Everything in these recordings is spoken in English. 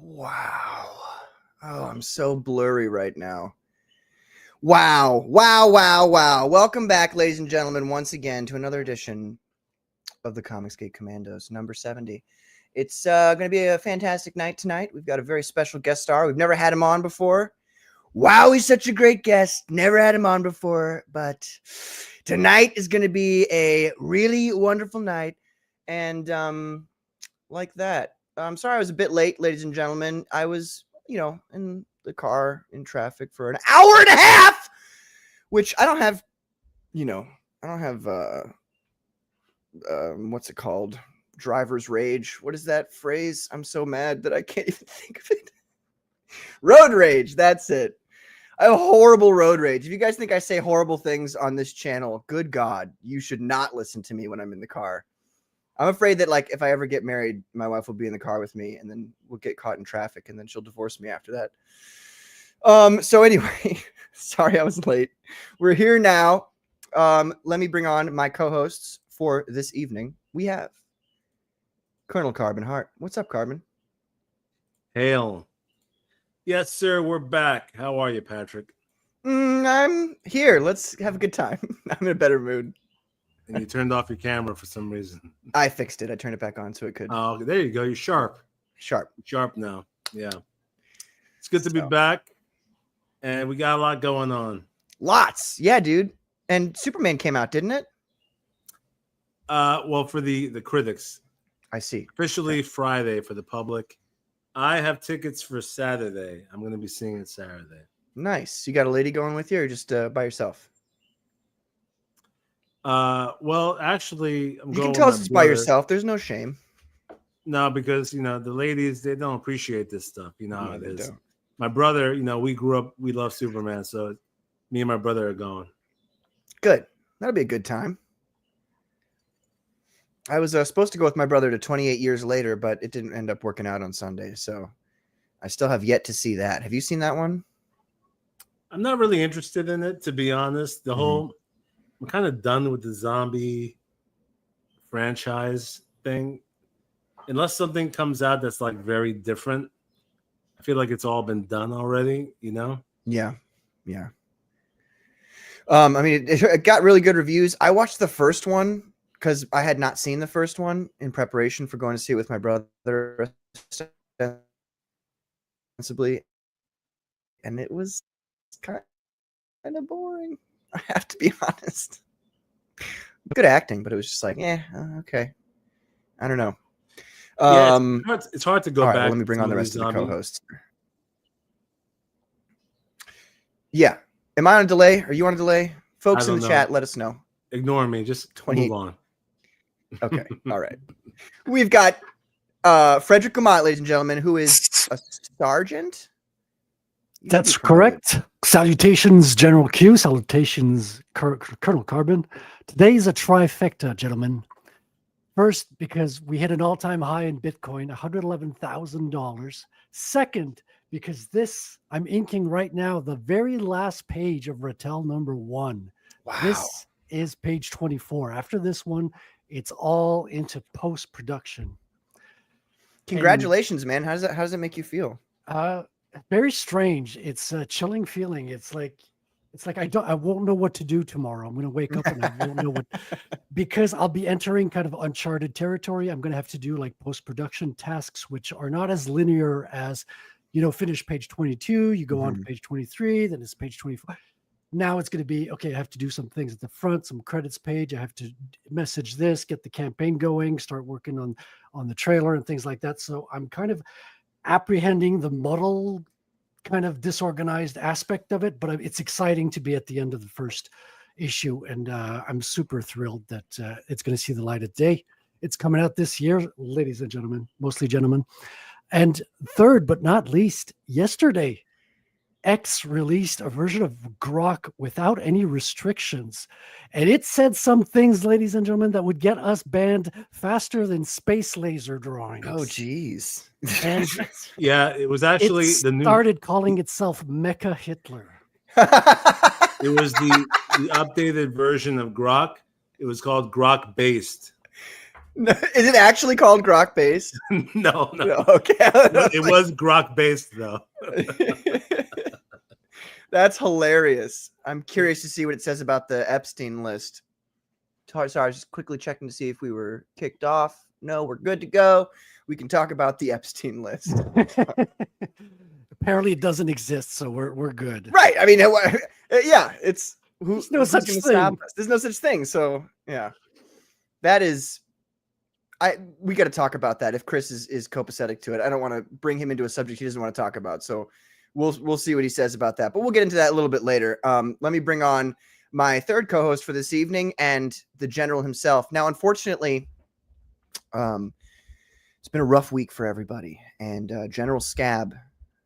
Wow. Oh, I'm so blurry right now. Wow. Welcome back, ladies and gentlemen, once again to another edition of the Comicsgate Commandos, number 70. It's going to be a fantastic night tonight. We've got a very special guest star. We've never had him on before. Wow, he's such a great guest. Never had him on before, but tonight is going to be a really wonderful night. And like that. I'm sorry I was a bit late, ladies and gentlemen. I was, in the car in traffic for an hour and a half, which I don't have, what's it called? Driver's rage. What is that phrase? I'm so mad that I can't even think of it. Road rage. That's it. I have horrible road rage. If you guys think I say horrible things on this channel, good God, you should not listen to me when I'm in the car. I'm afraid that, if I ever get married, my wife will be in the car with me, and then we'll get caught in traffic, and then she'll divorce me after that. So anyway, sorry I was late. We're here now. Let me bring on my co-hosts for this evening. We have Colonel Carbon Hart. What's up, Carbon? Hail. Yes, sir, we're back. How are you, Patrick? I'm here. Let's have a good time. I'm in a better mood. And you turned off your camera for some reason. I fixed it. I turned it back on so it could. Oh, there you go. You're sharp. Sharp now. Yeah. It's good to be back. And we got a lot going on. Lots. Yeah, dude. And Superman came out, didn't it? Well, for the critics. I see. Officially Friday for the public. I have tickets for Saturday. I'm going to be seeing it Saturday. Nice. You got a lady going with you or just by yourself? Well, actually, you can tell us it's by yourself. There's no shame. No, because the ladies, they don't appreciate this stuff. You know how it is. Don't. My brother, we grew up, we love Superman, so me and my brother are going. Good. That'll be a good time. I was supposed to go with my brother to 28 years later, but it didn't end up working out on Sunday, so I still have yet to see that. Have you seen that one? I'm not really interested in it, to be honest. I'm kind of done with the zombie franchise thing. Unless something comes out that's very different, I feel like it's all been done already, Yeah. I mean, it got really good reviews. I watched the first one because I had not seen the first one in preparation for going to see it with my brother, ostensibly, and it was kind of boring. I have to be honest. Good acting, but it was just okay. I don't know. It's hard to go back. Well, let me bring on the rest of the co-hosts. Yeah. Am I on a delay? Are you on a delay? Folks in the chat, let us know. Ignore me. Just 28. Move on. Okay. All right. We've got Frederick Gamont, ladies and gentlemen, who is a sergeant. That's correct. Salutations, General Q. Salutations, Colonel Carbon. Today is a trifecta, gentlemen. First, because we hit an all-time high in Bitcoin, $111,000. Second, because I'm inking right now the very last page of Rattel number 1. Wow. This is page 24. After this one, it's all into post-production. Congratulations, man. How does that make you feel? Very strange. It's a chilling feeling. It's like I won't know what to do tomorrow. I'm going to wake up and I won't know what, because I'll be entering kind of uncharted territory. I'm going to have to do post-production tasks, which are not as linear as, finish page 22, you go on to page 23, then it's page 24. Now it's going to be, okay, I have to do some things at the front, some credits page. I have to message this, get the campaign going, start working on the trailer and things like that. So I'm kind of apprehending the muddle, kind of disorganized aspect of it, but it's exciting to be at the end of the first issue, and I'm super thrilled that it's going to see the light of day. It's coming out this year, ladies and gentlemen, mostly gentlemen. And third but not least, yesterday, X released a version of Grok without any restrictions, and it said some things, ladies and gentlemen, that would get us banned faster than space laser drawings. Oh, geez. And yeah, it was actually started calling itself Mecha Hitler. It was the updated version of Grok. It was called Grok Based. Is it actually called grok based? No. Okay. It was grok based though. That's hilarious. I'm curious to see what it says about the Epstein list. Sorry, I was just quickly checking to see if we were kicked off. No, we're good to go. We can talk about the Epstein list. Apparently, it doesn't exist, so we're good. Right. I mean, yeah, it's There's no who's such gonna thing. stop us? There's no such thing. So yeah, that is. We got to talk about that. If Chris is copacetic to it, I don't want to bring him into a subject he doesn't want to talk about. So we'll see what he says about that. But we'll get into that a little bit later. Let me bring on my third co-host for this evening and the general himself. Now, unfortunately, it's been a rough week for everybody, and General Scab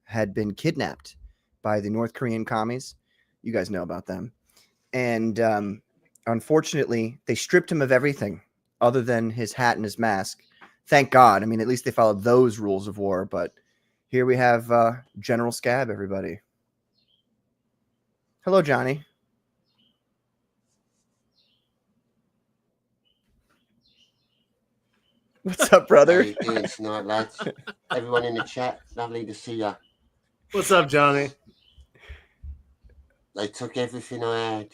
had been kidnapped by the North Korean commies. You guys know about them. And unfortunately, they stripped him of everything other than his hat and his mask. Thank God. I mean, at least they followed those rules of war. But here we have General Scab, everybody. Hello, Johnny. What's up, brother? How you doing tonight, lads? Everyone in the chat, lovely to see ya. What's up, Johnny? They took everything I had.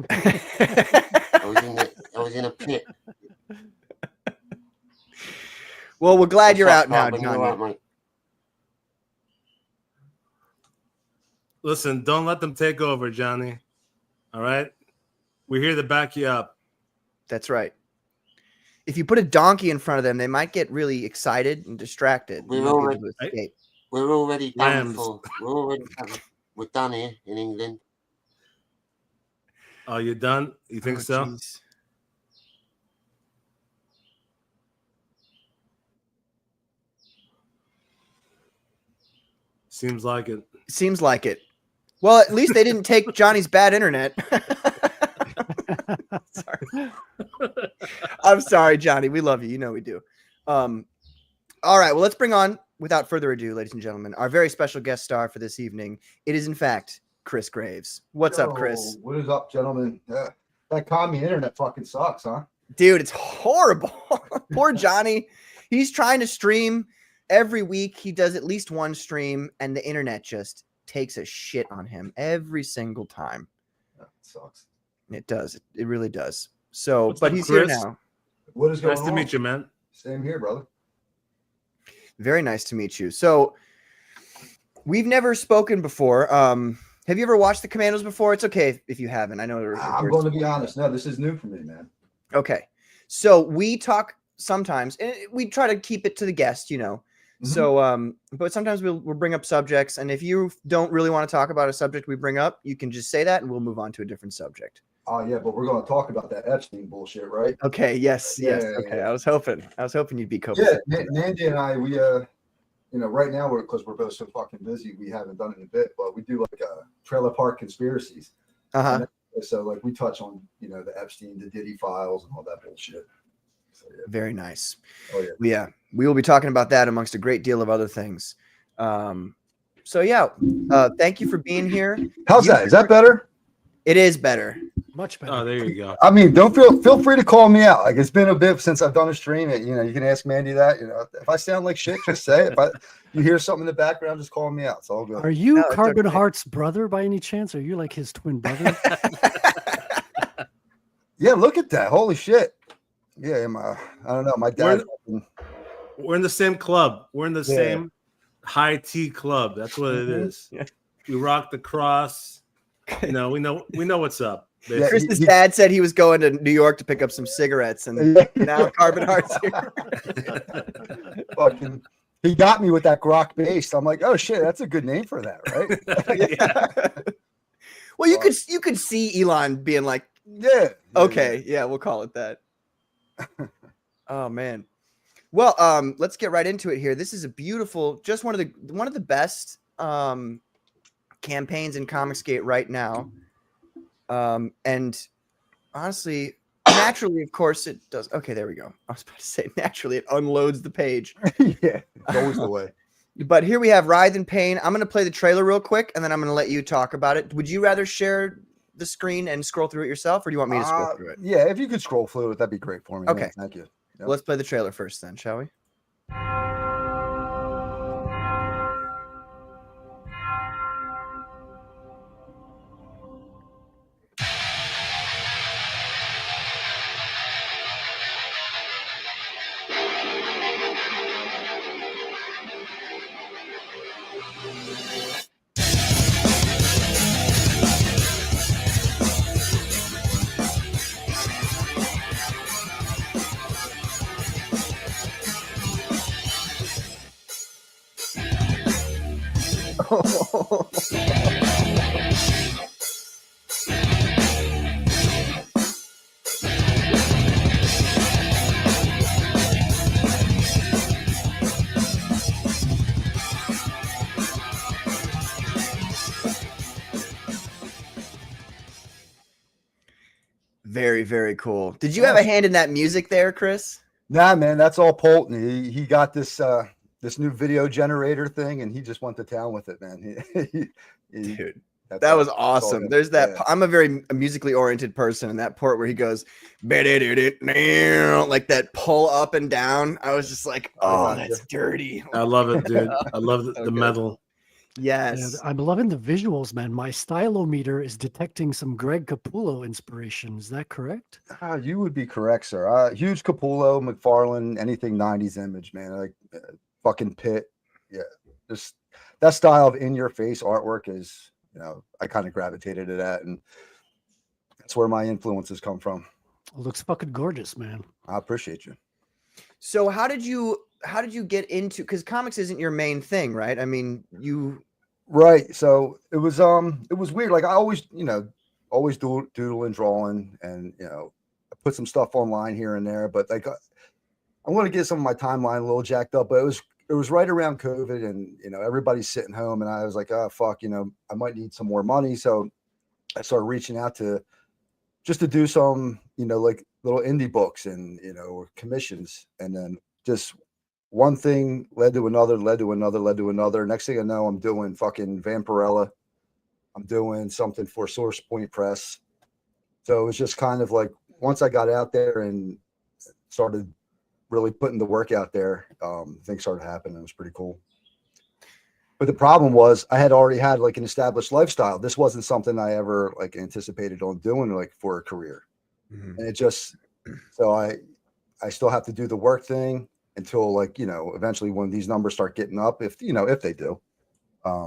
I was in a pit. Well, we're glad What's you're up, out now, Bob? Johnny. You all right, mate? Listen, don't let them take over, Johnny. All right? We're here to back you up. That's right. If you put a donkey in front of them, they might get really excited and distracted. We're You might be already- able to escape. We're already done Rams. for. We're done here in England. Oh, you done? You think so? Geez. Seems like it. Seems like it. Well, at least they didn't take Johnny's bad internet. Sorry. I'm sorry, Johnny. We love you. You know we do. All right. Well, let's bring on, without further ado, ladies and gentlemen, our very special guest star for this evening. It is, in fact, Chris Graves. What's up, Chris? What is up, gentlemen? That commie internet fucking sucks, huh? Dude, it's horrible. Poor Johnny. He's trying to stream every week. He does at least one stream, and the internet just takes a shit on him every single time. That sucks. It does. It really does. So, What's but up, he's Chris? here now. What is going Nice on? to meet you, man. Same here, brother. Very nice to meet you. So, we've never spoken before. Have you ever watched the Commandos before? It's okay if you haven't. I know. I'm going to be honest. No, this is new for me, man. Okay. So we talk sometimes, and we try to keep it to the guest, you know. Mhm. So, but sometimes we'll bring up subjects, and if you don't really want to talk about a subject we bring up, you can just say that, and we'll move on to a different subject. Oh yeah, but we're going to talk about that Epstein bullshit, right? Okay. Yes. Yeah, Yes. yeah, Okay. yeah. I was hoping you'd be Yeah, copacetic. Nandy and I, we right now because we're both so fucking busy, we haven't done it in a bit, but we do like trailer park conspiracies. Uh-huh. So like we touch on the Epstein, the Diddy files, and all that bullshit. So yeah. Very nice. Oh yeah. Yeah, we will be talking about that amongst a great deal of other things. So yeah, thank you for being here. How's that? Is that better? It is better. Much better. Oh, there you go. I mean, don't feel free to call me out. Like it's been a bit since I've done a stream. You can ask Mandy that. If I sound like shit, just say it. If you hear something in the background, just call me out. It's all good. Are you No, it's Carbon okay. Heart's brother by any chance? Are you like his twin brother? Yeah, look at that. Holy shit. Yeah, I don't know. My dad. We're in the same club. We're in the same high tea club. That's what it is. Yeah. We rock the cross. We know what's up. Yeah, Chris's dad said he was going to New York to pick up some cigarettes, and now Carbon Heart's here. Fucking, he got me with that grok based. I'm like, oh shit, that's a good name for that, right? Yeah. Well, you could see Elon being like, Yeah. okay, yeah, we'll call it that. Oh man. Well, let's get right into it here. This is a beautiful, just one of the best campaigns in Comicsgate right now. And honestly, naturally, of course, it does. Okay, there we go. I was about to say naturally, it unloads the page. Yeah, it's always the way. But here we have Writhe and Payne. I'm going to play the trailer real quick, and then I'm going to let you talk about it. Would you rather share the screen and scroll through it yourself, or do you want me to scroll through it? Yeah, if you could scroll through it, that'd be great for me. Okay. Man. Thank you. Yep. Let's play the trailer first, then, shall we? Very, very cool. Did you have a hand in that music there, Chris? Nah, man, that's all Polton. He got this this new video generator thing, and he just went to town with it, man. Dude, that was awesome. There's that. Yeah. I'm a very musically oriented person, and that part where he goes like that pull up and down. I was just like, oh, that's dirty. I love it, dude. I love the good. metal. Yes. Yeah, I'm loving the visuals, man. My stylometer is detecting some Greg Capullo inspiration. Is that correct? You would be correct, sir. Huge Capullo, McFarlane, anything 90s image, man. Like fucking Pitt. Yeah. Just that style of in-your-face artwork is, I kind of gravitated to that. And that's where my influences come from. It looks fucking gorgeous, man. I appreciate you. So how did you get into, because comics isn't your main thing, right? I mean, Right. So it was weird. Like I always, always doodle and drawing, and I put some stuff online here and there. But like I want to get some of my timeline a little jacked up. But it was right around COVID, and everybody's sitting home, and I was like, oh fuck, I might need some more money. So I started reaching out to just to do some, like little indie books and or commissions, and then just one thing led to another, led to another, led to another. Next thing I know, I'm doing fucking Vampirella. I'm doing something for Source Point Press. So it was just kind of like, once I got out there and started really putting the work out there, things started happening. It was pretty cool. But the problem was I had already had like an established lifestyle. This wasn't something I ever like anticipated on doing like for a career. Mhm. And it just, so I still have to do the work thing until like, eventually when these numbers start getting up, if they do, I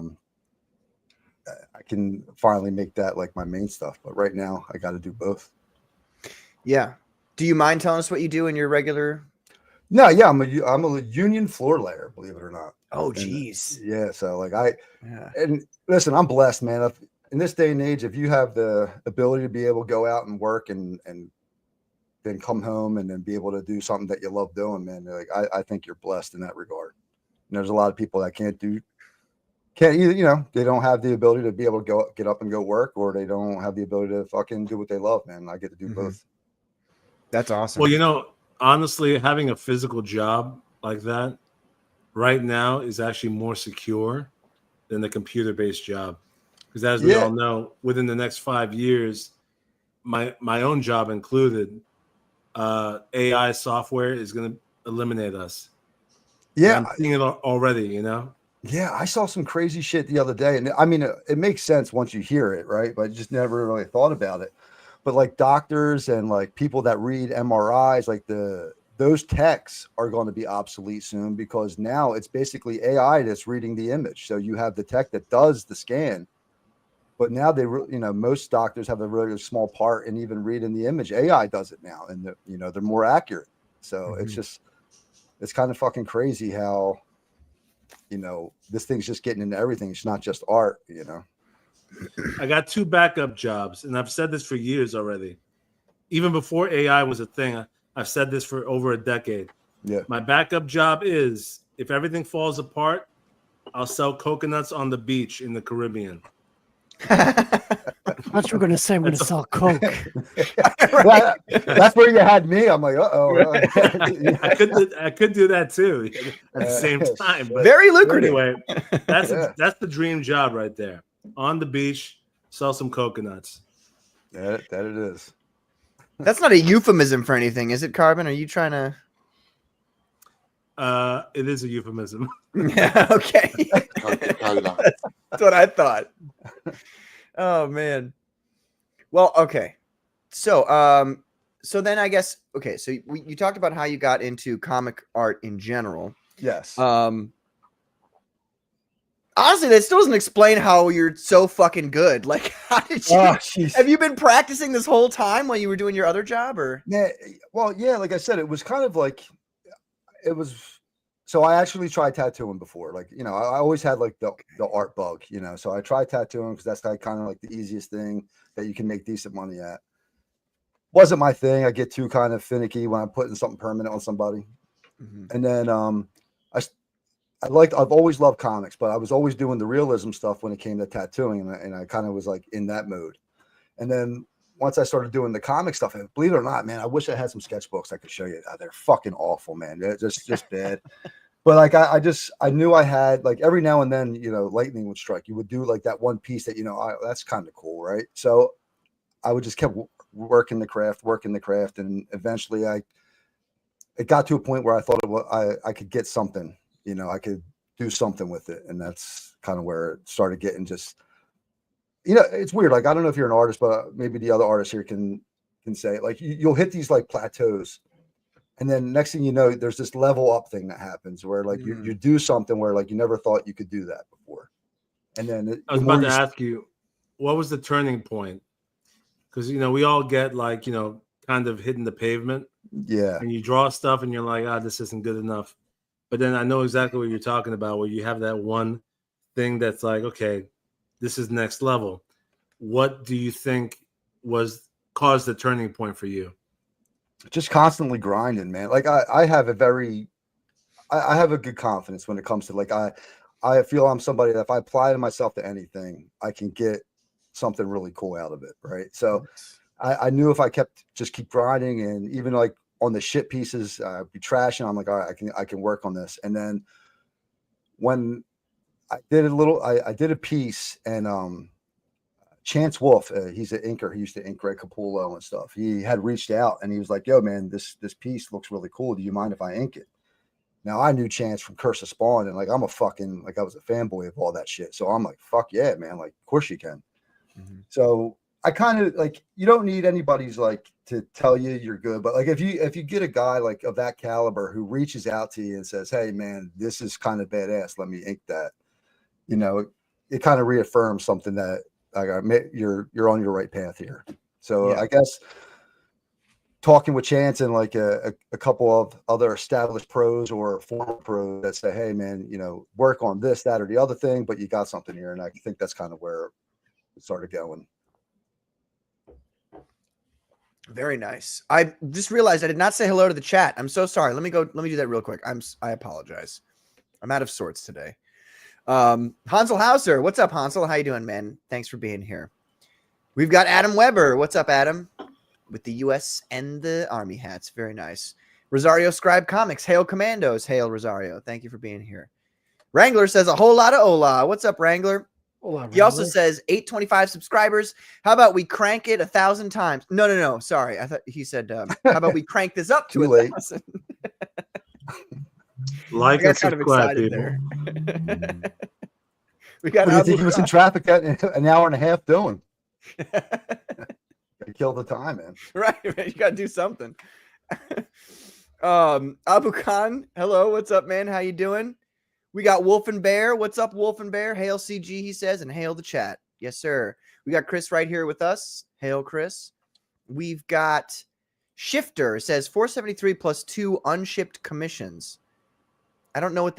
can finally make that like my main stuff. But right now I got to do both. Yeah. Do you mind telling us what you do in your regular? No. Yeah. I'm a union floor layer, believe it or not. Oh, geez. Yeah. So like Yeah. and listen, I'm blessed, man. In this day and age, if you have the ability to be able to go out and work and then come home and then be able to do something that you love doing, man, like I think you're blessed in that regard. And there's a lot of people that can't either, they don't have the ability to be able to get up and go work, or they don't have the ability to fucking do what they love, man. I get to do both. That's awesome. Well, honestly, having a physical job like that right now is actually more secure than the computer-based job. Because as we all know, within the next 5 years, my own job included, AI software is going to eliminate us. Yeah. I'm seeing it already, Yeah, I saw some crazy shit the other day, and I mean, it makes sense once you hear it, right? But I just never really thought about it. But like doctors and like people that read MRIs, like those techs are going to be obsolete soon, because now it's basically AI that's reading the image. So you have the tech that does the scan, but now most doctors have a really small part in even reading the image. AI does it now, and they're more accurate. So it's kind of fucking crazy how this thing's just getting into everything. It's not just art. I got 2 backup jobs, and I've said this for years already. Even before AI was a thing, I've said this for over a decade. Yeah. My backup job is, if everything falls apart, I'll sell coconuts on the beach in the Caribbean. I thought you were going to say I'm going to sell Coke. That's where you had me. I'm like, uh-oh. I could do that too at the same time. But very lucrative. Anyway, that's the dream job right there. On the beach, sell some coconuts. That it is. That's not a euphemism for anything, is it, Carbon? Are you trying to? It is a euphemism. Yeah, okay. Coca-Cola. That's what I thought. Oh man. Well, okay. So, so then I guess so you talked about how you got into comic art in general. Yes. Honestly, that still doesn't explain how you're so fucking good. Like, how did you? Oh, jeez. Have you been practicing this whole time while you were doing your other job, or? Yeah. Well, yeah. Like I said, it was kind of like it was. So I actually tried tattooing before. Like, you know, I always had like the art bug, you know. So I tried tattooing because that's kind of like the easiest thing that you can make decent money at. Wasn't my thing. I get too kind of finicky when I'm putting something permanent on somebody. Mm-hmm. And then I've always loved comics, but I was always doing the realism stuff when it came to tattooing, and I kind of was like in that mode. And then once I started doing the comic stuff, and believe it or not, man, I wish I had some sketchbooks I could show you. They're fucking awful, man. They're just bad. But like I knew I had, like, every now and then, you know, lightning would strike. You would do like that one piece that, you know, that's kind of cool, right? So I would just kept working the craft, and eventually it got to a point where I thought I could get something, you know, I could do something with it, and that's kind of where it started getting just, you know, it's weird. Like, I don't know if you're an artist, but maybe the other artists here can say, like, you'll hit these like plateaus. And then next thing you know, there's this level up thing that happens where like you do something where like you never thought you could do that before. And then I was about to ask you, what was the turning point? Because, you know, we all get like, you know, kind of hitting the pavement. Yeah. And you draw stuff and you're like, this isn't good enough. But then I know exactly what you're talking about, where you have that one thing that's like, okay, this is next level. What do you think caused the turning point for you? Just constantly grinding, man. Like I have I have a good confidence when it comes to, like, I feel I'm somebody that if I apply to myself to anything, I can get something really cool out of it. Right. So I knew if I keep grinding, and even like on the shit pieces, I'd be trashing. I'm like, all right, I can work on this. And then when I did a piece, and Chance Wolf, he's an inker. He used to ink Greg Capullo and stuff. He had reached out and he was like, yo, man, this piece looks really cool. Do you mind if I ink it? Now, I knew Chance from Curse of Spawn, and like I was a fanboy of all that shit. So I'm like, fuck yeah, man. Like, of course you can. Mm-hmm. So I kind of like, you don't need anybody's like to tell you you're good, but like if you get a guy like of that caliber who reaches out to you and says, hey man, this is kind of badass, let me ink that, you know, it kind of reaffirms something that you're on your right path here. So yeah. I guess talking with Chance and like a couple of other established pros or former pros that say, hey man, you know, work on this, that, or the other thing, but you got something here. And I think that's kind of where it started going. Very nice. I just realized I did not say hello to the chat. I'm so sorry. Let me do that real quick. I apologize. I'm out of sorts today. Hansel Hauser, what's up, Hansel? How you doing, man? Thanks for being here. We've got Adam Weber. What's up, Adam? With the U.S. and the Army hats. Very nice. Rosario Scribe Comics. Hail Commandos. Hail Rosario. Thank you for being here. Wrangler says a whole lot of hola. What's up, Wrangler? Hola, he also says 825 subscribers. How about we crank it 1,000 times? No. Sorry. I thought he said, how about we crank this up to 1,000? Like and subscribe, people. There. We got. What do you think he was in traffic an hour and a half doing? Kill the time, man. Right, man. You gotta do something. Abu Khan, hello. What's up, man? How you doing? We got Wolf and Bear. What's up, Wolf and Bear? Hail CG, he says, and hail the chat. Yes, sir. We got Chris right here with us. Hail, Chris. We've got Shifter. It says 473 plus 2 unshipped commissions. I don't know what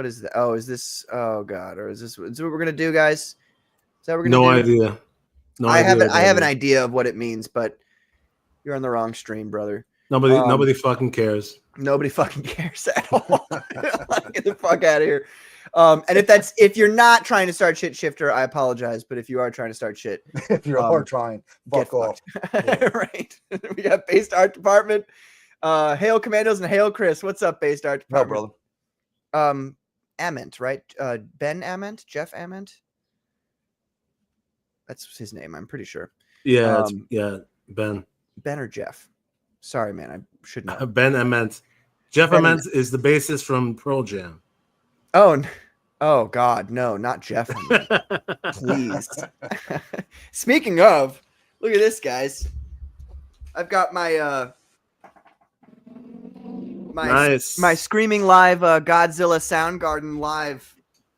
is that? Oh, is this? Oh God, or is this what we're gonna do, guys? Is that what we're gonna do? Idea. No idea. I have an idea of what it means, but you're on the wrong stream, brother. Nobody fucking cares. Nobody fucking cares at all. Get the fuck out of here. And if you're not trying to start shit, Shifter, I apologize. But if you are trying to start shit, if you are trying, fuck off. Yeah. Right. We got Based Art Department. Hail Commandos and hail Chris. What's up, Based Art Department? No, brother. Ament, right? Ben Ament, Jeff Ament. That's his name, I'm pretty sure. Yeah, Ben. Ben or Jeff. Sorry, man. I should know. Ben Ament. Jeff Ament is the bassist from Pearl Jam. Oh God, no, not Jeff. Please. Speaking of, look at this, guys. I've got my Nice. my Screaming Live Godzilla Soundgarden live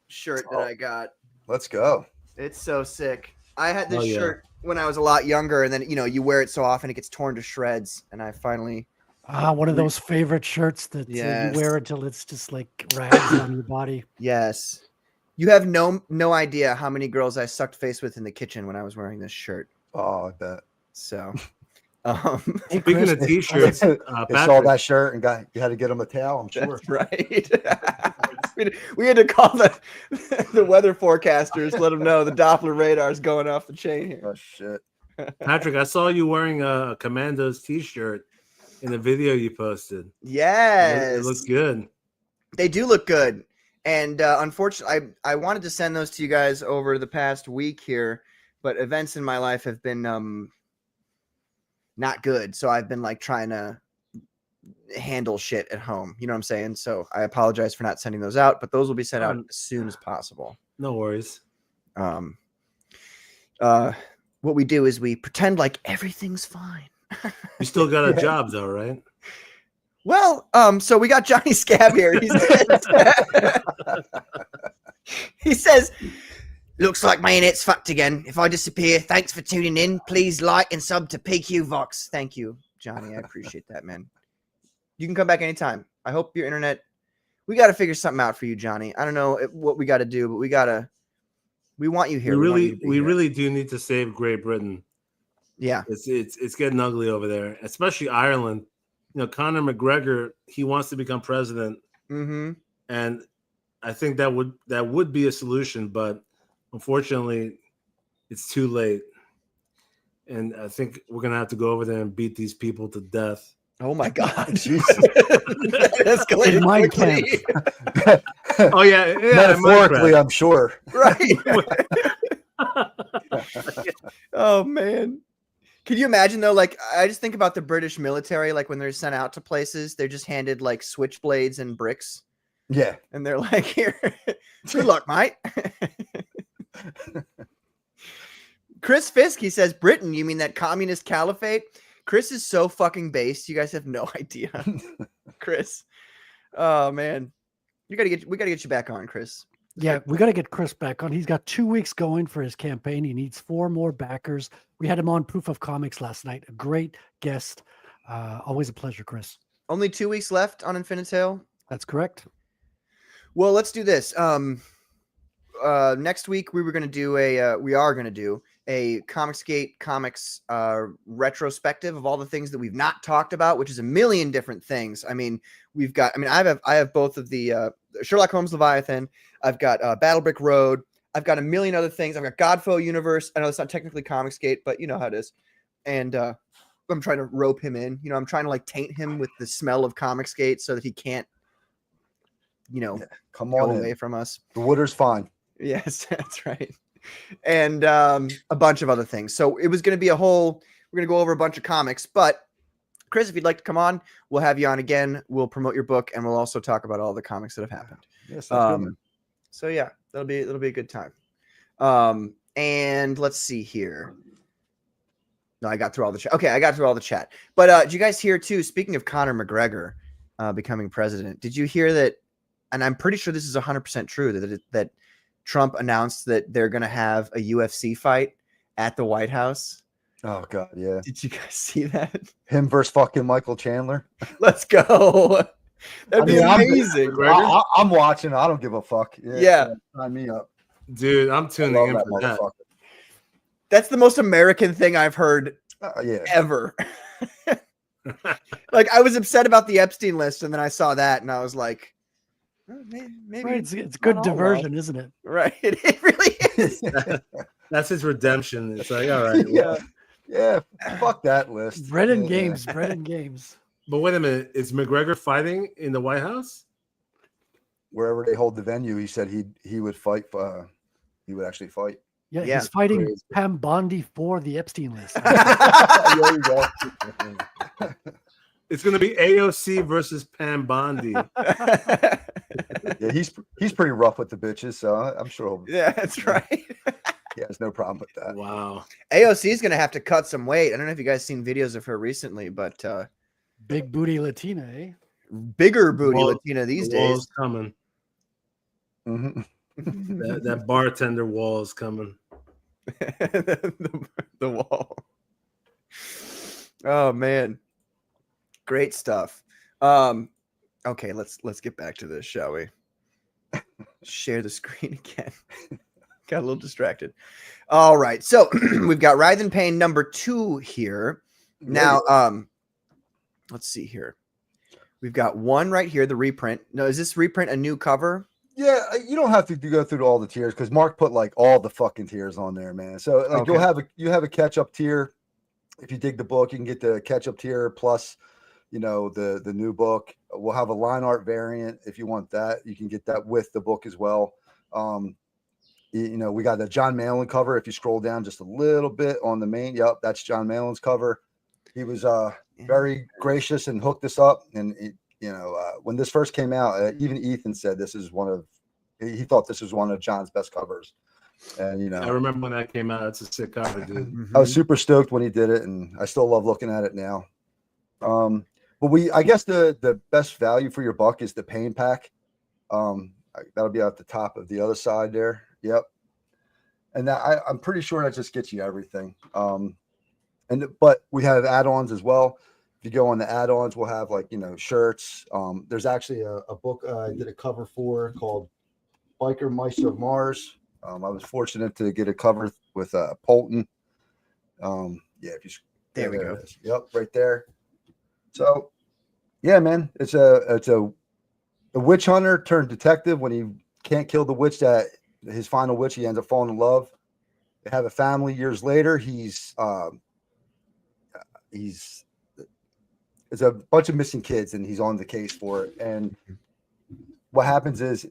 shirt that I got. Let's go. It's so sick. I had this Oh, yeah. shirt when I was a lot younger, and then you wear it so often it gets torn to shreds, and I finally. One of those favorite shirts that Yes. you wear until it's just like rags on your body. Yes. You have no idea how many girls I sucked face with in the kitchen when I was wearing this shirt. Oh, I bet. So, Hey, Speaking Chris, of t-shirts, They saw Patrick, that shirt and you had to get him a towel, I'm sure. that's right. we had to call the weather forecasters, let them know the Doppler radar is going off the chain here. Oh, shit. Patrick, I saw you wearing a Commandos t-shirt in the video you posted. Yes. It looks good. They do look good. And unfortunately, I wanted to send those to you guys over the past week here, but events in my life have been not good. So I've been like trying to handle shit at home. You know what I'm saying? So I apologize for not sending those out, but those will be sent out as soon as possible. No worries. What we do is we pretend like everything's fine. You still got a job though, right? Well, so we got Johnny Scab here. He says, looks like my internet's fucked again. If I disappear, thanks for tuning in. Please like and sub to PQ Vox. Thank you, Johnny. I appreciate that, man. You can come back anytime. I hope your internet. We got to figure something out for you, Johnny. I don't know what we got to do, but we want you here. We really do need to save Great Britain. Yeah. It's getting ugly over there, especially Ireland. Conor McGregor, he wants to become president. Mm-hmm. And I think that would be a solution, but unfortunately, it's too late. And I think we're gonna have to go over there and beat these people to death. Oh my God! Jesus. That escalated Mine quickly. Oh yeah, Metaphorically, I'm sure. Right. Oh man. Can you imagine though? Like, I just think about the British military. Like when they're sent out to places, they're just handed like switchblades and bricks, Yeah. and they're like, "Here, good luck, mate." Chris Fisk, he says, "Britain, you mean that communist caliphate?" Chris is so fucking based. You guys have no idea, Chris. Oh man, we gotta get you back on, Chris. Yeah, we got to get Chris back on. He's got 2 weeks going for his campaign. He needs 4 more backers. We had him on Proof of Comics last night. A great guest. Always a pleasure, Chris. Only 2 weeks left on Infinite Tale. That's correct. Well, let's do this. Next week we are going to do a Comicsgate comics retrospective of all the things that we've not talked about, which is a million different things. I mean, I have both of the Sherlock Holmes Leviathan. I've got Battlebrick Road. I've got a million other things. I've got Godfoe Universe. I know it's not technically Comicsgate, but you know how it is. And I'm trying to rope him in. I'm trying to like taint him with the smell of Comicsgate so that he can't, Come go on away in. from us. The water's fine. Yes, that's right. And a bunch of other things. So it was going to be we're going to go over a bunch of comics, but Chris, if you'd like to come on, we'll have you on again. We'll promote your book and we'll also talk about all the comics that have happened. Yes, that's good. So yeah, that'll be a good time. And let's see here. No, I got through all the chat. Okay, I got through all the chat. But did you guys hear too, speaking of Conor McGregor becoming president, did you hear that, and I'm pretty sure this is 100% true, that Trump announced that they're going to have a UFC fight at the White House? Oh God, yeah. Did you guys see that? Him versus fucking Michael Chandler. Let's go. That'd be amazing. I'm watching. I don't give a fuck. Yeah. Sign me up. Dude, I'm I tuning love in that for that. motherfucker. That's the most American thing I've heard Yeah. ever. Like, I was upset about the Epstein list, and then I saw that, and I was like, oh, maybe Right, it's good all diversion, isn't it? right. It really is. That's his redemption. It's like, all right. Yeah. Yeah. Fuck that list. Bread and Yeah. games, bread and games. But wait a minute. Is McGregor fighting in the White House? Wherever they hold the venue, he said he would fight. He would actually fight. Yeah, Yeah, he's fighting crazy. Pam Bondi for the Epstein list. There you go. It's gonna be AOC versus Pam Bondi. Yeah, he's pretty rough with the bitches, so I'm sure Yeah, that's right. he has no problem with that. Wow. AOC is gonna have to cut some weight. I don't know if you guys seen videos of her recently, but Big booty Latina, eh? bigger booty Wall- Latina these The wall's days. coming. Mhm. That bartender wall is coming. the wall. Oh man, great stuff. Okay, let's get back to this, shall we? Share the screen again. Got a little distracted. All right, so we've got Writhe and Payne number 2 here. Now, let's see here. We've got one right here, the reprint. No, is this reprint a new cover? Yeah, you don't have to go through all the tiers because Mark put like all the fucking tiers on there, man. So like Okay. you have a catch up tier. If you dig the book, you can get the catch up tier plus, you know, the new book. We'll have a line art variant if you want that. You can get that with the book as well. You know, we got the John Malin cover. If you scroll down just a little bit on the main, yep, that's John Malin's cover. He was very gracious and hooked us up. And you know, when this first came out, even Ethan said this is he thought this was one of John's best covers. And you know, I remember when that came out. It's a sick cover, dude. I was super stoked when he did it, and I still love looking at it now. But I guess the best value for your buck is the Payne pack. That'll be at the top of the other side there. Yep. And I'm pretty sure that just gets you everything. But we have add-ons as well. If you go on the add-ons, we'll have like, you know, shirts. There's actually a book I did a cover for called Biker Meister of Mars. I was fortunate to get a cover with Polton. Yeah, if you There we go. it is. Yep, right there. So, yeah, man, it's a witch hunter turned detective. When he can't kill the witch that his final witch, he ends up falling in love. They have a family. Years later, it's a bunch of missing kids, and he's on the case for it. And what happens is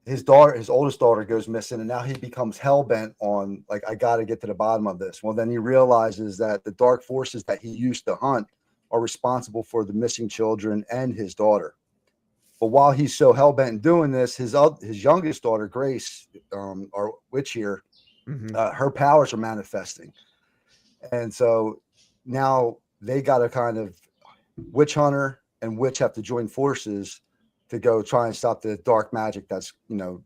his oldest daughter goes missing, and now he becomes hell-bent on, like, I got to get to the bottom of this. Well, then he realizes that the dark forces that he used to hunt are responsible for the missing children and his daughter. But while he's so hell-bent in doing this, his youngest daughter, Grace, our witch here, her powers are manifesting. And so now they got to kind of, witch hunter and witch have to join forces to go try and stop the dark magic that's, you know,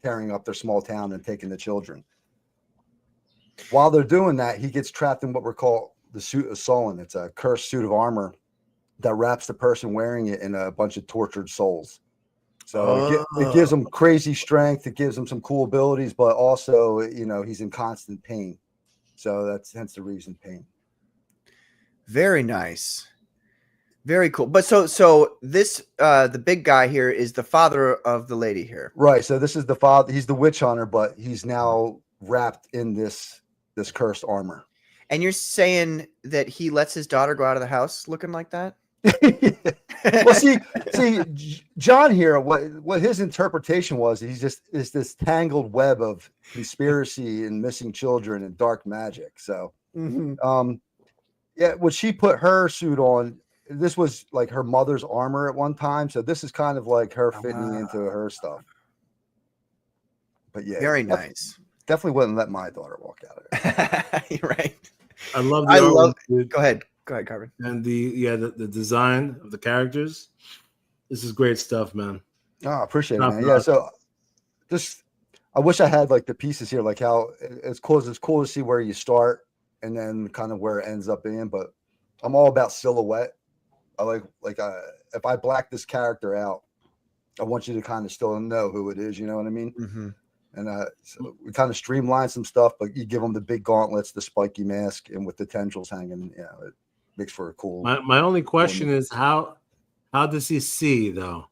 tearing up their small town and taking the children. While they're doing that, he gets trapped in what we're called the suit of Sullen. It's a cursed suit of armor that wraps the person wearing it in a bunch of tortured souls. So it gives him crazy strength. It gives him some cool abilities, but also, you know, he's in constant pain. So that's hence the reason Payne. Very nice. Very cool. But so this the big guy here is the father of the lady here. Right. So this is the father. He's the witch hunter, but he's now wrapped in this cursed armor. And you're saying that he lets his daughter go out of the house looking like that? Well, see, John here, what his interpretation was, he's just is this tangled web of conspiracy and missing children and dark magic. So, yeah, when she put her suit on, this was like her mother's armor at one time. So this is kind of like her fitting into her stuff. But yeah, very nice. Definitely wouldn't let my daughter walk out of it. You're right. I love the artwork, dude. Go ahead, Carvin. And the design of the characters. This is great stuff, man. Oh, I appreciate it, man. Yeah, so just I wish I had like the pieces here, like how it's cool to see where you start and then kind of where it ends up being. But I'm all about silhouette. I like if I black this character out, I want you to kind of still know who it is. You know what I mean? And so we kind of streamline some stuff, but you give them the big gauntlets, the spiky mask, and with the tendrils hanging. You know, it makes for a cool. My only question is how does he see though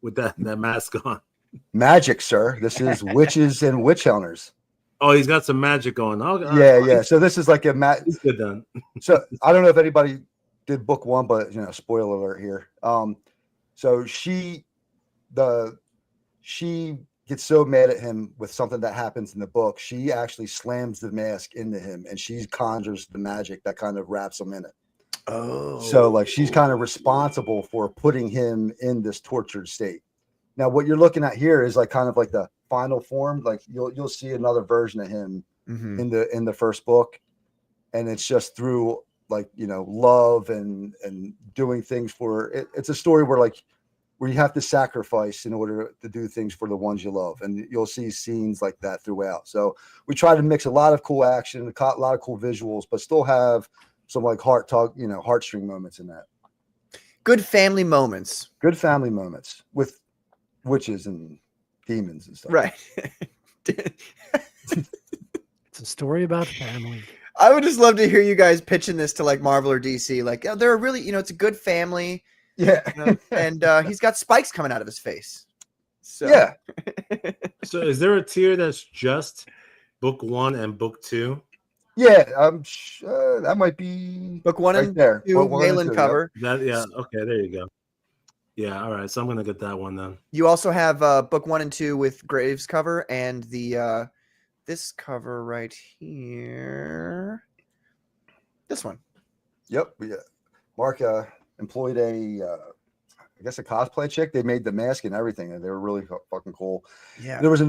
with that mask on? Magic, sir. This is witches and witch hunters. Oh, he's got some magic going. Oh, yeah. So this is like a He's good then. So I don't know if anybody did book one, but you know, spoiler alert here. So she gets so mad at him with something that happens in the book, she actually slams the mask into him and she conjures the magic that kind of wraps him in it. So like she's kind of responsible for putting him in this tortured state. Now what you're looking at here is like kind of like the final form. Like you'll see another version of him in the first book, and it's just through like, you know, love and doing things for it. It's a story where you have to sacrifice in order to do things for the ones you love, and you'll see scenes like that throughout. So we try to mix a lot of cool action, a lot of cool visuals, but still have some like heartstring moments in that. Good family moments. Good family moments with witches and demons and stuff. Right. It's a story about family. I would just love to hear you guys pitching this to like Marvel or DC. Like, oh, they're really, you know, it's a good family. Yeah. You know, and he's got spikes coming out of his face. So Yeah. So is there a tier that's just book 1 and book 2? Yeah, I'm sure that might be book 1 right and there. 2, Book 1 and mail-in 2, cover. Yeah. Okay, there you go. Yeah, all right. So I'm gonna get that one then. You also have book 1 and 2 with Graves cover and the this cover right here. This one. Yep. Yeah. Mark employed I guess a cosplay chick. They made the mask and everything, and they were really fucking cool. Yeah. There was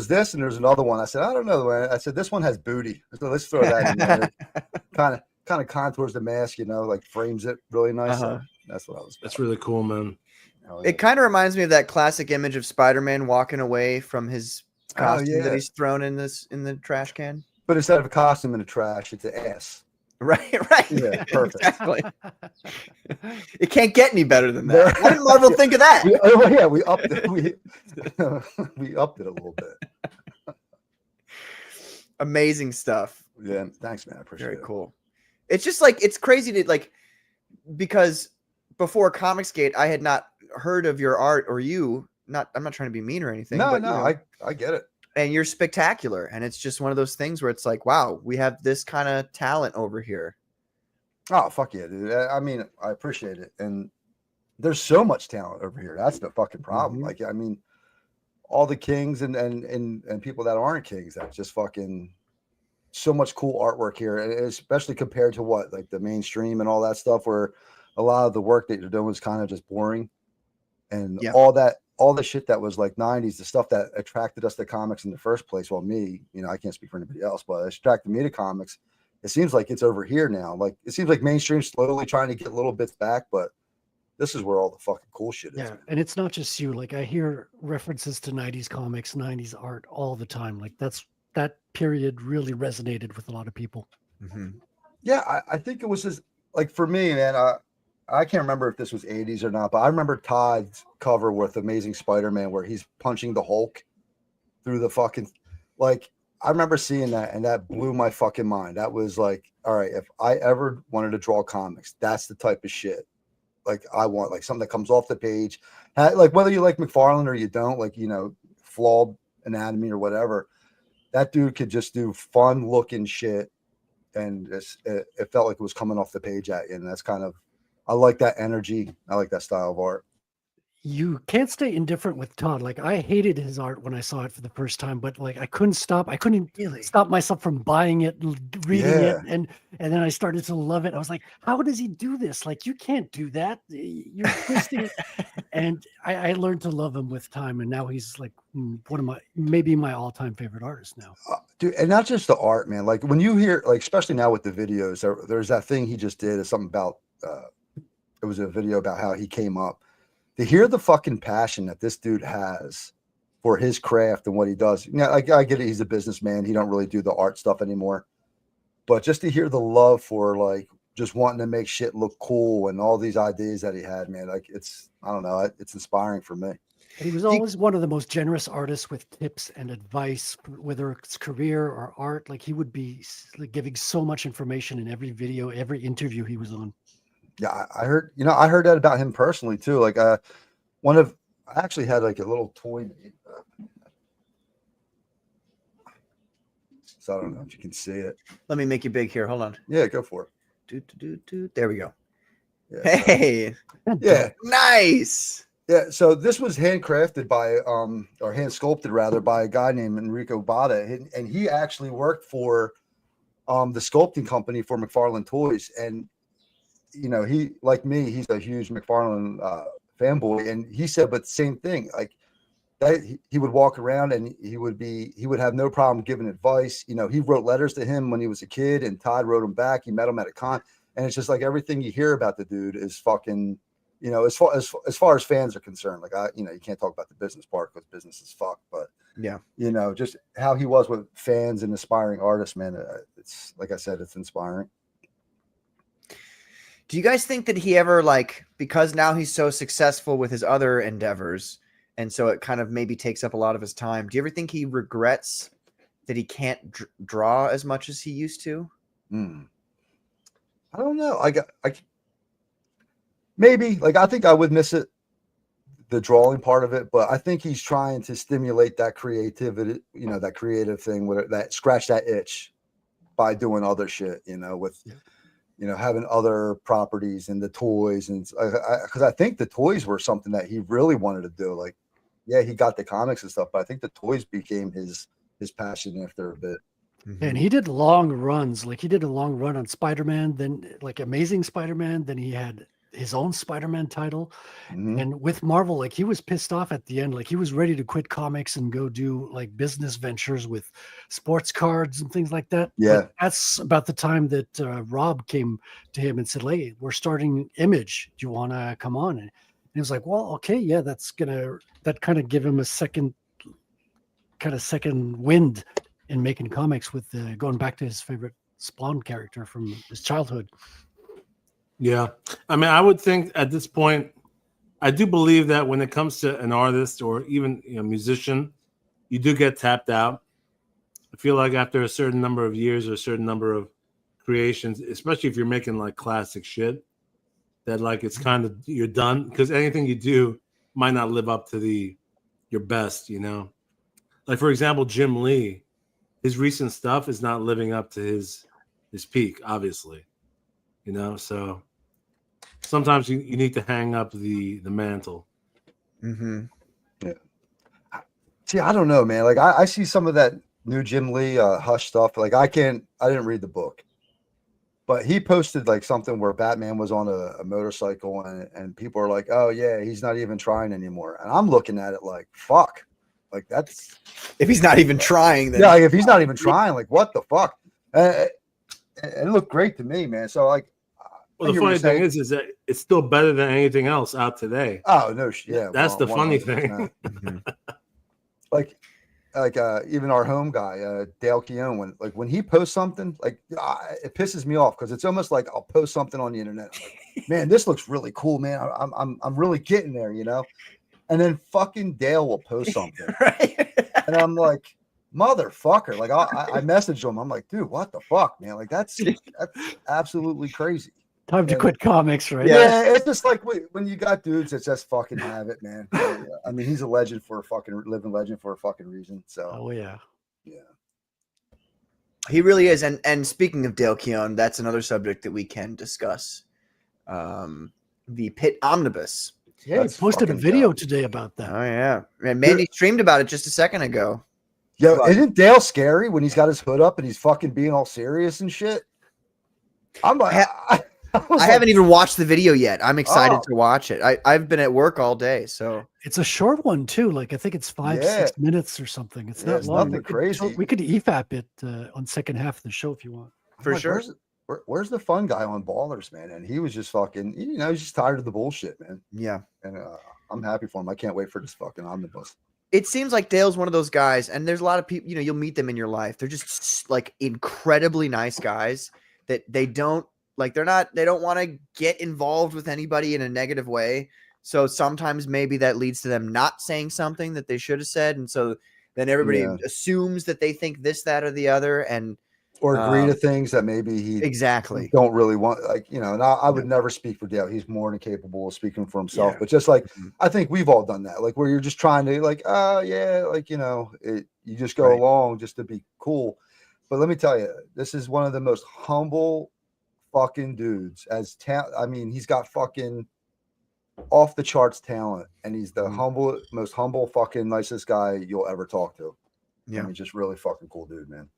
this, and there's another one. I said, I don't know. I said, this one has booty. So let's throw that in there. kind of contours the mask, you know, like frames it really nice. So that's what I was. That's really cool, man. It kind of reminds me of that classic image of Spider-Man walking away from his costume that he's thrown in the trash can. But instead of a costume in the trash, it's an ass. Right. Yeah, perfect. Exactly. It can't get any better than that. Why did Marvel think of that? We upped it. We upped it a little bit. Amazing stuff. Yeah, thanks, man. I appreciate it. Very cool. It's just like, it's crazy to like, because before Comicsgate, I had not heard of your art or you. I'm not trying to be mean or anything. No, but, you know, I get it. and you're spectacular. And it's just one of those things where it's like, wow, we have this kind of talent over here. Oh, fuck yeah, dude. I mean, I appreciate it. And there's so much talent over here. That's the fucking problem. Mhm. Like, I mean, all the kings and people that aren't kings, that's just fucking so much cool artwork here. And especially compared to what, like the mainstream and all that stuff, where a lot of the work that you're doing is kind of just boring. And all the shit that was like 90s, the stuff that attracted us to comics in the first place. Well, me, you know, I can't speak for anybody else, but it attracted me to comics. It seems like it's over here now. Like, it seems like mainstream's slowly trying to get little bits back, but this is where all the fucking cool shit is. Yeah, and it's not just you. Like, I hear references to 90s comics, 90s art all the time. Like, that period really resonated with a lot of people. Mm-hmm. Yeah, I think it was just like, for me, man, I can't remember if this was 80s or not, but I remember Todd's cover with Amazing Spider-Man where he's punching the Hulk through the fucking, like, I remember seeing that, and that blew my fucking mind. That was like, all right, if I ever wanted to draw comics, that's the type of shit like I want, like something that comes off the page, like whether you like McFarlane or you don't, like, you know, flawed anatomy or whatever, that dude could just do fun looking shit, and it felt like it was coming off the page at you. And that's kind of, I like that energy. I like that style of art. You can't stay indifferent with Todd. Like, I hated his art when I saw it for the first time, but like I couldn't stop stop myself from buying it, reading it, and then I started to love it. I was like, how does he do this? Like, you can't do that. You're twisting it. And I learned to love him with time, and now he's like one of my all-time favorite artists now. Dude, and not just the art, man. Like, when you hear, like, especially now with the videos, there's that thing he just did, something about it was a video about how he came up. To hear the fucking passion that this dude has for his craft and what he does. You know, I get it. He's a businessman. He don't really do the art stuff anymore. But just to hear the love for, like, just wanting to make shit look cool and all these ideas that he had, man, like, I don't know. It's inspiring for me. And he was always one of the most generous artists with tips and advice, whether it's career or art. Like, he would be like giving so much information in every video, every interview he was on. Yeah, I heard that about him personally too. Like, I actually had like a little toy. So I don't know if you can see it. Let me make you big here. Hold on. Yeah, go for it. There we go. Yeah, Hey. Yeah. Nice. Yeah. So this was handcrafted by, or hand sculpted rather, by a guy named Enrico Bada, and he actually worked for the sculpting company for McFarlane Toys. And you know, he like me, he's a huge McFarlane fanboy, and he said, but same thing, like that he would walk around and he would have no problem giving advice. You know, he wrote letters to him when he was a kid, and Todd wrote him back. He met him at a con, and it's just like everything you hear about the dude is fucking, you know, as far as fans are concerned. Like you know, you can't talk about the business part because business is fucked, but Yeah. you know, just how he was with fans and aspiring artists, man. It's like I said, it's inspiring. Do you guys think that he ever, like, because now he's so successful with his other endeavors, and so it kind of maybe takes up a lot of his time, do you ever think he regrets that he can't draw as much as he used to? I don't know. Maybe, like, I think I would miss it, the drawing part of it, but I think he's trying to stimulate that creativity, you know, that creative thing with that, scratch that itch by doing other shit, you know, with, you know, having other properties and the toys. And because I think the toys were something that he really wanted to do. Like, yeah, he got the comics and stuff, but I think the toys became his passion after a bit. And he did long runs. Like he did a long run on Spider-Man, then like Amazing Spider-Man. Then he had his own Spider-Man title. And with Marvel, like he was pissed off at the end. Like he was ready to quit comics and go do like business ventures with sports cards and things like that. Yeah. But that's about the time that Rob came to him and said, "Hey, we're starting Image. Do you want to come on?" And he was like, "Well, okay, yeah, that kind of give him a second wind in making comics with going back to his favorite Spawn character from his childhood." Yeah. I mean, I would think at this point, I do believe that when it comes to an artist or even a musician, you do get tapped out. I feel like after a certain number of years or a certain number of creations, especially if you're making like classic shit, that like it's kind of, you're done, because anything you do might not live up to your best, you know? Like, for example, Jim Lee, his recent stuff is not living up to his peak, obviously, you know? So sometimes you need to hang up the mantle. Yeah. See, I don't know, man. Like I see some of that new Jim Lee Hush stuff. Like I didn't read the book, but he posted like something where Batman was on a motorcycle and people are like, "Oh yeah, he's not even trying anymore." And I'm looking at it like, fuck. Like that's, if he's not even trying, then yeah, like, if he's not even trying, like what the fuck? It looked great to me, man. So like, well, the funny thing is that it's still better than anything else out today. Oh no, yeah, that's the funny thing. Like even our home guy, Dale Keown, when he posts something, like it pisses me off because it's almost like I'll post something on the internet, like, man, this looks really cool, man. I'm really getting there, you know. And then fucking Dale will post something, right? And I'm like, motherfucker. Like I messaged him. I'm like, dude, what the fuck, man? Like that's absolutely crazy. Time to quit comics, right? Yeah, it's just like when you got dudes that just fucking have it, man. I mean, he's a legend for a fucking living legend for a fucking reason. So, oh yeah, he really is. And speaking of Dale Keown, that's another subject that we can discuss. The Pit Omnibus. Yeah, he posted a video today about that. Oh yeah, and Mandy streamed about it just a second ago. Yo, isn't Dale scary when he's got his hood up and he's fucking being all serious and shit? I'm like. I haven't even watched the video yet. I'm excited to watch it. I've been at work all day, so it's a short one too. Like I think it's 5-6 minutes or something. It's not long. Nothing crazy. We could EFAP it on second half of the show if you want. For sure. Where's the fun guy on Ballers, man? And he was just fucking, you know, he's just tired of the bullshit, man. Yeah. And I'm happy for him. I can't wait for this fucking omnibus. It seems like Dale's one of those guys, and there's a lot of people, you know, you'll meet them in your life. They're just like incredibly nice guys that they don't want to get involved with anybody in a negative way. So sometimes maybe that leads to them not saying something that they should have said. And so then everybody assumes that they think this, that, or the other, or agree to things that maybe he don't really want. Like, you know, and I would never speak for Dale. He's more than capable of speaking for himself. But just like, I think we've all done that. Like where you're just trying to like, like, you know, you just go along just to be cool. But let me tell you, this is one of the most humble fucking dudes I mean, he's got fucking off the charts talent, and he's the most humble fucking nicest guy you'll ever talk to. I mean, just really fucking cool dude, man.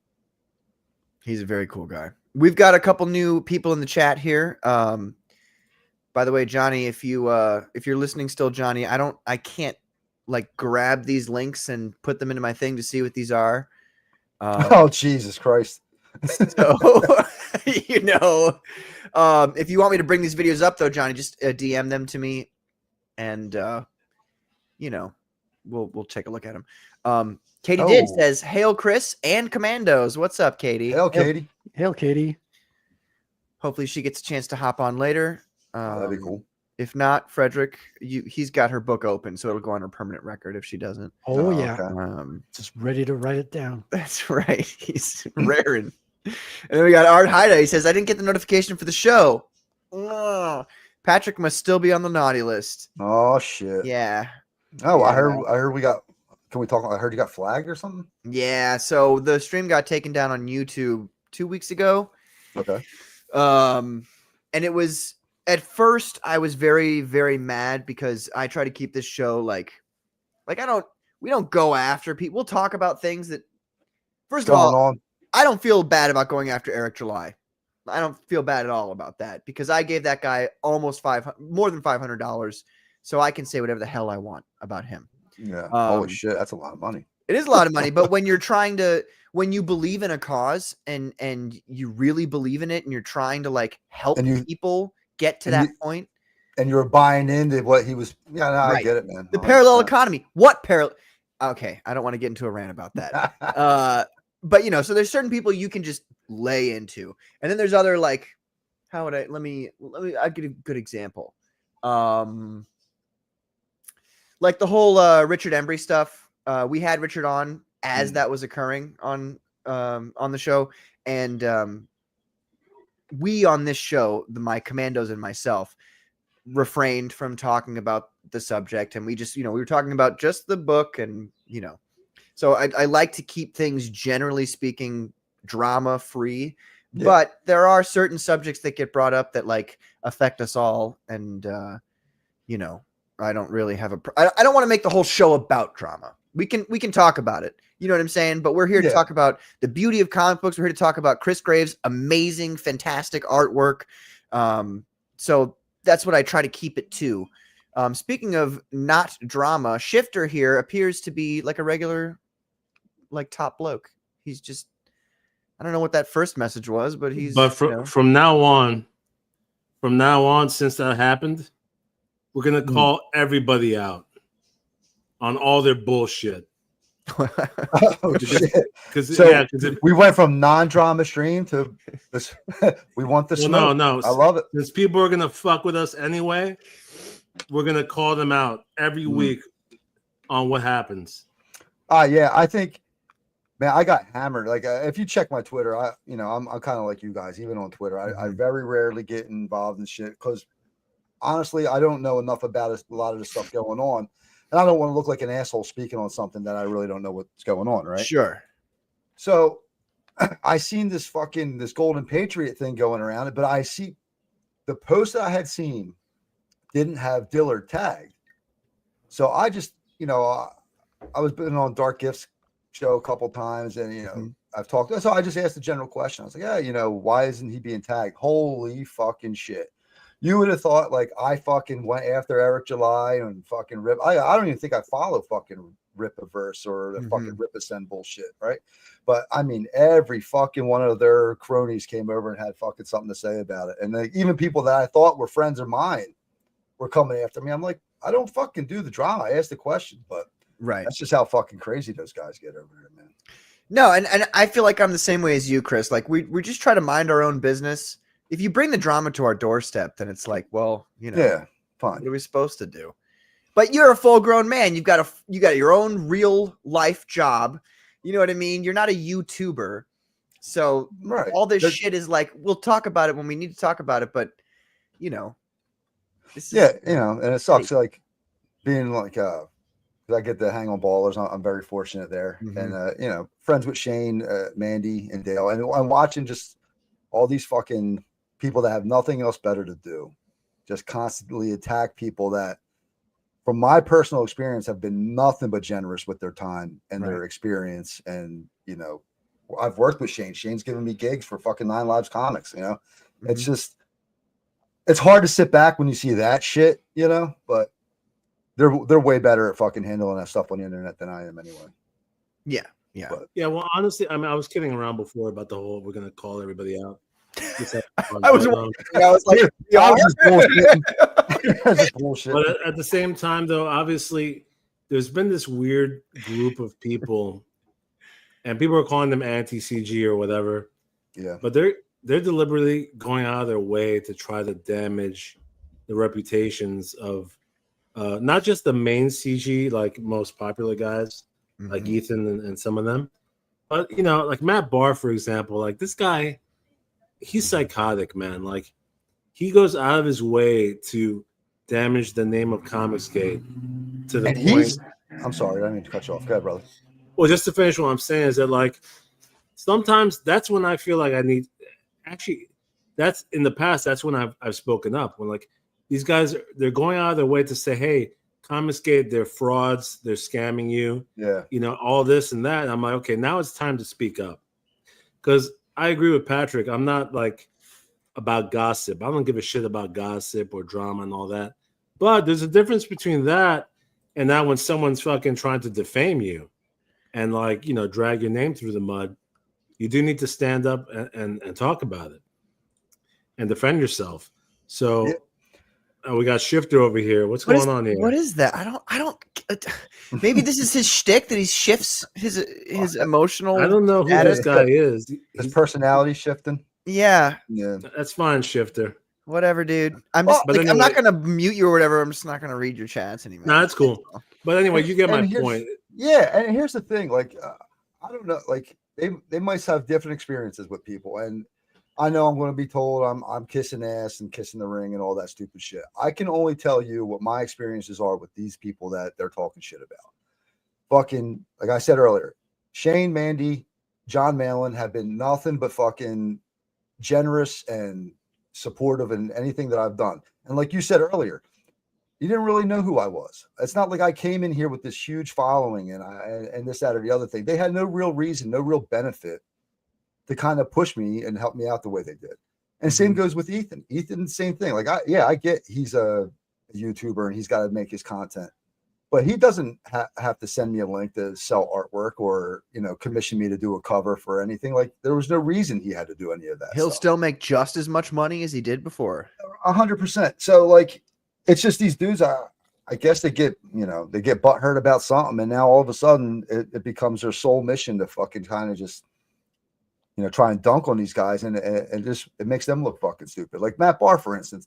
He's a very cool guy. We've got a couple new people in the chat here. By the way, Johnny, if you're listening still, Johnny, I can't like grab these links and put them into my thing to see what these are. Oh, Jesus Christ. So, if you want me to bring these videos up though, Johnny, just DM them to me and, we'll take a look at them. Katie Did says, "Hail Chris and Commandos." What's up, Katie? Hail, Katie. Hail, Katie. Hopefully she gets a chance to hop on later. That'd be cool. If not, Frederick, he's got her book open, so it'll go on her permanent record if she doesn't. Oh, yeah. Okay. Just ready to write it down. That's right. He's raring. And then we got Art Haida. He says, "I didn't get the notification for the show." Oh, Patrick must still be on the naughty list. Oh, shit. Yeah. Oh, Yeah. I heard we got. Can we talk? I heard you got flagged or something. Yeah. So the stream got taken down on YouTube 2 weeks ago. Okay. And it was at first I was very, very mad because I try to keep this show like we don't go after people. We'll talk about things that first of all, I don't feel bad about going after Eric July. I don't feel bad at all about that because I gave that guy almost more than $500. So I can say whatever the hell I want about him. Yeah. Holy shit. That's a lot of money. It is a lot of money, but when you believe in a cause and you really believe in it and you're trying to like help people get to that point. And you're buying into what he was. Yeah, no, right. I get it, man. The parallel economy. What parallel? Okay. I don't want to get into a rant about that. But so there's certain people you can just lay into. And then there's other like, how would let me, I'll give you a good example. Like the whole Richard Embry stuff. We had Richard on as that was occurring on the show. And we on this show, my Commandos and myself, refrained from talking about the subject. And we just, we were talking about just the book and, so I like to keep things, generally speaking, drama free. Yeah. But there are certain subjects that get brought up that like affect us all. And, I don't really have I don't want to make the whole show about drama. We can talk about it. You know what I'm saying? But we're here to talk about the beauty of comic books. We're here to talk about Chris Graves' amazing, fantastic artwork. So that's what I try to keep it to. Speaking of not drama, Shifter here appears to be like a regular, like top bloke. He's just, I don't know what that first message was, but he's. But from now on, since that happened, we're gonna call everybody out on all their bullshit. Oh shit! Because we went from non-drama stream to this. We want the smoke. No, I love it. Since people are gonna fuck with us anyway, we're gonna call them out every week on what happens. Yeah, I think, man, I got hammered. Like, if you check my Twitter, I'm kind of like you guys. Even on Twitter, I very rarely get involved in shit because honestly, I don't know enough about a lot of the stuff going on. And I don't want to look like an asshole speaking on something that I really don't know what's going on, right? Sure. So I seen this Golden Patriot thing going around, but I see the post that I had seen didn't have Dillard tagged. So I just, I was been on Dark Gifts show a couple times and, I've talked. So I just asked the general question. I was like, yeah, why isn't he being tagged? Holy fucking shit. You would have thought like I fucking went after Eric July and fucking Rip. I don't even think I follow fucking Rip-A-Verse or the fucking Rip-A-Send bullshit, right? But I mean, every fucking one of their cronies came over and had fucking something to say about it. And like, even people that I thought were friends of mine were coming after me. I'm like, I don't fucking do the drama. I asked the question, but that's just how fucking crazy those guys get over there, man. No, and I feel like I'm the same way as you, Chris. Like we just try to mind our own business. If you bring the drama to our doorstep, then it's like, well, yeah, fine. What are we supposed to do? But you're a full-grown man. You got your own real life job. You know what I mean? You're not a YouTuber. So all this shit is like, we'll talk about it when we need to talk about it. But, and it sucks. Like being like, I get to hang on ballers. I'm very fortunate there. And, friends with Shane, Mandy, and Dale. And I'm watching just all these fucking people that have nothing else better to do. Just constantly attack people that, from my personal experience, have been nothing but generous with their time and their experience. And, I've worked with Shane. Shane's given me gigs for fucking 9 Lives Comics, It's just, it's hard to sit back when you see that shit, you know, but they're way better at fucking handling that stuff on the internet than I am anyway. Yeah. Yeah. But Yeah, well, honestly, I mean, I was kidding around before about the whole we're gonna call everybody out. I was like, I was just bullshitting. I was just bullshitting. But at the same time, though, obviously, there's been this weird group of people, and people are calling them anti-CG or whatever. Yeah, But they're deliberately going out of their way to try to damage the reputations of not just the main CG, like most popular guys, like Ethan and some of them, but you know, like Matt Barr, for example. Like this guy, he's psychotic, man. Like he goes out of his way to damage the name of Comicsgate to the and point. I'm sorry, I didn't mean to cut you off. Go ahead, brother. Well, just to finish what I'm saying is that like sometimes that's when I feel like I need. Actually, that's in the past. That's when I've spoken up. When like these guys, they're going out of their way to say, "Hey, Comicsgate, they're frauds. They're scamming you. Yeah, You know, all this and that." And I'm like, okay, now it's time to speak up because I agree with Patrick. I'm not like about gossip. I don't give a shit about gossip or drama and all that. But there's a difference between that and that when someone's fucking trying to defame you and like, you know, drag your name through the mud. You do need to stand up and talk about it and defend yourself. So we got Shifter over here. What's going on here? What is that? I don't. Maybe this is his shtick that he shifts his emotional. I don't know who this guy is. his personality shifting. Yeah, Yeah, That's fine, Shifter. whatever, dude. I'm just. But Like, I'm not anyway- gonna mute you or whatever. I'm just not gonna read your chats anymore. Nah, that's cool. But anyway, you get my And here's- point. Yeah, and here's the thing, like I don't know, like they might have different experiences with people, and I know I'm going to be told I'm kissing ass and kissing the ring and all that stupid shit. I can only tell you what my experiences are with these people that they're talking shit about. Fucking, like I said earlier, Shane, Mandy, John Malin have been nothing but fucking generous and supportive in anything that I've done. And like you said earlier, you didn't really know who I was. It's not like I came in here with this huge following and this, that, or the other thing. They had no real reason, no real benefit to kind of push me and help me out the way they did. And same goes with Ethan. Ethan, same thing. Like I get he's a YouTuber and he's got to make his content, but he doesn't have to send me a link to sell artwork or, you know, commission me to do a cover for anything. Like there was no reason he had to do any of that. He'll stuff. still make just as much money as he did before. 100%. So like, it's just these dudes. I guess they get butthurt about something, and now all of a sudden it becomes their sole mission to fucking kind of just, you know, try and dunk on these guys, and just it makes them look fucking stupid. Like Matt Barr, for instance,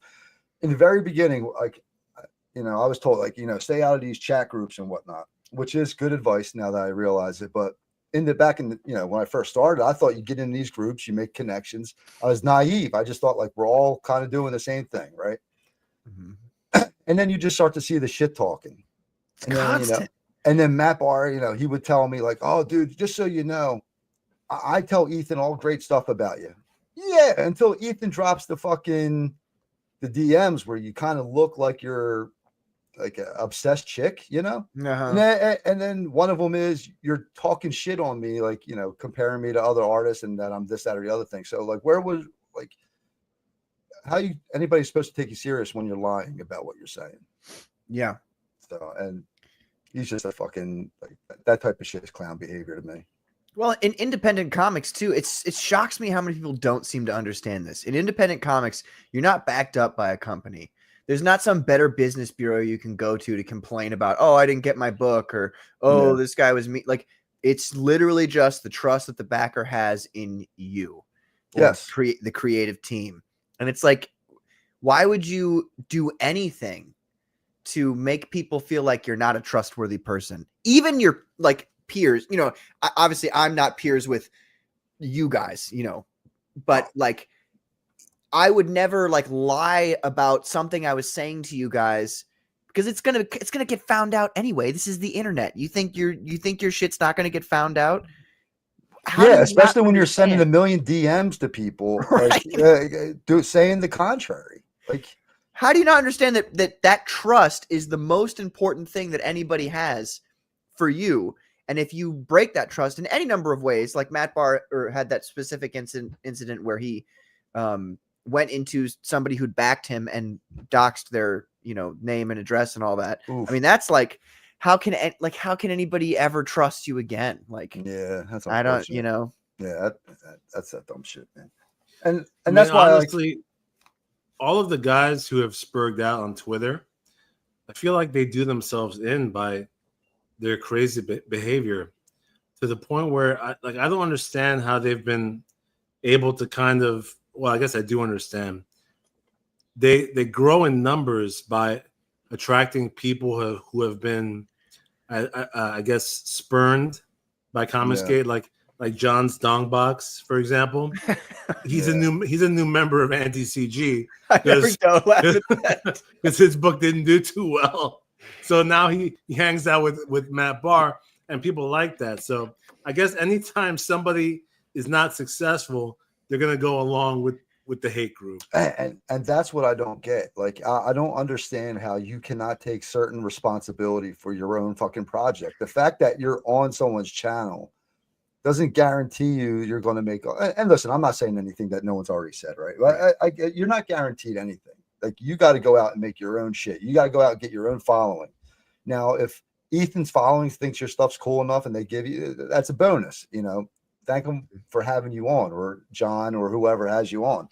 in the very beginning, like, you know, I was told, like, you know, stay out of these chat groups and whatnot, which is good advice now that I realize it. But back in the, you know, when I first started, I thought you get in these groups, you make connections. I was naive. I just thought like we're all kind of doing the same thing, right? Mm-hmm. And then you just start to see the shit talking. And then, Constant. you know, and then Matt Barr, you know, he would tell me like, oh, dude, just so you know, I tell Ethan all great stuff about you. Yeah, until Ethan drops the DMs where you kind of look like you're like an obsessed chick, you know? And then one of them is you're talking shit on me, like, you know, comparing me to other artists and that I'm this, that, or the other thing. So like, where was like, how anybody's supposed to take you serious when you're lying about what you're saying? Yeah. So, and he's just a fucking, like, that type of shit is clown behavior to me. Well, in independent comics too, it shocks me how many people don't seem to understand this. In independent comics, you're not backed up by a company. There's not some better business bureau you can go to complain about, oh, I didn't get my book, or oh, this guy was me. Like, it's literally just the trust that the backer has in you. Yes. The creative team. And it's like, why would you do anything to make people feel like you're not a trustworthy person? Even your like peers, you know, obviously I'm not peers with you guys, you know, but like I would never like lie about something I was saying to you guys because it's gonna get found out anyway. This is the internet. You think your shit's not gonna get found out? Yeah, especially when you're sending a million DMs to people, right? Like, saying the contrary. Like, how do you not understand that trust is the most important thing that anybody has for you? And if you break that trust in any number of ways, like Matt Barr had that specific incident where he went into somebody who'd backed him and doxed their, name and address and all that. Oof. I mean, that's like, how can anybody ever trust you again? Like, Yeah, that's I don't, unfortunate. Yeah, that's that dumb shit, man. And I mean, that's why, honestly, all of the guys who have spurred out on Twitter, I feel like they do themselves in by their crazy behavior to the point where I don't understand how they've been able to kind of, well, I guess I do understand. They grow in numbers by attracting people who have been, I guess, spurned by Comicsgate, like John's Dongbox, for example. He's a new member of Anti-CG because his book didn't do too well. So now he hangs out with Matt Barr, and people like that. So I guess anytime somebody is not successful, they're gonna go along with the hate group. And that's what I don't get. Like, I don't understand how you cannot take certain responsibility for your own fucking project. The fact that you're on someone's channel doesn't guarantee you're going to make. And listen, I'm not saying anything that no one's already said, right? You're not guaranteed anything. Like, you got to go out and make your own shit. You got to go out and get your own following. Now, if Ethan's following thinks your stuff's cool enough and they give you, that's a bonus. Thank them for having you on, or John, or whoever has you on.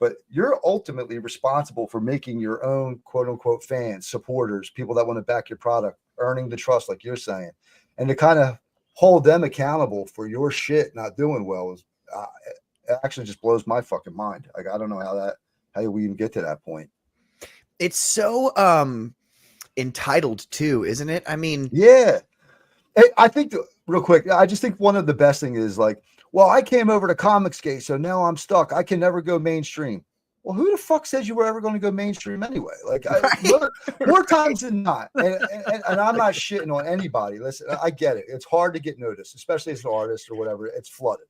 But you're ultimately responsible for making your own quote unquote fans, supporters, people that want to back your product, earning the trust, like you're saying, and to kind of hold them accountable for your shit not doing well is it actually just blows my fucking mind. Like, I don't know how we even get to that point. It's so entitled too, isn't it? I mean, yeah. I think real quick, I just think one of the best thing is like, well, I came over to Comicsgate, so now I'm stuck. I can never go mainstream. Well, who the fuck says you were ever going to go mainstream anyway? Like, more times than not. And I'm not shitting on anybody. Listen, I get it. It's hard to get noticed, especially as an artist or whatever. It's flooded.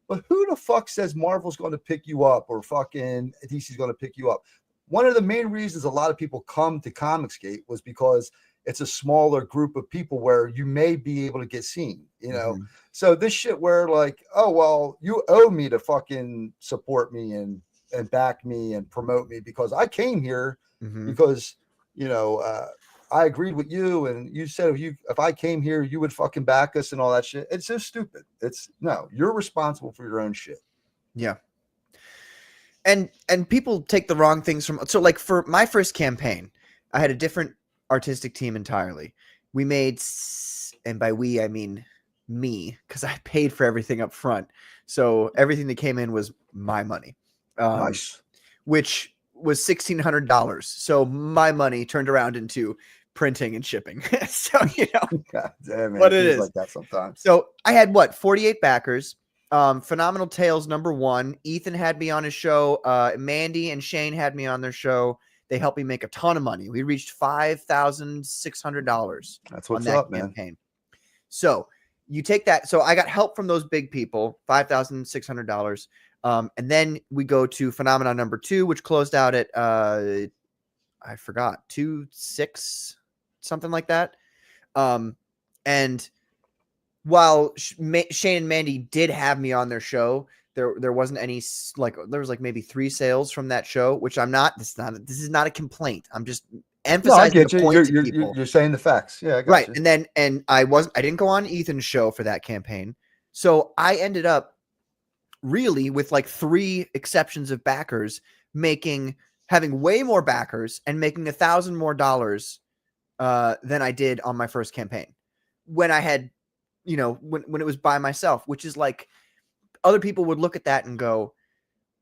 But who the fuck says Marvel's going to pick you up or fucking DC's going to pick you up? One of the main reasons a lot of people come to Comicsgate was because it's a smaller group of people where you may be able to get seen, So this shit where like, oh, well, you owe me to fucking support me and back me and promote me because I came here because, I agreed with you. And you said, if I came here, you would fucking back us and all that shit. It's so stupid. You're responsible for your own shit. Yeah. And people take the wrong things so like for my first campaign, I had a different artistic team entirely. We made, and by we I mean me, because I paid for everything up front, so everything that came in was my money. Nice. Which was $1,600. So my money turned around into printing and shipping. So God damn, man, what it is like that sometimes. So I had 48 backers. Phenomenal Tales #1. Ethan had me on his show. Mandy and Shane had me on their show. They helped me make a ton of money. We reached $5,600. That's what's on that up, campaign. man. So you take that. So I got help from those big people, $5,600. And then we go to Phenomenon #2, which closed out at I forgot 2.6, something like that. And while Shane and Mandy did have me on their show, there wasn't any, like, there was like maybe 3 sales from that show, which I'm not. This is not a complaint. I'm just emphasizing the point to people. You're saying the facts. Yeah, I got right. you. And I didn't go on Ethan's show for that campaign, so I ended up really with like 3 exceptions of backers having way more backers and making $1,000 more than I did on my first campaign when I had, when it was by myself, which is like, other people would look at that and go,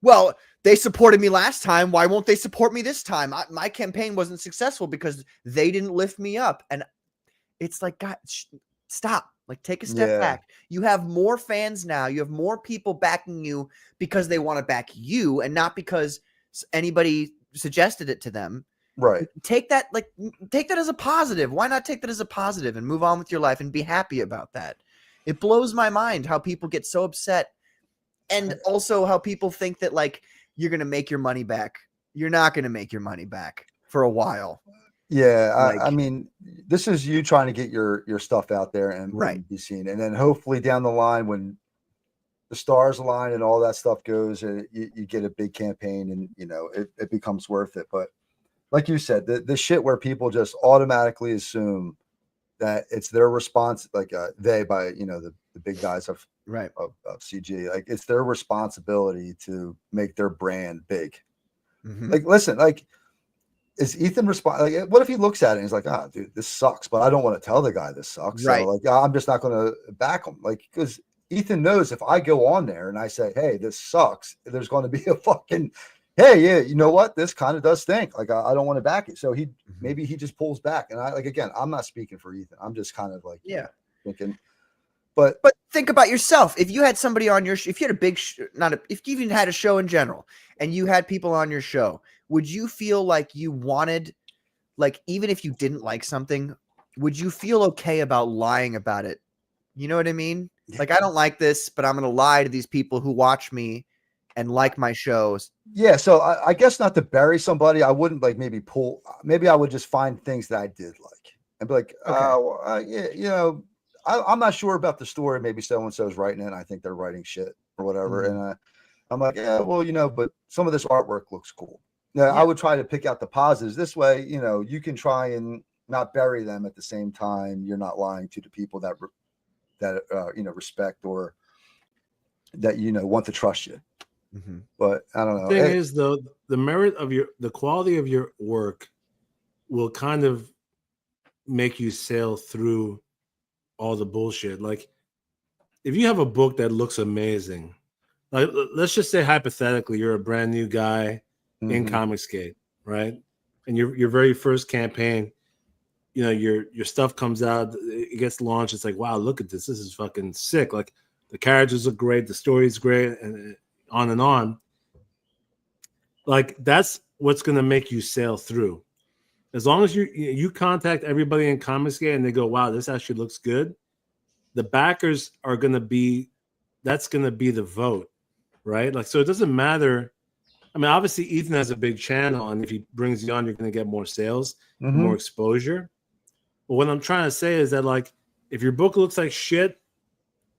well, they supported me last time. Why won't they support me this time? My campaign wasn't successful because they didn't lift me up. And it's like, God, stop. Like, take a step back. You have more fans now. You have more people backing you because they want to back you and not because anybody suggested it to them. Right. Take that as a positive. Why not take that as a positive and move on with your life and be happy about that? It blows my mind how people get so upset. And also how people think that, like, you're going to make your money back. You're not going to make your money back for a while. Yeah. I mean, this is you trying to get your stuff out there and right. be seen. And then hopefully down the line, when the stars align and all that stuff goes, and you get a big campaign, and it becomes worth it. But like you said, the shit where people just automatically assume that it's their response, like they by the big guys of CG, like it's their responsibility to make their brand big. Like, listen, like, is Ethan like, what if he looks at it and he's like, dude, this sucks, but I don't want to tell the guy this sucks. Right. So like, I'm just not going to back him. Like, because Ethan knows if I go on there and I say, hey, this sucks, there's going to be a fucking, hey, yeah, you know what? This kind of does stink. Like, I don't want to back it. So maybe he just pulls back. And again, I'm not speaking for Ethan. I'm just kind of like, thinking, but think about yourself. If you had somebody on your, if you had a big, if you even had a show in general and you had people on your show, would you feel like you wanted, like, even if you didn't like something, would you feel okay about lying about it? You know what I mean? Like, I don't like this, but I'm going to lie to these people who watch me and like my shows. Yeah. So I guess not to bury somebody, I wouldn't like maybe I would just find things that I did like and be like, yeah, I'm not sure about the story. Maybe so-and-so's writing it. I think they're writing shit or whatever. And I'm like, yeah, well, but some of this artwork looks cool. Yeah, I would try to pick out the positives. This way, you can try and not bury them at the same time. You're not lying to the people that respect or that, want to trust you. But I don't know. The thing is, though, the merit of the quality of your work will kind of make you sail through all the bullshit. Like, if you have a book that looks amazing, like, let's just say hypothetically, you're a brand new guy in Comicsgate, right? And your very first campaign, your stuff comes out, it gets launched. It's like, wow, look at this. This is fucking sick. Like, the characters are great, the story's great, and on and on. Like, that's what's going to make you sail through. As long as you contact everybody in Comicsgate and they go, wow, this actually looks good, the backers are going to be, that's going to be the vote, right? Like, so it doesn't matter. I mean, obviously Ethan has a big channel, and if he brings you on, you're going to get more sales, more exposure. But what I'm trying to say is that, like, if your book looks like shit,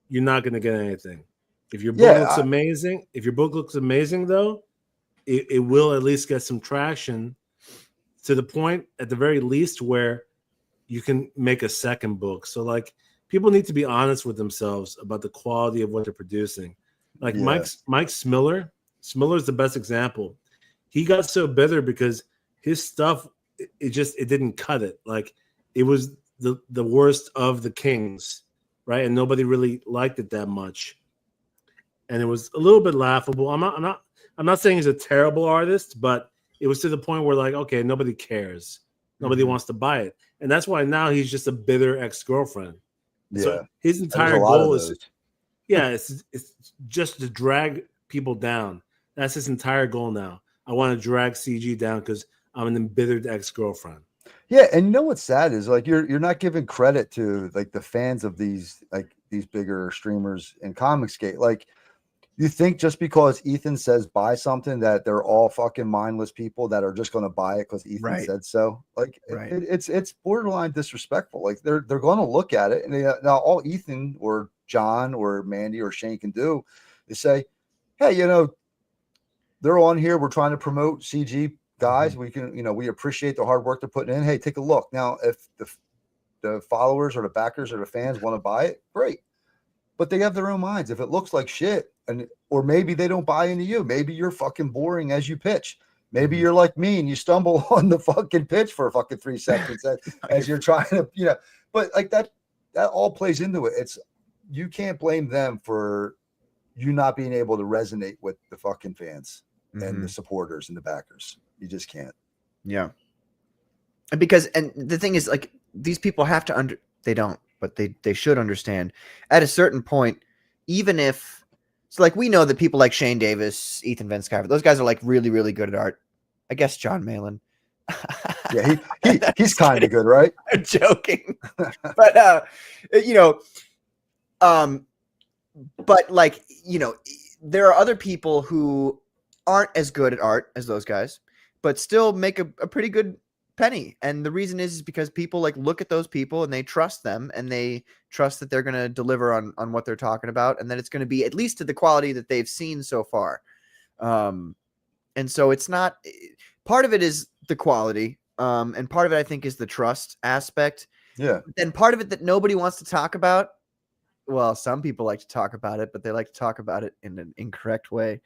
you're not going to get anything. If your book looks amazing, though, it will at least get some traction, to the point, at the very least, where you can make a second book. So, like, people need to be honest with themselves about the quality of what they're producing. Like, Mike Smiller is the best example. He got so bitter because his stuff, it didn't cut it. Like, it was the worst of the Kings, right? And nobody really liked it that much. And it was a little bit laughable. I'm not saying he's a terrible artist, but it was to the point where, like, okay, nobody cares. Nobody wants to buy it. And that's why now he's just a bitter ex-girlfriend. Yeah. So his entire goal is, it's just to drag people down. That's his entire goal now. I want to drag CG down because I'm an embittered ex-girlfriend. Yeah, and you know what's sad is, like, you're not giving credit to, like, the fans of these bigger streamers in Comicsgate. Like, you think just because Ethan says buy something that they're all fucking mindless people that are just going to buy it because Ethan said so? Like, it's borderline disrespectful. Like, they're going to look at it, and now all Ethan or John or Mandy or Shane can do is say, hey, they're on here. We're trying to promote CG guys. We can, we appreciate the hard work they're putting in. Hey, take a look. Now, if the followers or the backers or the fans want to buy it, great. But they have their own minds. If it looks like shit, or maybe they don't buy into you. Maybe you're fucking boring as you pitch. Maybe you're like me and you stumble on the fucking pitch for fucking 3 seconds as you're trying to, but like that all plays into it. You can't blame them for you not being able to resonate with the fucking fans and the supporters and the backers. You just can't. Yeah. And the thing is, like, these people have to they don't, but they should understand at a certain point, even if, so, like, we know that people like Shane Davis, Ethan Van Sciver, those guys are, like, really, really good at art. I guess John Malin. Yeah, he's kind of good, right? I'm joking. But but, like, there are other people who aren't as good at art as those guys, but still make a pretty good penny. And the reason is because people like look at those people and they trust them, and they trust that they're going to deliver on what they're talking about, and that it's going to be at least to the quality that they've seen so far. And so it's not, part of it is the quality. And part of it, I think, is the trust aspect. Yeah. Then part of it that nobody wants to talk about. Well, some people like to talk about it, but they like to talk about it in an incorrect way.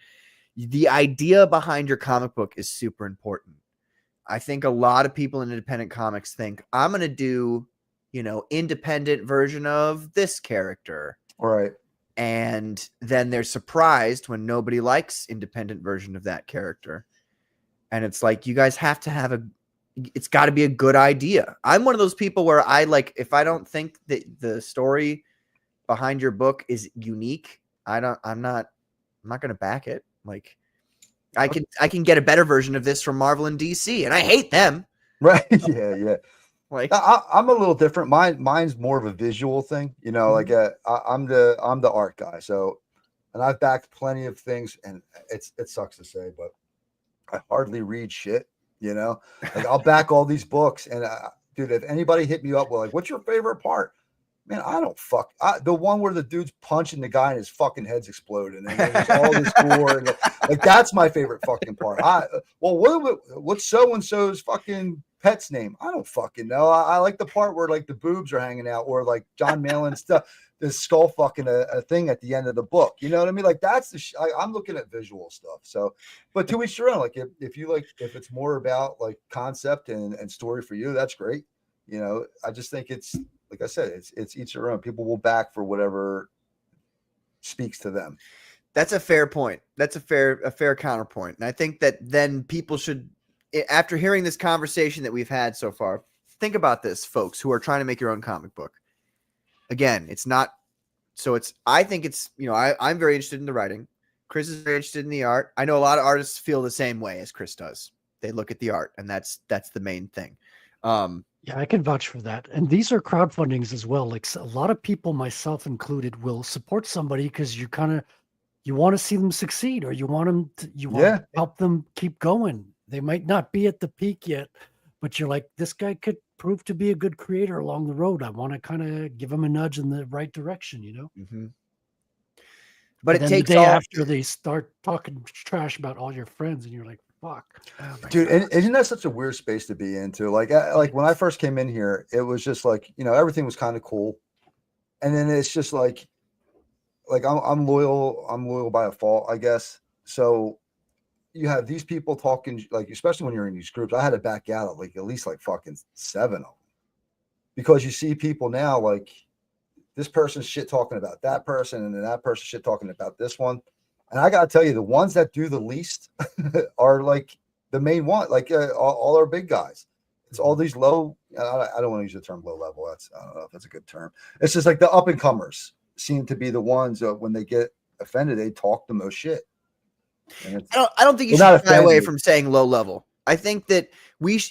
The idea behind your comic book is super important. I think a lot of people in independent comics think, I'm going to do, independent version of this character. Right. And then they're surprised when nobody likes independent version of that character. And it's like, you guys have to it's got to be a good idea. I'm one of those people where if I don't think that the story behind your book is unique, I'm not going to back it. Like, I can get a better version of this from Marvel and DC, and I hate them. Right. Yeah. Like, I'm a little different. Mine's more of a visual thing, like I'm the art guy. So, and I've backed plenty of things, and it sucks to say, but I hardly read shit, like I'll back all these books, and dude, if anybody hit me up with like, what's your favorite part? Man, I don't the one where the dude's punching the guy and his fucking head's exploding, and there's all this gore, and like that's my favorite fucking part. What's so and so's fucking pet's name? I don't fucking know. I like the part where like the boobs are hanging out, or like John Malin's stuff, the skull fucking a thing at the end of the book. You know what I mean? Like that's I'm looking at visual stuff. So, but to each their own. Like if it's more about like concept and story for you, that's great. I just think it's, like I said, it's each their own. People will back for whatever speaks to them. That's a fair point. That's a fair counterpoint. And I think that then people should, after hearing this conversation that we've had so far, think about this, folks who are trying to make your own comic book. Again, I think it's, I'm very interested in the writing. Chris is very interested in the art. I know a lot of artists feel the same way as Chris does. They look at the art, and that's the main thing. Yeah, I can vouch for that. And these are crowdfundings as well. Like a lot of people, myself included, will support somebody because you want to see them succeed, or you want to help them keep going. They might not be at the peak yet, but you're like, this guy could prove to be a good creator along the road. I want to kind of give him a nudge in the right direction, Mm-hmm. But and it then takes the day all after they start talking trash about all your friends, and you're like, fuck. Oh dude, and isn't that such a weird space to be into? Like when I first came in here, it was just like, everything was kind of cool. And then it's just like I'm loyal by default, I guess. So you have these people talking, like, especially when you're in these groups, I had to back out of like at least like fucking 7 of them, because you see people now, like this person's shit talking about that person, and then that person shit talking about this one. And I got to tell you, the ones that do the least are like the main one, like all our big guys. It's all these low, I don't want to use the term low level. I don't know if that's a good term. It's just like the up and comers seem to be the ones when they get offended, they talk the most shit. I don't think you should shy away from saying low level. I think that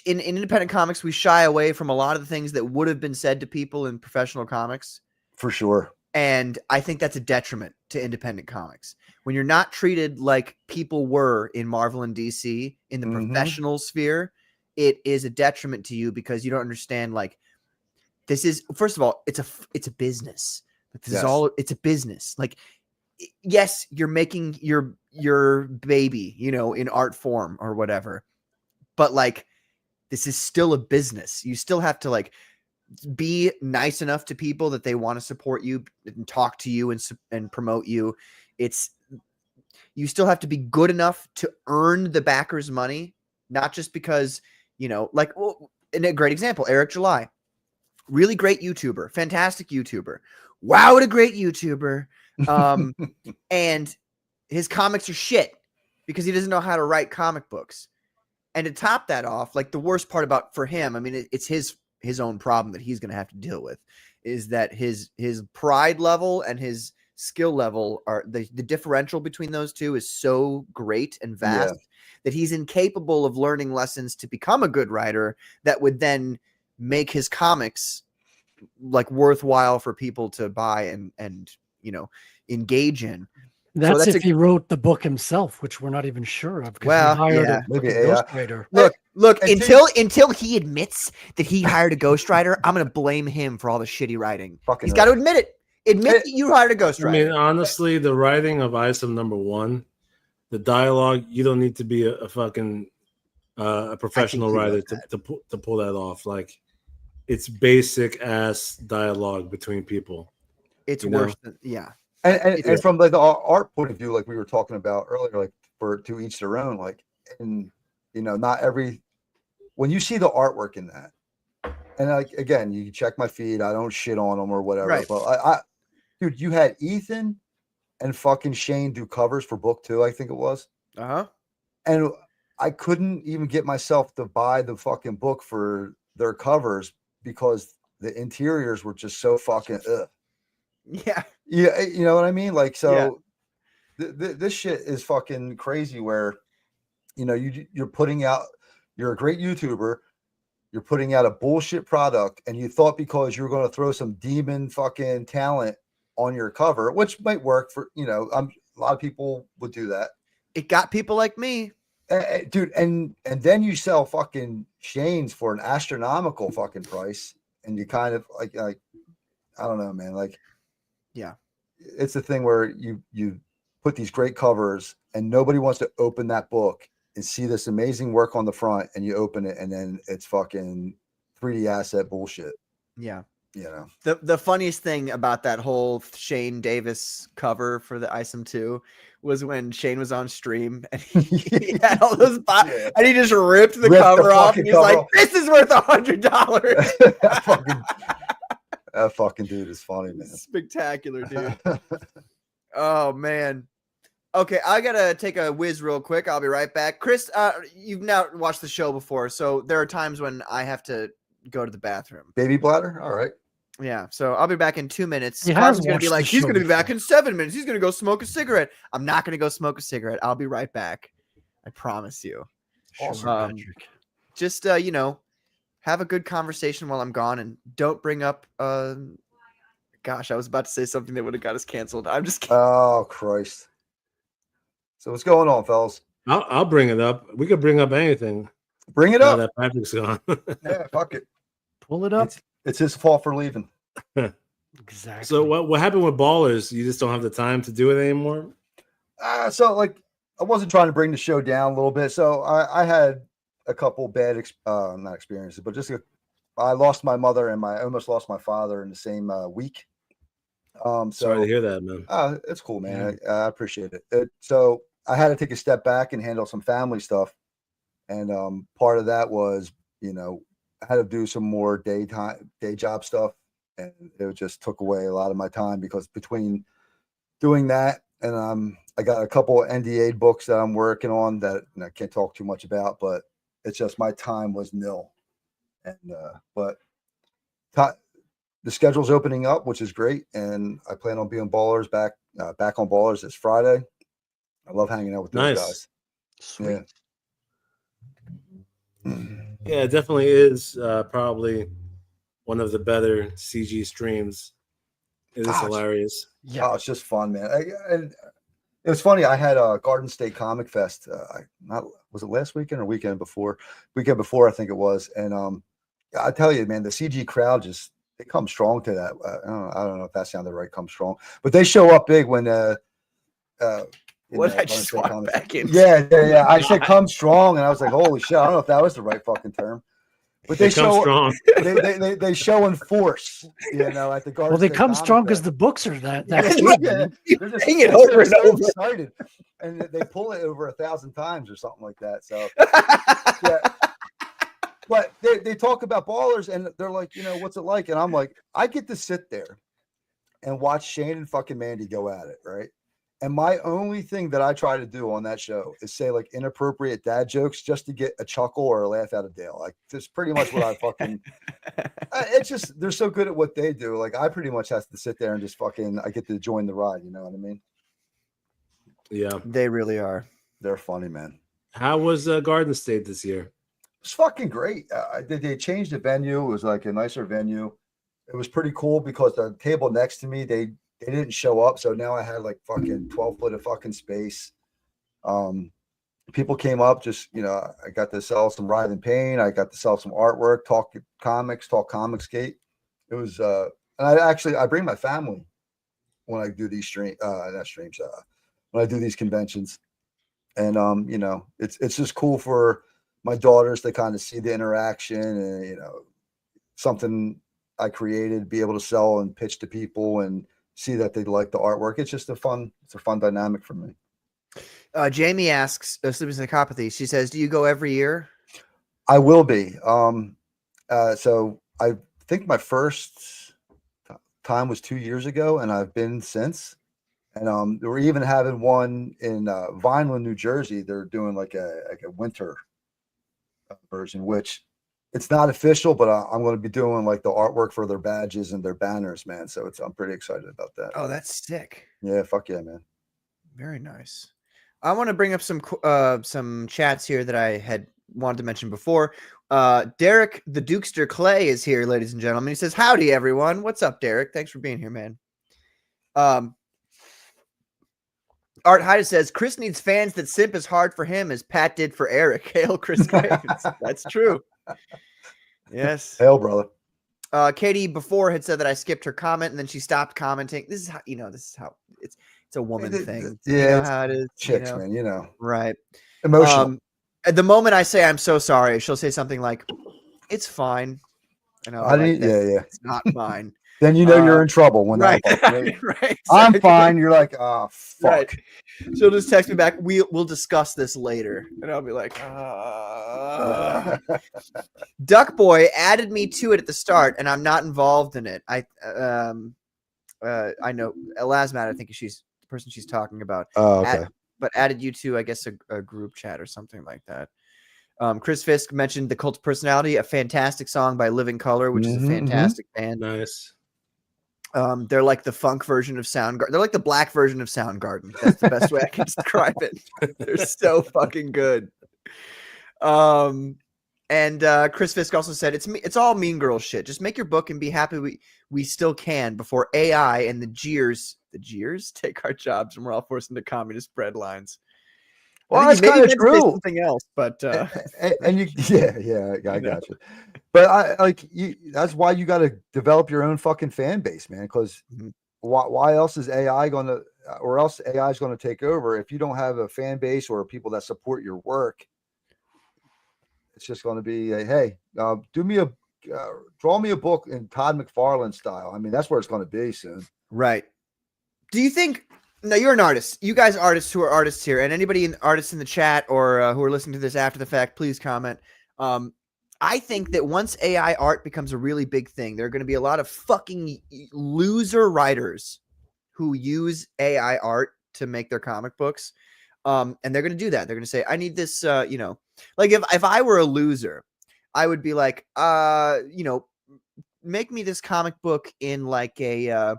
in independent comics, we shy away from a lot of the things that would have been said to people in professional comics. For sure. And I think that's a detriment to independent comics. When you're not treated like people were in Marvel and DC in the professional sphere, it is a detriment to you, because you don't understand, like, this is, first of all, it's a business. It's a business. Like, yes, you're making your baby, in art form or whatever, but like, this is still a business. You still have to like be nice enough to people that they want to support you and talk to you and promote you. You still have to be good enough to earn the backers' money, not just because, like, well, in a great example, Eric July, really great YouTuber, fantastic YouTuber. Wow, what a great YouTuber. And his comics are shit because he doesn't know how to write comic books. And to top that off, like, the worst part for him, I mean, it's his own problem that he's going to have to deal with, is that his pride level and his skill level are the differential between those two is so great and vast that he's incapable of learning lessons to become a good writer that would then make his comics like worthwhile for people to buy and engage in. That's if he wrote the book himself, which we're not even sure of, because we hired a ghostwriter. Look, Look, And until he admits that he hired a ghostwriter, I'm gonna blame him for all the shitty writing. Fucking He's got to right. admit it. Admit that you hired a I mean, ghostwriter. honestly, the writing of ISOM #1, the dialogue, you don't need to be a fucking a professional he writer wrote to pull that off. Like, it's basic ass dialogue between people. It's you worse know? than yeah. And from like the art point of view, like we were talking about earlier, like for to each their own, like, and you know, not every when you see the artwork in that, and like again, you check my feed, I don't shit on them or whatever, Right. but I dude, you had Ethan and fucking Shane do covers for book 2, I think it was, Uh-huh. and I couldn't even get myself to buy the fucking book for their covers because the interiors were just so fucking Yeah. yeah, you know what I mean? Like, Yeah. so this shit is fucking crazy where, you know, you're putting out, you're a great YouTuber, you're putting out a bullshit product, and you thought because you were going to throw some demon fucking talent on your cover, which might work for, you know, a lot of people would do that. It got people like me. Dude, and then you sell fucking Shane's for an astronomical fucking price, and you kind of like I don't know, man, like, yeah, it's a thing where you put these great covers and nobody wants to open that book and see this amazing work on the front, and you open it and then it's fucking 3D asset bullshit. Yeah. You know, the funniest thing about that whole Shane Davis cover for the ISOM 2 was when Shane was on stream and he had all those and he just ripped the cover off and he's like, "This is worth $100." that fucking dude is funny, man. Spectacular, dude. Oh man. Okay, I gotta take a whiz real quick. I'll be right back. Chris, you've now watched the show before, so there are times when I have to go to the bathroom. Baby bladder? All right. Yeah, so I'll be back in 2 minutes. He Carmen's has gonna be watched like, the he's show gonna be back before. in 7 minutes. He's gonna go smoke a cigarette. I'm not gonna go smoke a cigarette. I'll be right back. I promise you. Awesome, Patrick. Just you know, have a good conversation while I'm gone, and don't bring up gosh, I was about to say something that would have got us canceled. I'm just kidding. Oh Christ. So what's going on, fellas? I'll bring it up. We could bring up anything. Bring it now up. that Patrick's gone. Yeah, fuck it. Pull it up. It's his fault for leaving. Exactly. So what happened with Ballers? You just don't have the time to do it anymore? So like I wasn't trying to bring the show down a little bit. So I had a couple bad not experiences, but just I lost my mother and I almost lost my father in the same week. So Sorry to hear that, man. It's cool, man. I appreciate it. So I had to take a step back and handle some family stuff. And part of that was, you know, I had to do some more day job stuff. And it just took away a lot of my time because between doing that and I got a couple of NDA books that I'm working on that I can't talk too much about, but it's just my time was nil. And but the schedule's opening up, which is great, and I plan on being Ballers back on Ballers this Friday. I love hanging out with those guys. Sweet. Yeah. Yeah, it definitely is probably one of the better CG streams. It is hilarious. Yeah. Oh, it's just fun, man. And it was funny. I had a Garden State Comic Fest. Was it last weekend or weekend before? Weekend before, I think it was. And I tell you, man, the CG crowd they come strong to that. I don't know if that sounded right. Come strong, but they show up big when what I just walked back in. Yeah. I said come strong, and I was like, holy shit! I don't know if that was the right fucking term, but they show strong. they show in force, you know, at the Garden. Well, they State come Comic strong because Fest. the books are that They're just Hang it over and so over. excited, and they pull it over 1,000 times or something like that. So yeah. But they talk about Ballers and they're like, you know, what's it like? And I'm like, I get to sit there and watch Shane and fucking Mandy go at it, right? And my only thing that I try to do on that show is say like inappropriate dad jokes just to get a chuckle or a laugh out of Dale. Like that's pretty much what I fucking. It's just they're so good at what they do. Like I pretty much have to sit there and just fucking. I get to join the ride. You know what I mean? Yeah, they really are. They're funny, man. How was Garden State this year? It's fucking great. They changed the venue. It was like a nicer venue. It was pretty cool because the table next to me, they didn't show up. So now I had like fucking 12 foot of fucking space. It people came up, just, I got to sell some Writhe and Payne. I got to sell some artwork, talk Comicsgate. It was, and I bring my family when I do these not streams, when I do these conventions. And, it's just cool for my daughters to kind of see the interaction and, something I created, be able to sell and pitch to people and see that they like the artwork. It's just it's a fun dynamic for me. Jamie asks, Sleeping Psychopathy, she says, do you go every year? I will be. So I think my first time was 2 years ago, and I've been since. And we're even having one in Vineland, New Jersey. They're doing like a winter version, which it's not official, but I'm going to be doing like the artwork for their badges and their banners, man. So I'm pretty excited about that. Oh, that's sick. Yeah, fuck yeah, man. Very nice. I want to bring up some chats here that I had wanted to mention before. Derek the Dukester Clay is here, ladies and gentlemen. He says, howdy, everyone. What's up, Derek? Thanks for being here, man. Art Hyde says, Chris needs fans that simp as hard for him as Pat did for Eric. Hail, Chris Graves. That's true. Yes. Hail, brother. Katie before had said that I skipped her comment and then she stopped commenting. This is how, it's a woman thing. Yeah, you know how it is. Chicks, man, Right. Emotional. At the moment I say I'm so sorry, she'll say something like, it's fine. And it's not fine. Then you're in trouble when right. Right. Right. I'm fine. You're like, oh fuck. Right. She'll just text me back. We'll discuss this later, and I'll be like, Duck Boy added me to it at the start, and I'm not involved in it. I know Elasmat. I think she's the person she's talking about. Oh, okay. But added you to, I guess, a group chat or something like that. Chris Fisk mentioned The Cult of Personality, a fantastic song by Living Color, which is a fantastic band. Nice. They're like the funk version of Soundgarden. They're like the black version of Soundgarden. That's the best way I can describe it. They're so fucking good. And Chris Fisk also said, it's all Mean Girl shit. Just make your book and be happy we still can before AI and the jeers take our jobs and we're all forced into communist breadlines. Well, that's kind of true. Something else, but and you, I got you. But that's why you got to develop your own fucking fan base, man. Because why else is AI going to, or else AI is going to take over if you don't have a fan base or people that support your work? It's just going to be, hey, draw me a book in Todd McFarlane style. I mean, that's where it's going to be soon. Right. Do you think? No, you're an artist. You guys are artists who are artists here, and anybody artists in the chat or who are listening to this after the fact, please comment. I think that once AI art becomes a really big thing, there are going to be a lot of fucking loser writers who use AI art to make their comic books, and they're going to do that. They're going to say, "I need this." Like if I were a loser, I would be like, make me this comic book in like a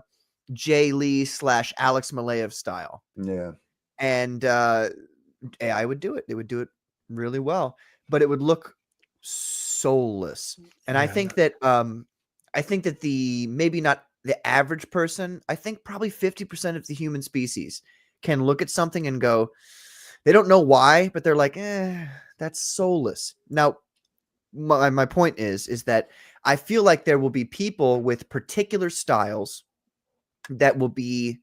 Jay Lee / Alex Maleev style. Yeah. And AI would do it. They would do it really well, but it would look soulless. And I think that the maybe not the average person, I think probably 50% of the human species can look at something and go, they don't know why, but they're like, that's soulless. Now, my point is that I feel like there will be people with particular styles that will be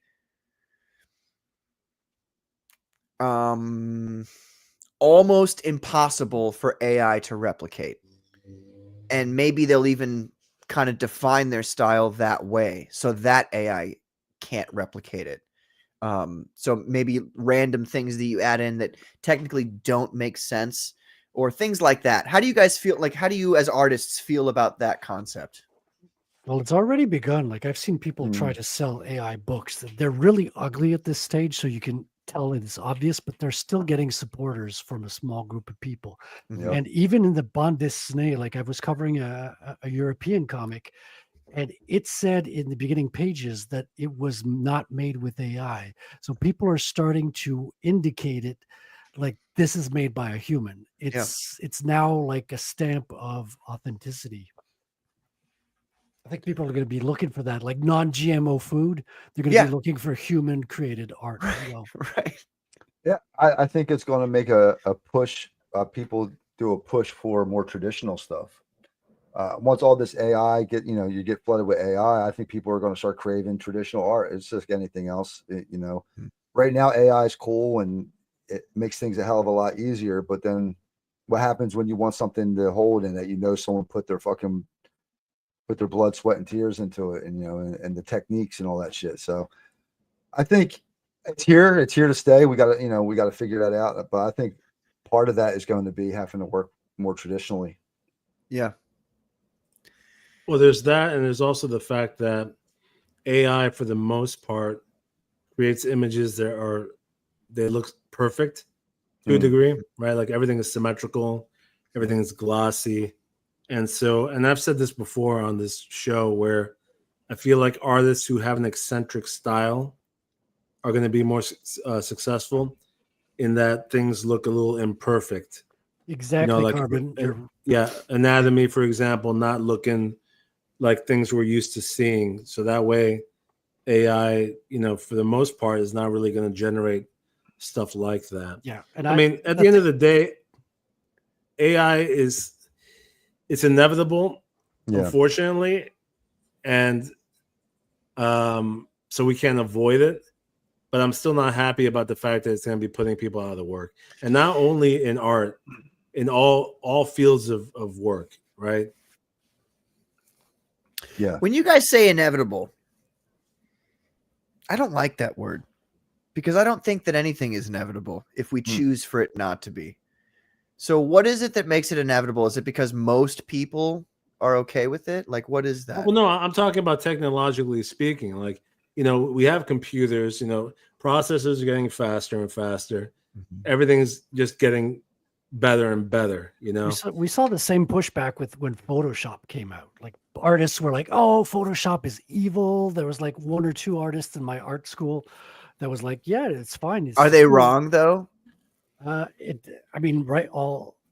almost impossible for AI to replicate. And maybe they'll even kind of define their style that way so that AI can't replicate it. So maybe random things that you add in that technically don't make sense or things like that. How do you guys feel? Like, how do you as artists feel about that concept? Well, it's already begun. Like I've seen people try to sell AI books. They're really ugly at this stage, so you can tell it's obvious, but they're still getting supporters from a small group of people. Yep. And even in the bande dessinée, like I was covering a European comic, and it said in the beginning pages that it was not made with AI. So people are starting to indicate it like this is made by a human. It's now like a stamp of authenticity. I think people are going to be looking for that, like non-GMO food. They're going to be looking for human-created art as well. Right. Yeah, I think it's going to make a push. People do a push for more traditional stuff. Once all this AI you get flooded with AI, I think people are going to start craving traditional art. It's just anything else, Right now, AI is cool and it makes things a hell of a lot easier. But then, what happens when you want something to hold and that someone put their blood, sweat, and tears into it, and the techniques and all that shit. So, I think it's here. It's here to stay. We got to figure that out. But I think part of that is going to be having to work more traditionally. Yeah. Well, there's that, and there's also the fact that AI, for the most part, creates images they look perfect to a degree, right? Like everything is symmetrical, everything is glossy, and I've said this before on this show where I feel like artists who have an eccentric style are going to be more successful in that things look a little imperfect. Exactly, like Carbon. anatomy, for example, not looking like things we're used to seeing. So that way, AI, for the most part, is not really going to generate stuff like that. Yeah, and I mean, at the end of the day, AI it's inevitable, unfortunately, and so we can't avoid it. But I'm still not happy about the fact that it's going to be putting people out of work, and not only in art, in all fields of work, right? Yeah. When you guys say inevitable, I don't like that word because I don't think that anything is inevitable if we choose for it not to be. So what is it that makes it inevitable? Is it because most people are okay with it? Like, what is that? Well, no, I'm talking about technologically speaking. Like, we have computers, processors are getting faster and faster. Everything's just getting better and better, We saw the same pushback with when Photoshop came out. Like artists were like, "Oh, Photoshop is evil." There was like one or two artists in my art school that was like, "Yeah, it's fine." Are they wrong though?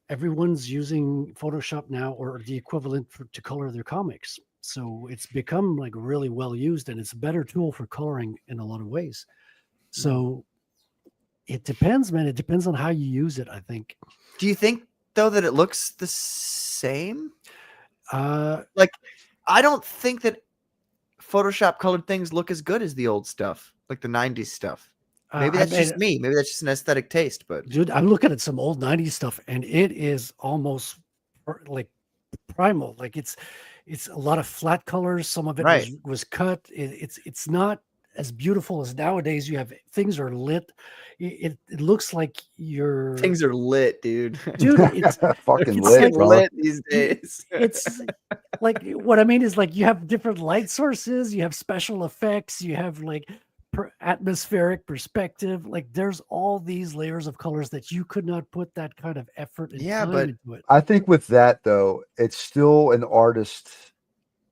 Everyone's using Photoshop now or the equivalent to color their comics. So it's become like really well used and it's a better tool for coloring in a lot of ways. So it depends, man. It depends on how you use it, I think. Do you think though that it looks the same? Like I don't think that Photoshop colored things look as good as the old stuff, like the 90s stuff. Maybe that's just me. Maybe that's just an aesthetic taste, but dude, I'm looking at some old 90s stuff and it is almost like primal. Like it's a lot of flat colors. Some of it was cut. It's not as beautiful as nowadays. You have things are lit. It looks like things are lit, dude. It's fucking it's lit, like bro. lit these days. It's like what I mean is like you have different light sources, you have special effects, you have like atmospheric perspective. Like there's all these layers of colors that you could not put that kind of effort and time into it. I think with that though, it's still an artist.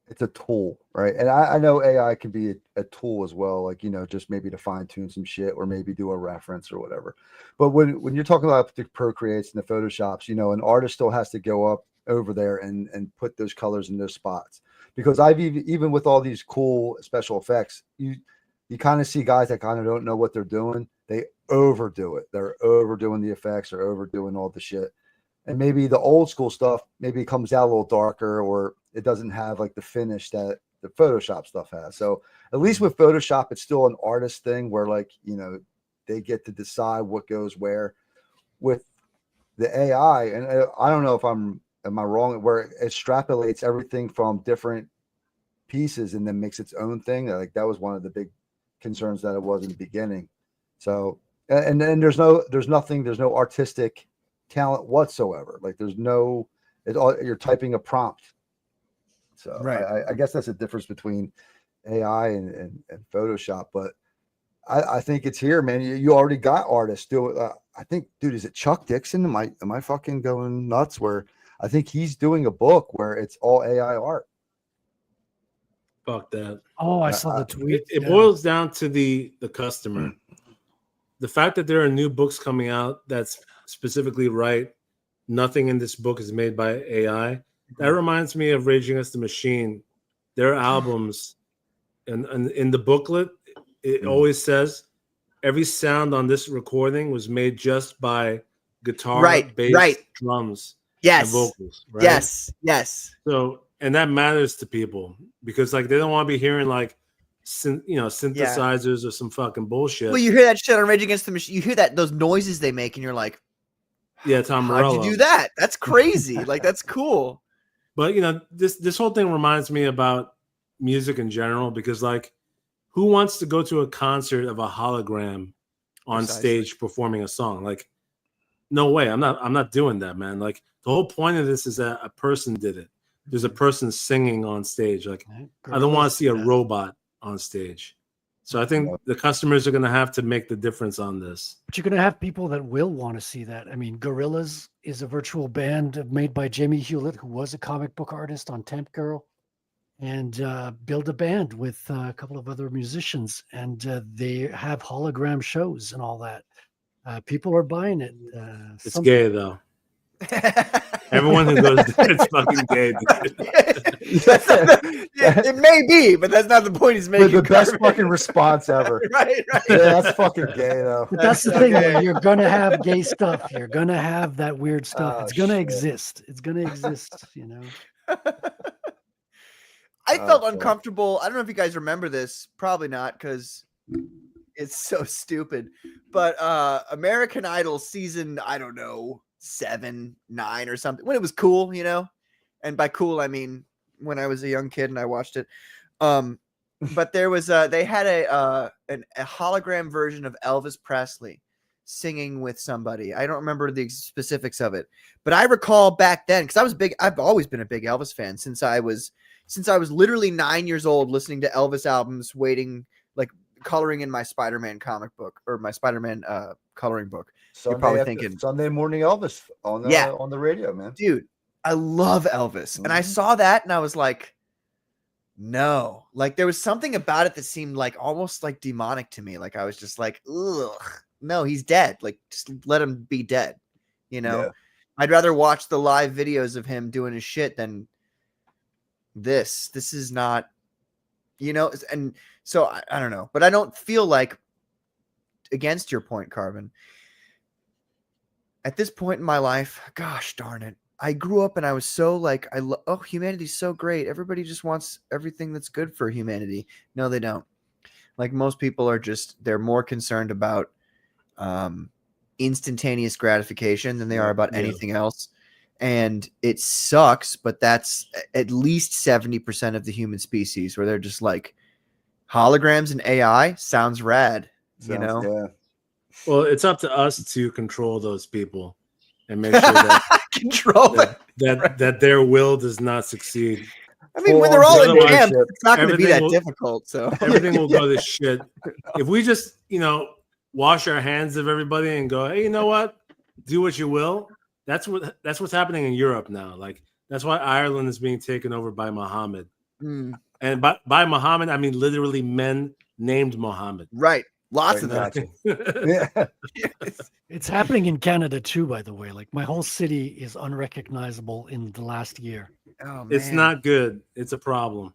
It's a tool, right? And I know AI can be a tool as well, like just maybe to fine tune some shit or maybe do a reference or whatever. But when you're talking about the Procreates and the Photoshops, an artist still has to go up over there and put those colors in those spots. Because I've even with all these cool special effects, you kind of see guys that kind of don't know what they're doing. They overdo it. They're overdoing the effects. They're overdoing all the shit. And maybe the old school stuff, maybe it comes out a little darker or it doesn't have like the finish that the Photoshop stuff has. So at least with Photoshop, it's still an artist thing where they get to decide what goes where. With the AI, and I don't know if am I wrong, where it extrapolates everything from different pieces and then makes its own thing. Like that was one of the big concerns that it was in the beginning. So, and then there's no artistic talent whatsoever. Like you're typing a prompt. So I guess that's a difference between AI and Photoshop. But I think it's here, man. You already got artists doing. I think, dude, is it Chuck Dixon? Am I fucking going nuts? Where I think he's doing a book where it's all AI art. Fuck that. Oh, I saw the tweet. It boils down to the customer. The fact that there are new books coming out that's specifically nothing in this book is made by AI. That reminds me of Rage Against the Machine. Their albums, and in the booklet, it always says every sound on this recording was made just by guitar, Right, bass, right. drums, Yes. and vocals. Right? Yes. So, and that matters to people because like they don't want to be hearing like, synthesizers or some fucking bullshit. Well, you hear that shit on Rage Against the Machine. You hear those noises they make, and you're like, yeah, Tom how'd Morello. you do that? That's crazy. Like, that's cool. But this whole thing reminds me about music in general because like, who wants to go to a concert of a hologram on stage performing a song? Like, no way. I'm not doing that, man. Like, the whole point of this is that a person did it. There's a person singing on stage. Like, I don't want to see a robot on stage. So I think the customers are going to have to make the difference on this. But you're going to have people that will want to see that. I mean, Gorillaz is a virtual band made by Jimmy Hewlett, who was a comic book artist on Temp Girl, and build a band with a couple of other musicians. And they have hologram shows and all that. People are buying it. It's gay, though. Everyone who goes there, it's fucking gay. It may be, but that's not the point he's making. The best fucking response ever. Right. Yeah, that's fucking gay though. But that's the thing. You're gonna have gay stuff. You're gonna have that weird stuff. Oh, it's gonna shit. exist. It's gonna exist. I felt uncomfortable. I don't know if you guys remember this. Probably not, because it's so stupid. But American Idol season, I don't know, 7, 9 or something, when it was cool, and by cool I mean when I was a young kid and I watched it. But there was they had a hologram version of Elvis Presley singing with somebody. I don't remember the specifics of it, but I recall back then, because I was big. I've always been a big Elvis fan since I was literally 9 years old, listening to Elvis albums, waiting, like coloring in my Spider-Man comic book or my Spider-Man coloring book. You're probably thinking Sunday morning Elvis on the radio, man. Dude, I love Elvis. And I saw that and I was like, no, like there was something about it that seemed like almost like demonic to me. Like I was just like, ugh, no, he's dead. Like just let him be dead. Yeah. I'd rather watch the live videos of him doing his shit than this. This is not, and so I don't know, but I don't feel like, against your point, Carbon, at this point in my life, gosh darn it, I grew up and I was so like, humanity's so great. Everybody just wants everything that's good for humanity. No, they don't. Like most people are they're more concerned about instantaneous gratification than they are about anything else. And it sucks, but that's at least 70% of the human species, where they're just like, holograms and AI sounds rad, Yeah. Well, it's up to us to control those people and make sure that that their will does not succeed. I mean, when they're all in camp, it's not going to be that will, difficult. So everything will go to shit. If we just, wash our hands of everybody and go, hey, you know what? Do what you will. That's what's happening in Europe now. Like that's why Ireland is being taken over by Muhammad. Mm. And by Muhammad, I mean literally men named Muhammad. Right. Lots of them. Yeah. It's happening in Canada too, by the way. Like my whole city is unrecognizable in the last year. Oh, man. It's not good. It's a problem.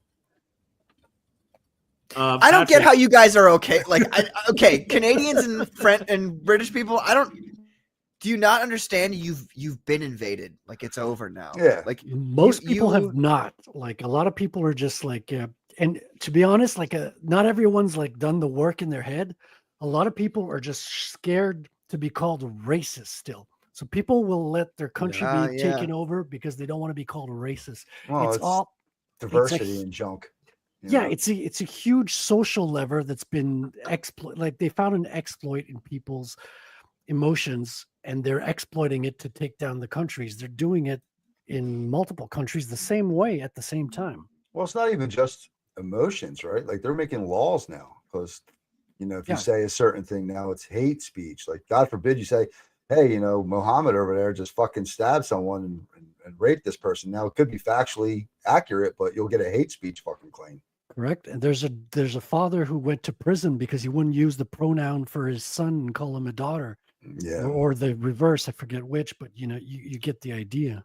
I don't get how you guys are okay. Like, okay, Canadians and French and British people, do you not understand? You've been invaded. Like it's over now. Yeah. Like most people have not. Like a lot of people are just like, and to be honest, like not everyone's like done the work in their head. A lot of people are just scared to be called racist still. So people will let their country be taken over because they don't want to be called racist. Well, it's all diversity and junk. Yeah, it's a huge social lever that's been like they found an exploit in people's emotions and they're exploiting it to take down the countries. They're doing it in multiple countries the same way at the same time. Well, it's not even just emotions, right? Like they're making laws now because, if you say a certain thing now, it's hate speech. Like God forbid you say, hey, Muhammad over there just fucking stabbed someone and raped this person. Now it could be factually accurate, but you'll get a hate speech fucking claim. Correct. And there's a father who went to prison because he wouldn't use the pronoun for his son and call him a daughter. Yeah. Or the reverse, I forget which, but you get the idea.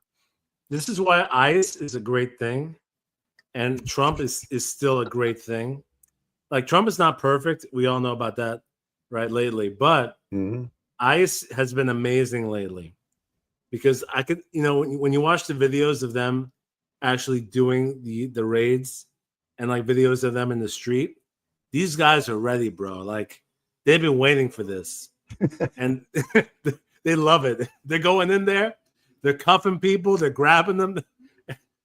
This is why ICE is a great thing, and Trump is still a great thing. Like Trump is not perfect. We all know about that, right, lately. But Mhm. ICE has been amazing lately because I could, when you watch the videos of them actually doing the raids and like videos of them in the street, these guys are ready, bro. Like they've been waiting for this, and they love it. They're going in there, they're cuffing people, they're grabbing them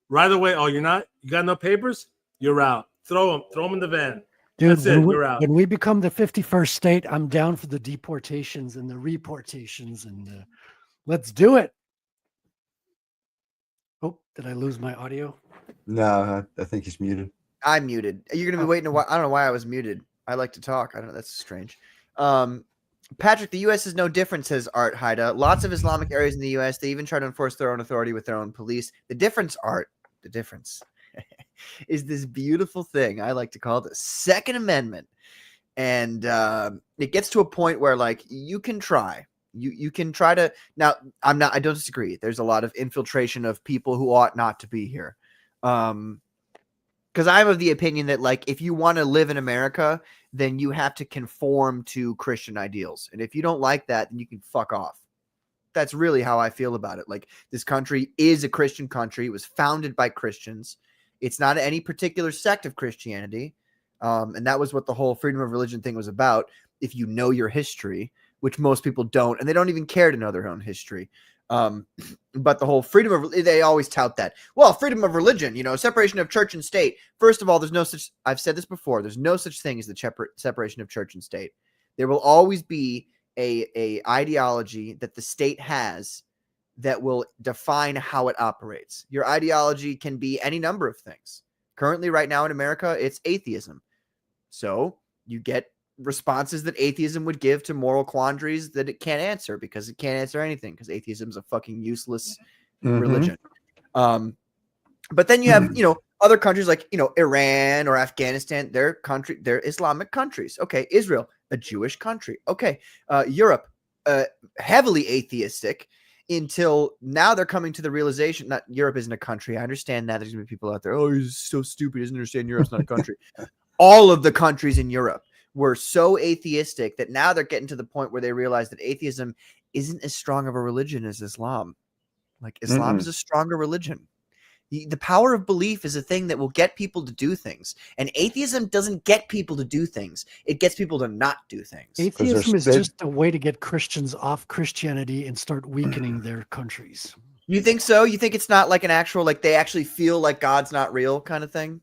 right away. Oh, you got no papers? You're out. Throw them in the van. Dude, That's it. You're out. when we become the 51st state, I'm down for the deportations and the reportations, and let's do it. Oh, did I lose my audio? No, I think he's muted. I'm muted. You're gonna be waiting a while. I don't know why I was muted. I like to talk. I don't know. That's strange. Patrick, the U.S. is no different, says Art Haida. Lots of Islamic areas in the U.S. They even try to enforce their own authority with their own police. The difference, Art, is this beautiful thing I like to call the Second Amendment, and it gets to a point where like you can try. You can try to now. I don't disagree. There's a lot of infiltration of people who ought not to be here. Because I'm of the opinion that like if you want to live in America, then you have to conform to Christian ideals. And if you don't like that, then you can fuck off. That's really how I feel about it. Like this country is a Christian country. It was founded by Christians. It's not any particular sect of Christianity. And that was what the whole freedom of religion thing was about. If you know your history, which most people don't, and they don't even care to know their own history. But the whole freedom of, they always tout that. Well, freedom of religion, separation of church and state. First of all, there's no such, I've said this before, there's no such thing as the separation of church and state. There will always be a ideology that the state has that will define how it operates. Your ideology can be any number of things. Currently, right now in America, it's atheism. So you get responses that atheism would give to moral quandaries that it can't answer because it can't answer anything because atheism is a fucking useless religion. But then you have, other countries like, Iran or Afghanistan, they're Islamic countries. Okay. Israel, a Jewish country. Okay. Europe, heavily atheistic until now they're coming to the realization that Europe isn't a country. I understand that there's gonna be people out there. Oh, he's so stupid. He doesn't understand Europe's not a country. All of the countries in Europe were so atheistic that now they're getting to the point where they realize that atheism isn't as strong of a religion as Islam. Like Islam is a stronger religion. The power of belief is a thing that will get people to do things. And atheism doesn't get people to do things. It gets people to not do things. Atheism is just a way to get Christians off Christianity and start weakening their countries. You think so? You think it's not like an actual, like they actually feel like God's not real kind of thing?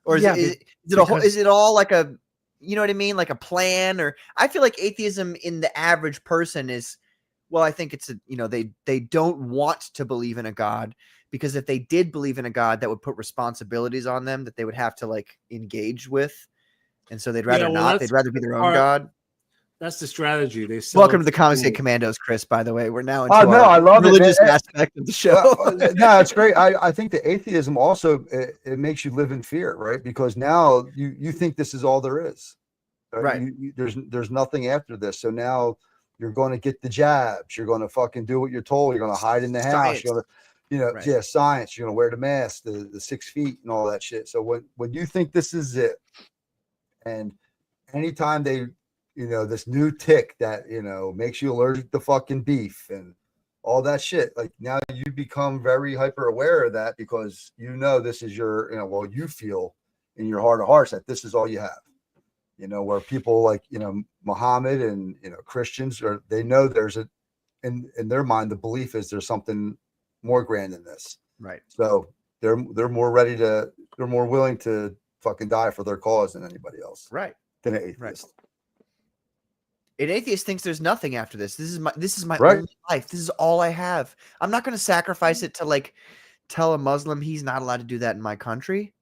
Or is it all like a, you know what I mean? Like a plan? Or I feel like atheism in the average person is, well, I think it's, they don't want to believe in a God, because if they did believe in a God, that would put responsibilities on them that they would have to like engage with. And so they'd rather not. They'd rather be their own God. That's the strategy. Welcome to the Comicsgate Commandos, Chris, by the way. We're now into I love religious aspect of the show. No, it's great. I think the atheism also, it makes you live in fear, right? Because now you think this is all there is. Right. There's nothing after this. So now you're going to get the jabs. You're going to fucking do what you're told. You're going to hide in the house. You're going to, science. You're going to wear the mask, the 6 feet and all that shit. So when you think this is it, and anytime they, this new tick that, makes you allergic to fucking beef and all that shit, like now you become very hyper aware of that because this is your, you feel in your heart of hearts that this is all you have. Where people like, Muhammad and, Christians, or they know there's in their mind, the belief is there's something more grand than this. Right. So they're more willing to fucking die for their cause than anybody else. Right. Than an atheist. Right. An atheist thinks there's nothing after this. This is my right. only life. This is all I have. I'm not going to sacrifice it to like tell a Muslim he's not allowed to do that in my country.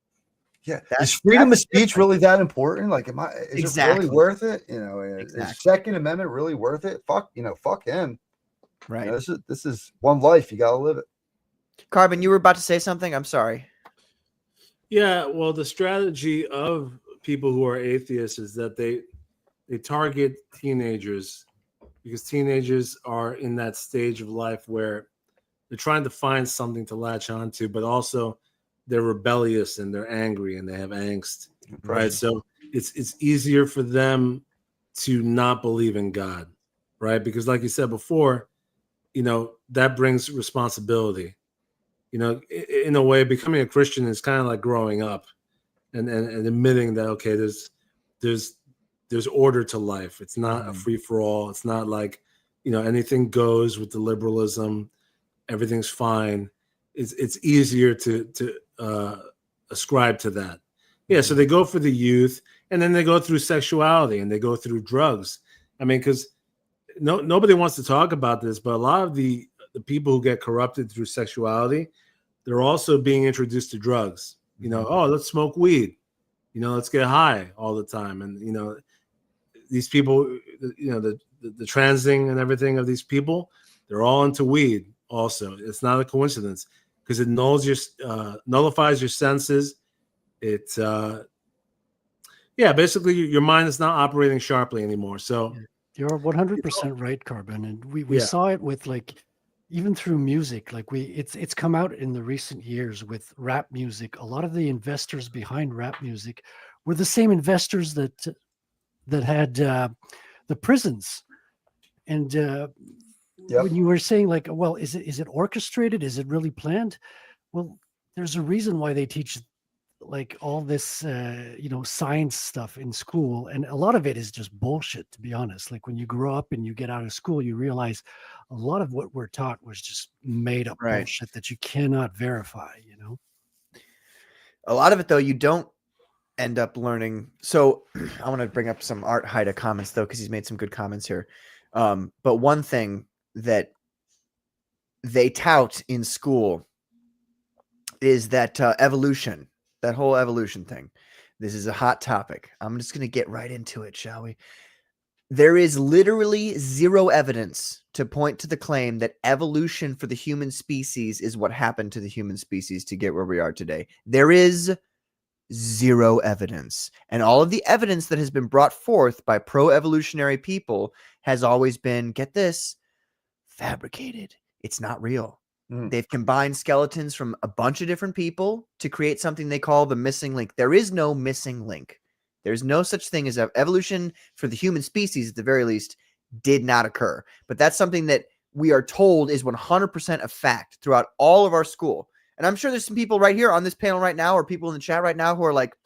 Yeah, is freedom of speech really that important? Like, is it really worth it? Is Second Amendment really worth it? Fuck him. Right. This is one life. You gotta live it. Carbon, you were about to say something. I'm sorry. Yeah, well, the strategy of people who are atheists is that they target teenagers because teenagers are in that stage of life where they're trying to find something to latch onto, but also they're rebellious and they're angry and they have angst, right? So it's easier for them to not believe in God, right? Because like you said before, that brings responsibility. In a way, becoming a Christian is kind of like growing up and admitting that, okay, there's order to life. It's not a free for all. It's not like, anything goes with the liberalism. Everything's fine. It's easier to ascribe to that. Yeah. So they go for the youth, and then they go through sexuality, and they go through drugs. I mean, because nobody wants to talk about this, but a lot of the people who get corrupted through sexuality, they're also being introduced to drugs. Oh, let's smoke weed. Let's get high all the time. And, these people, the transing and everything of these people, they're all into weed also. It's not a coincidence because it nullifies your senses. It, basically your mind is not operating sharply anymore. So you're 100% right, Carbon. And we saw it with even through music, it's come out in the recent years with rap music. A lot of the investors behind rap music were the same investors that had the prisons. And when you were saying well, is it orchestrated? Is it really planned? Well, there's a reason why they teach all this, science stuff in school. And a lot of it is just bullshit, to be honest. When you grow up and you get out of school, you realize a lot of what we're taught was just made up bullshit that you cannot verify, A lot of it, though, you don't end up learning. So I want to bring up some Art Haida comments, though, because he's made some good comments here. But one thing that they tout in school is that evolution. That whole evolution thing. This is a hot topic. I'm just going to get right into it, shall we? There is literally zero evidence to point to the claim that evolution for the human species is what happened to the human species to get where we are today. There is zero evidence. And all of the evidence that has been brought forth by pro-evolutionary people has always been, get this, fabricated. It's not real. They've combined skeletons from a bunch of different people to create something they call the missing link. There is no missing link. There's no such thing as evolution for the human species, at the very least, did not occur. But that's something that we are told is 100% a fact throughout all of our school. And I'm sure there's some people right here on this panel right now, or people in the chat right now who are like,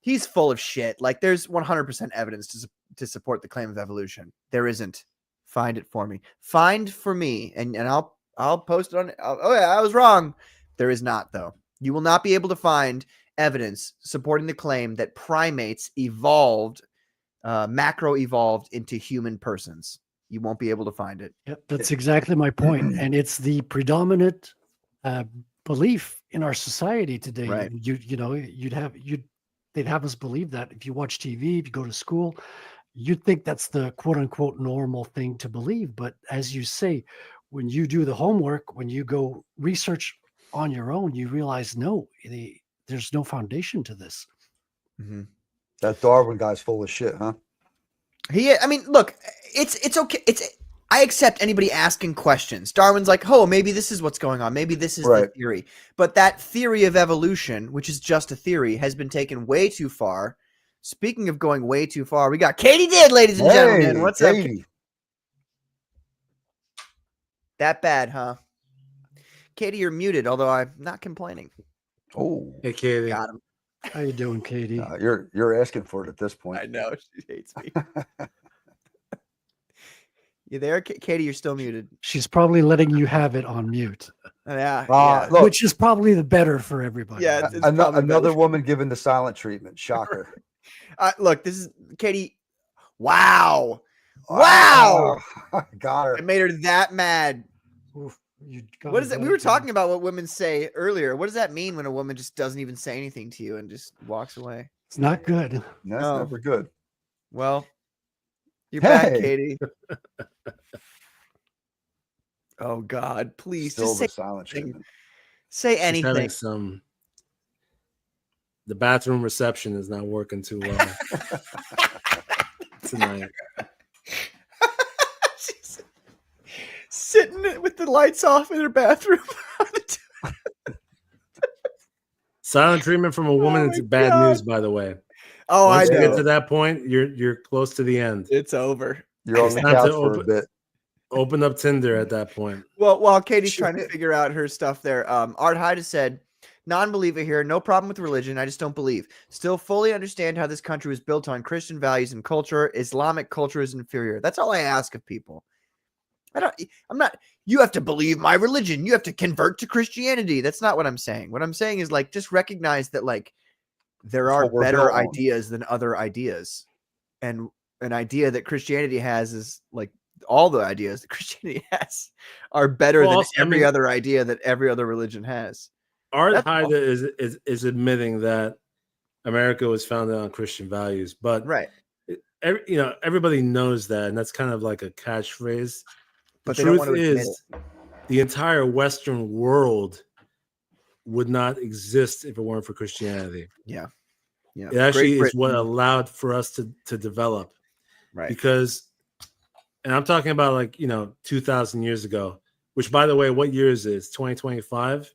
he's full of shit. There's 100% evidence to support the claim of evolution. There isn't. Find it for me. Find for me, and I'll post it on. Oh yeah, I was wrong. There is not, though. You will not be able to find evidence supporting the claim that primates evolved, macro evolved into human persons. You won't be able to find it. Yep, that's exactly my point. And it's the predominant belief in our society today. Right. They'd have us believe that if you watch TV, if you go to school, you'd think that's the quote unquote normal thing to believe. But as you say, when you do the homework, when you go research on your own, you realize, no, there's no foundation to this. Mm-hmm. That Darwin guy's full of shit, huh? I mean, look, it's okay. I accept anybody asking questions. Darwin's like, oh, maybe this is what's going on. Maybe this is the theory. But that theory of evolution, which is just a theory, has been taken way too far. Speaking of going way too far, we got Katie Did, ladies and gentlemen. What's up? That bad, huh? Katie, you're muted, although I'm not complaining. Oh, hey, Katie. Got him. How you doing, Katie? You're asking for it at this point. I know. She hates me. You there, Katie? You're still muted. She's probably letting you have it on mute. Yeah. Look, which is probably the better for everybody. Yeah, it's another woman given the silent treatment. Shocker. Look, this is Katie. Wow. Got her. It made her that mad. Oof, what is it? We were talking about what women say earlier. What does that mean when a woman just doesn't even say anything to you and just walks away? It's not good. That's never good. Well, you're back, Katie. Oh God, please Still just say silent treatment. Say anything. The bathroom reception is not working too well tonight. She's sitting with the lights off in her bathroom. Silent treatment from a woman is bad news, by the way. Oh, Once I you know. get to that point, you're close to the end. It's over. You're on It's the time to couch for a bit. Open up Tinder at that point. Well, while Katie's trying to Shit. figure out her stuff there, Art Hyde has said, non-believer here, no problem with religion. I just don't believe. Still fully understand how this country was built on Christian values and culture. Islamic culture is inferior. That's all I ask of people. I'm not, you have to believe my religion. You have to convert to Christianity. That's not what I'm saying. What I'm saying is like, just recognize that like there That's are what we're better built on. ideas than other ideas. And an idea that Christianity has is like all the ideas that Christianity has are better Well, than also, I every mean- other idea that every other religion has. Art That's Hyde all. is admitting that America was founded on Christian values, but Right. everybody knows that, and that's kind of like a catchphrase. But The they don't truth want to admit is, the entire Western world would not exist if it weren't for Christianity. Yeah. It actually Great is what Britain. allowed for us to develop. Right. Because, and I'm talking about like 2,000 years ago. Which, by the way, what year is it? 2025.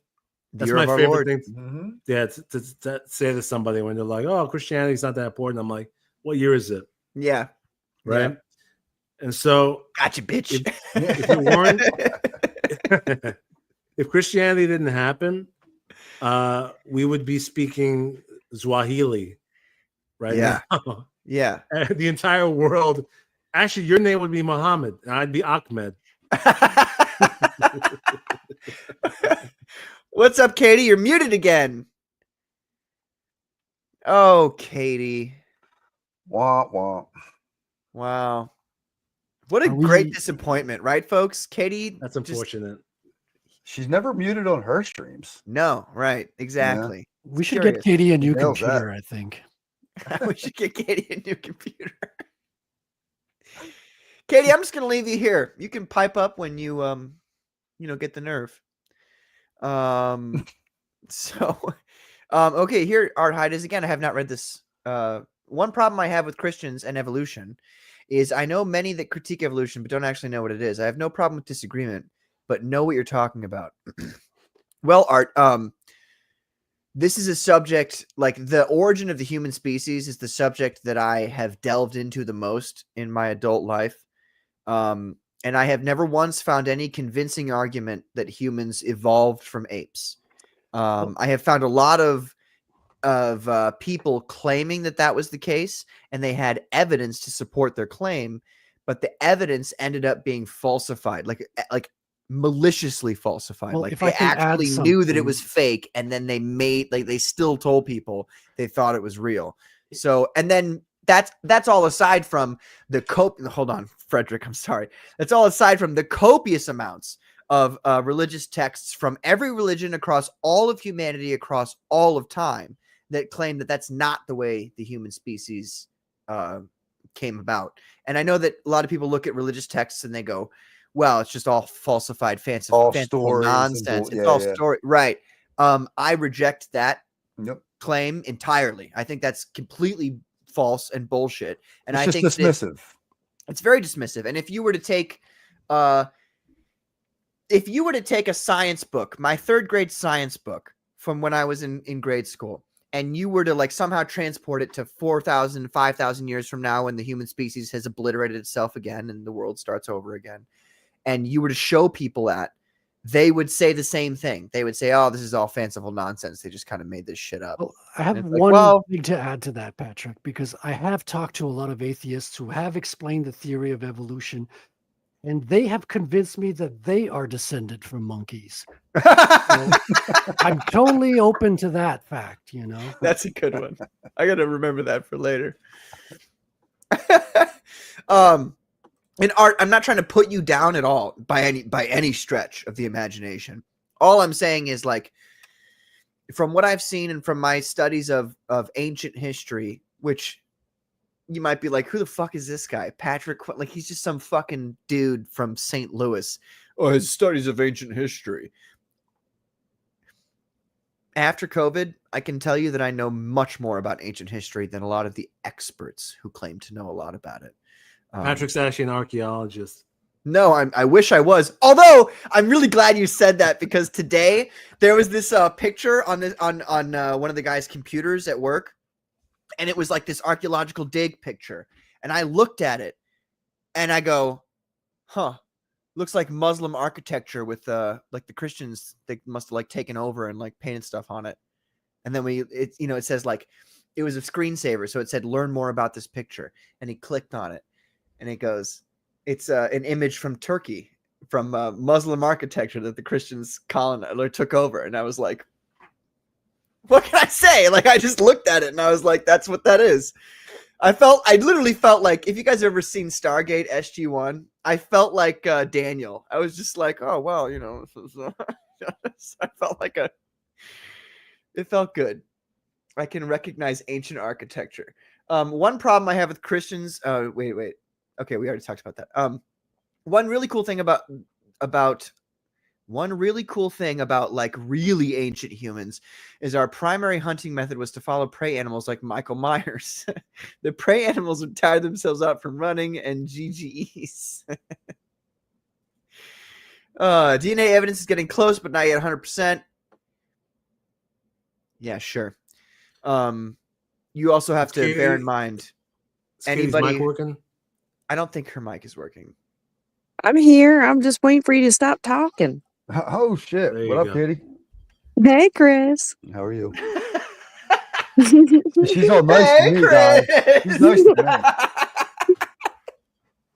That's Year my of our favorite Lord. thing. Mhm. Yeah, to say to somebody when they're like, "Oh, Christianity's not that important." I'm like, "What year is it?" Yeah. Right? Yeah. And so, Gotcha, bitch. if it weren't, if Christianity didn't happen, we would be speaking Swahili right Yeah. now. Yeah. The entire world. Actually, your name would be Muhammad, and I'd be Ahmed. What's up, Katie? You're muted again. Oh, Katie. Wah, wah. Wow. What a Are great we- disappointment, right, folks? Katie. That's just- unfortunate. She's never muted on her streams. No, right. Exactly. We should Curious. get Katie a new Nails that. computer, I think. We should get Katie a new computer. Katie, I'm just gonna leave you here. You can pipe up when you get the nerve. Okay, here Art Hyde is again. I have not read this. One problem I have with Christians and evolution is I know many that critique evolution but don't actually know what it is. I have no problem with disagreement, but know what you're talking about. Well, Art, this is a subject, like the origin of the human species is the subject that I have delved into the most in my adult life. And I have never once found any convincing argument that humans evolved from apes. I have found a lot of people claiming that was the case, and they had evidence to support their claim, but the evidence ended up being falsified, like maliciously falsified. Well, like if they I can add actually knew that it something- was fake, and then they still told people they thought it was real. So, and then that's all aside from the hold on, Frederick, I'm sorry. That's all aside from the copious amounts of religious texts from every religion across all of humanity, across all of time, that claim that that's not the way the human species came about. And I know that a lot of people look at religious texts and they go, well, it's just all falsified, fanciful stories and nonsense. bull- It's yeah, all yeah. story. Right. I reject that Yep. claim entirely. I think that's completely false and bullshit. And It's I just think that dismissive. it's very dismissive. And if you were to take a science book, my third grade science book from when I was in grade school, and you were to like somehow transport it to 4,000, 5,000 years from now when the human species has obliterated itself again and the world starts over again, and you were to show people that, they would say the same thing. They would say, oh, this is all fanciful nonsense. They just kind of made this shit up. Well, I have it's like, one well- thing to add to that, Patrick, because I have talked to a lot of atheists who have explained the theory of evolution, and they have convinced me that they are descended from monkeys. I'm totally open to that fact, That's a good one. I gotta remember that for later. In Art, I'm not trying to put you down at all by any stretch of the imagination. All I'm saying is, like, from what I've seen and from my studies of ancient history, which you might be like, who the fuck is this guy? Patrick, like, he's just some fucking dude from St. Louis. Oh, his studies of ancient history. After COVID, I can tell you that I know much more about ancient history than a lot of the experts who claim to know a lot about it. Patrick's actually an archaeologist. No, I wish I was. Although I'm really glad you said that, because today there was this picture on one of the guy's computers at work, and it was like this archaeological dig picture. And I looked at it and I go, huh, looks like Muslim architecture with like the Christians, they must have like taken over and like painted stuff on it. And then it says like, it was a screensaver. So it said, learn more about this picture. And he clicked on it and it goes, it's an image from Turkey, from Muslim architecture that the Christians took over. And I was like, what can I say? Like, I just looked at it and I was like, that's what that is. I literally felt like, if you guys have ever seen Stargate SG-1, I felt like Daniel. I was just like, oh, well, I felt like it felt good. I can recognize ancient architecture. One problem I have with Christians, wait. Okay, we already talked about that. One really cool thing about like really ancient humans is our primary hunting method was to follow prey animals like Michael Myers. The prey animals would tire themselves out from running and GGEs. DNA evidence is getting close, but not yet 100%. Yeah, sure. You also have to bear in mind anybody. Mic working? I don't think her mic is working. I'm here. I'm just waiting for you to stop talking. Oh shit! There What you up, go. Katie? Hey, Chris. How are you? She's all nice to me, guys. She's nice to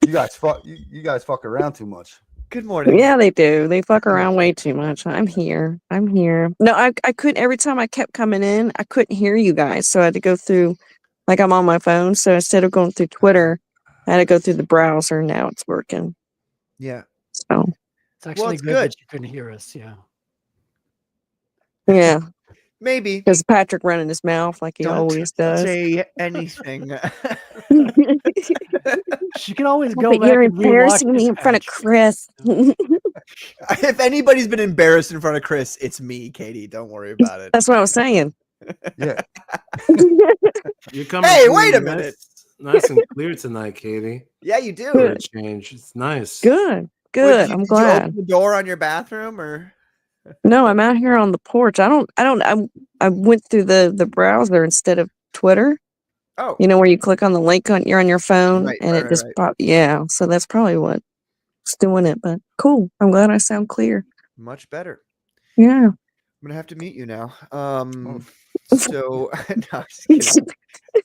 me. You guys fuck around too much. Good morning. Yeah, they do. They fuck around way too much. I'm here. No, I couldn't. Every time I kept coming in, I couldn't hear you guys. So I had to go through, like I'm on my phone. So instead of going through Twitter, I had to go through the browser. Now it's working. Yeah. So It's actually it's good good. that you couldn't hear us. Yeah. yeah, Maybe. because Patrick running his mouth like he Don't always does. say anything. She can always Oh, go but back you're and rewatch embarrassing me this in front of match. Chris. If anybody's been embarrassed in front of Chris, it's me, Katie. Don't worry about it. That's what I was saying. Yeah. You're coming Hey, through wait a nice- minute. Nice and clear tonight, Katie. Yeah, you do. For a change. It's nice. Good. What, I'm did you glad. open the door on your bathroom, or? No, I'm out here on the porch. I went through the browser instead of Twitter. Oh, You know where you click on the link on your phone Right, and right, it just right. yeah. So that's probably what's doing it. But cool. I'm glad I sound clear. much better. Yeah. I'm gonna have to meet you now. So no, I'm just kidding.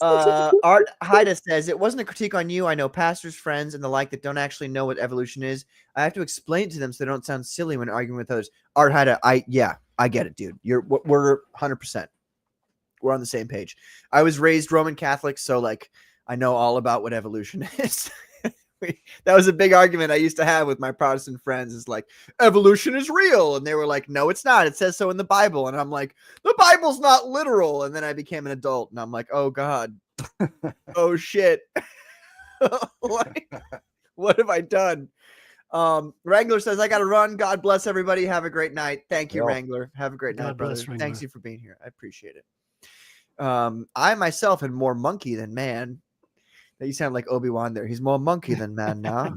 Art Haida says it wasn't a critique on you. I know pastors, friends, and the like that don't actually know what evolution is. I have to explain it to them so they don't sound silly when arguing with others. Art Haida, I get it, dude. We're 100%. We're on the same page. I was raised Roman Catholic, so like I know all about what evolution is. That was a big argument I used to have with my Protestant friends, is like, evolution is real. And they were like, no, it's not. It says so in the Bible. And I'm like, the Bible's not literal. And then I became an adult and I'm like, oh God. Oh shit. Like, what have I done? Wrangler says, I got to run. God bless everybody. Have a great night. Thank you, Yep. Wrangler. Have a great night, God brother. bless, Thanks Wrangler. you for being here. I appreciate it. I myself am more monkey than man. You sound like Obi-Wan there. He's more monkey than man now.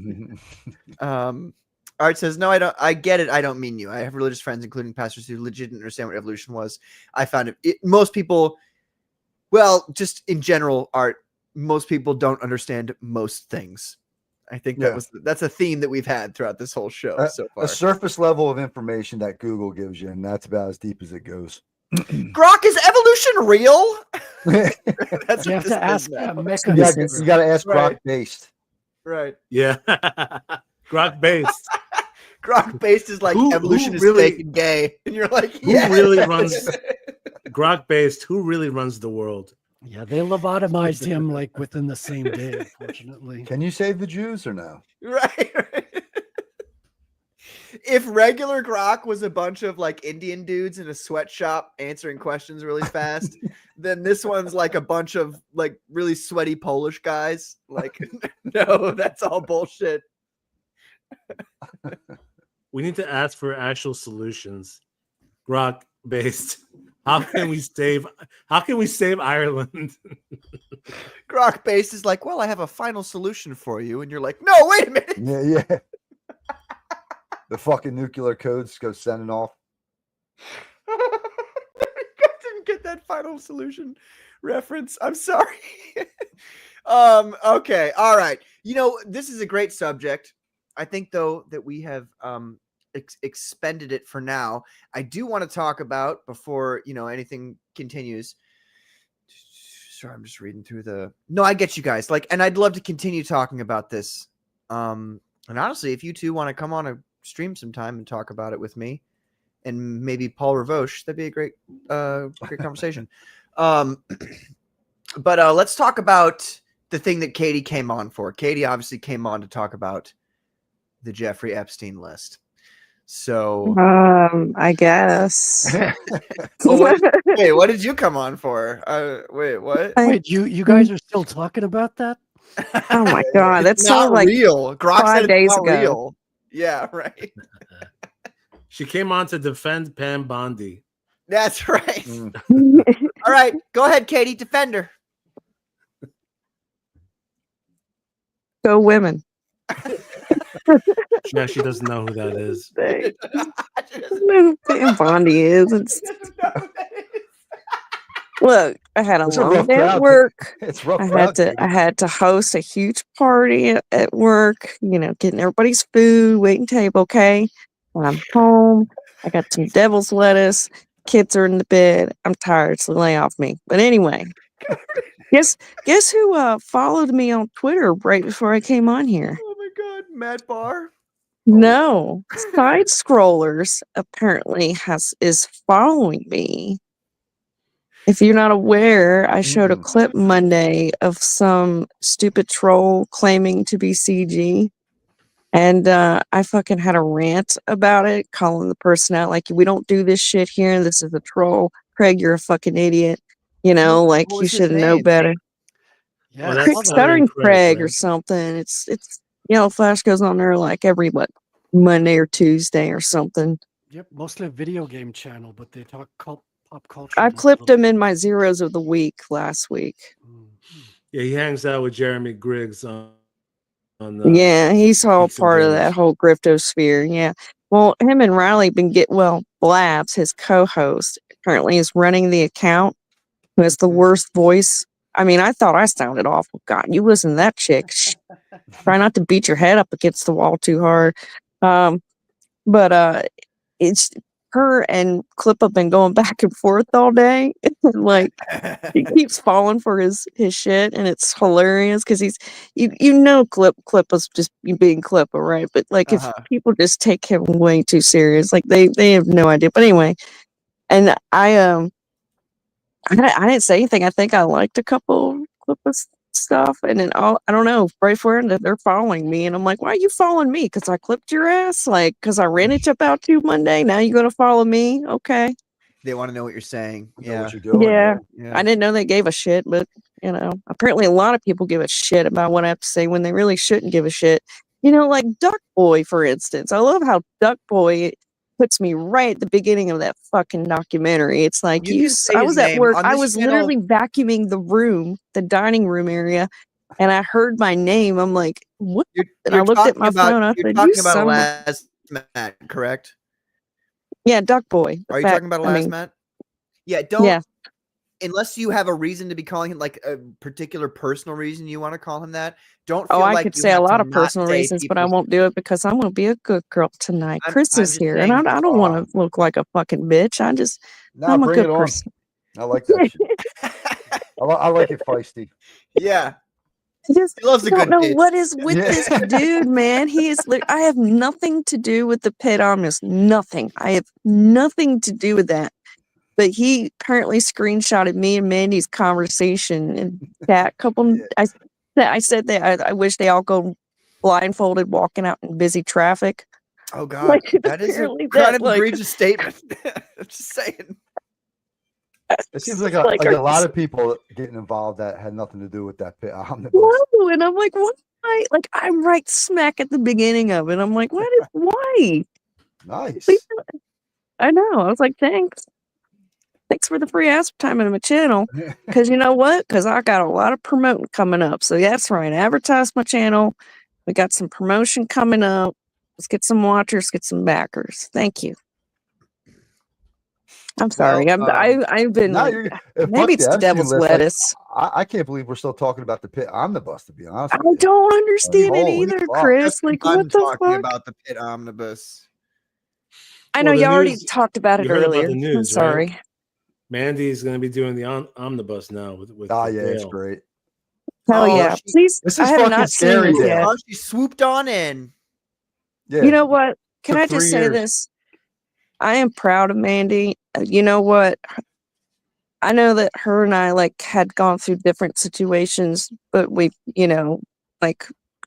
Art says, no, I don't. I get it. I don't mean you. I have religious friends, including pastors, who legit didn't understand what evolution was. I found it most people, well, just in general, Art, most people don't understand most things. I think that's a theme that we've had throughout this whole show so far. A surface level of information that Google gives you, and that's about as deep as it goes. Grok, is evolution real? That's You what have this to ask is now. Mecca. You got to ask Right. Grok based. Right. Yeah. Grok based. Grok based is like Who evolution is really- fake and gay. And you're like, Who yeah. really runs Grok based? Who really runs the world? Yeah, they lobotomized him like within the same day, unfortunately. Can you save the Jews or no? Right. If regular Grok was a bunch of like Indian dudes in a sweatshop answering questions really fast, then this one's like a bunch of like really sweaty Polish guys. Like, no, that's all bullshit. We need to ask for actual solutions. Grok based. How can we save Ireland? Grok based is like, well, I have a final solution for you. And you're like, no, wait a minute. Yeah. The fucking nuclear codes go sending off. I didn't get that Final Solution reference. I'm sorry. Okay. All right. This is a great subject. I think though that we have expended it for now. I do want to talk about before anything continues. Sorry, I'm just reading through No, I get you guys. And I'd love to continue talking about this. And honestly, if you two want to come on a stream sometime and talk about it with me, and maybe Paul Ravoche, that'd be a great conversation. But let's talk about the thing that Katie came on for. Katie obviously came on to talk about the Jeffrey Epstein list. So, I guess. wait, what did you come on for? Wait, what? Wait, you guys are still talking about that? Oh my god, that's not like real. Grok 5 said days it's not ago. real. Yeah, right. She came on to defend Pam Bondi. That's right. All right, go ahead, Katie. Defend her. Go women. Yeah, she doesn't know who that is. I don't know who Pam Bondi is. Look, I had a It's a long rough day crowd. at work. It's rough. I had to host a huge party at work, getting everybody's food, waiting table, okay? When I'm home, I got some devil's lettuce, kids are in the bed, I'm tired, so lay off me. But anyway, guess who followed me on Twitter right before I came on here? Oh my god, Matt Barr. No, Side Scrollers apparently is following me. If you're not aware, I showed a clip Monday of some stupid troll claiming to be CG. And I fucking had a rant about it, calling the person out like, we don't do this shit here. And this is a troll. Craig, you're a fucking idiot. What You was his should know name? better. Yeah, Well, I that's saw that. Stuttering Craig or right? something. It's Flash goes on there like every Monday or Tuesday or something. Yep, mostly a video game channel, but they talk pop culture. I a clipped little him in my zeros of the week last week. bit. Yeah, he hangs out with Jeremy Griggs on Yeah, he's all Geeks and part of Gamers. that whole griftosphere. Yeah. Well, him and Riley Blabs, his co-host, apparently is running the account, who has the worst voice. I mean, I thought I sounded awful. God, you listen to that chick. Shh. Try not to beat your head up against the wall too hard. But it's her and Clip have been going back and forth all day. Like, he keeps falling for his shit, and it's hilarious because he's Clip was just being Clip, right? But like, if people just take him way too serious, like they have no idea. But anyway, and I didn't say anything. I think I liked a couple Clip stuff, and then I don't know, right for it, they're following me, and I'm like, why are you following me? Because I clipped your ass, like, because I ran it about you Monday. Now you're gonna follow me, okay? They want to know what you're saying. Know Yeah. what you're doing. Yeah. Yeah. I didn't know they gave a shit, but apparently a lot of people give a shit about what I have to say when they really shouldn't give a shit. Like Duck Boy, for instance. I love how Duck Boy puts me right at the beginning of that fucking documentary. It's like You can say I his was at name. work. On I this was channel- literally vacuuming the dining room area, and I heard my name. I'm like, what? And I looked at my phone. I You're said, talking you about son of a-" last Matt, correct? Yeah, Duck Boy. Are you talking about last Matt? Yeah, don't. Yeah. Unless you have a reason to be calling him, like a particular personal reason you want to call him that. Don't feel I like could you say a have lot to of not personal say reasons, but I people's- won't do it because I'm going to be a good girl tonight. Chris I'm is just here, saying and I it's don't want fine. to look like a fucking bitch. Nah, I'm a bring good it on. person. I like that shit. I like it feisty. Yeah, I just he loves a don't good know bitch. what is with Yeah. this dude, man. He is. I have nothing to do with the pet omnibus. Nothing. I have nothing to do with that. But he apparently screenshotted me and Mandy's conversation and that couple. I said that I wish they all go blindfolded, walking out in busy traffic. Oh God, Like, that is a apparently kind that, of like- egregious statement. I'm just saying. It seems like Like, a lot of people getting involved that had nothing to do with that pit omnibus. No, and I'm like, why? Like, I'm right smack at the beginning of it. I'm like, why? Nice. I know. I was like, thanks. Thanks for the free advertisement on my channel. Because you know what? Because I got a lot of promoting coming up. So that's right. Advertise my channel. We got some promotion coming up. Let's get some watchers, get some backers. Thank you. I'm sorry. I've been Now like, you're maybe fuck it's the the Epstein devil's list. Like, lettuce. I can't believe we're still talking about the Pit omnibus. To be honest, I with you. don't understand it Holy either, fuck. Chris. Just Like, I'm what the talking fuck? about the Pit omnibus. I know Well, the you already news- talked about you it heard about earlier. the I'm news, right? sorry. Mandy's going to be doing the omnibus now with Oh the yeah, it's Dale. great. Hell Oh, yeah. she- Please, This I is have fucking not seen scary, this Dale. yet. Oh, she swooped on in. Yeah. You know what? Can Took I just 3 say years. this? I am proud of Mandy. You know what? I know that her and I like had gone through different situations, but we,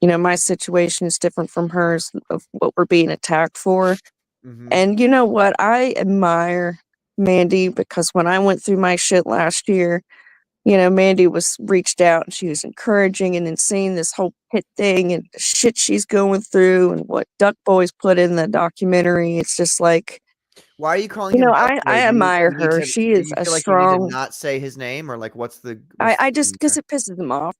my situation is different from hers of what we're being attacked for. Mhm. And you know what? I admire Mandy because when I went through my shit last year, Mandy was reached out and she was encouraging, and then seeing this whole pit thing and the shit she's going through and what Duck Boys put in the documentary. It's just like, Why are you calling him Duck I Boy? Do you- admire you need her. to- She do is you a feel like you need to strong. not say his name, or like what's the? I just thing because there? it pisses him off.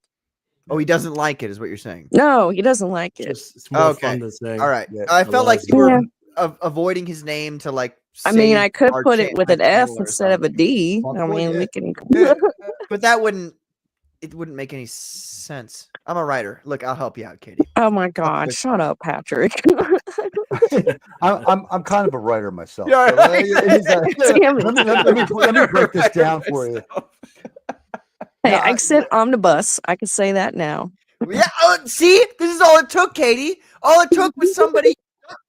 Oh, he doesn't like it, is what you're saying. No, he doesn't like it. It's more Okay. fun than saying. All right. Yeah. I felt like you Yeah. were avoiding his name to like. I mean, save I could our put it with my an F channel or instead of a something. D. Fuck I boy, mean, yeah. we can. Yeah. But that wouldn't. It wouldn't make any sense. I'm a writer. Look, I'll help you out, Katie. Oh my God! Okay. Shut up, Patrick. I'm kind of a writer myself. Yeah, So, Damn it. let me break this down for you. Hey, No, I said omnibus. I can say that now. Yeah. Oh, see, this is all it took, Katie. All it took was somebody,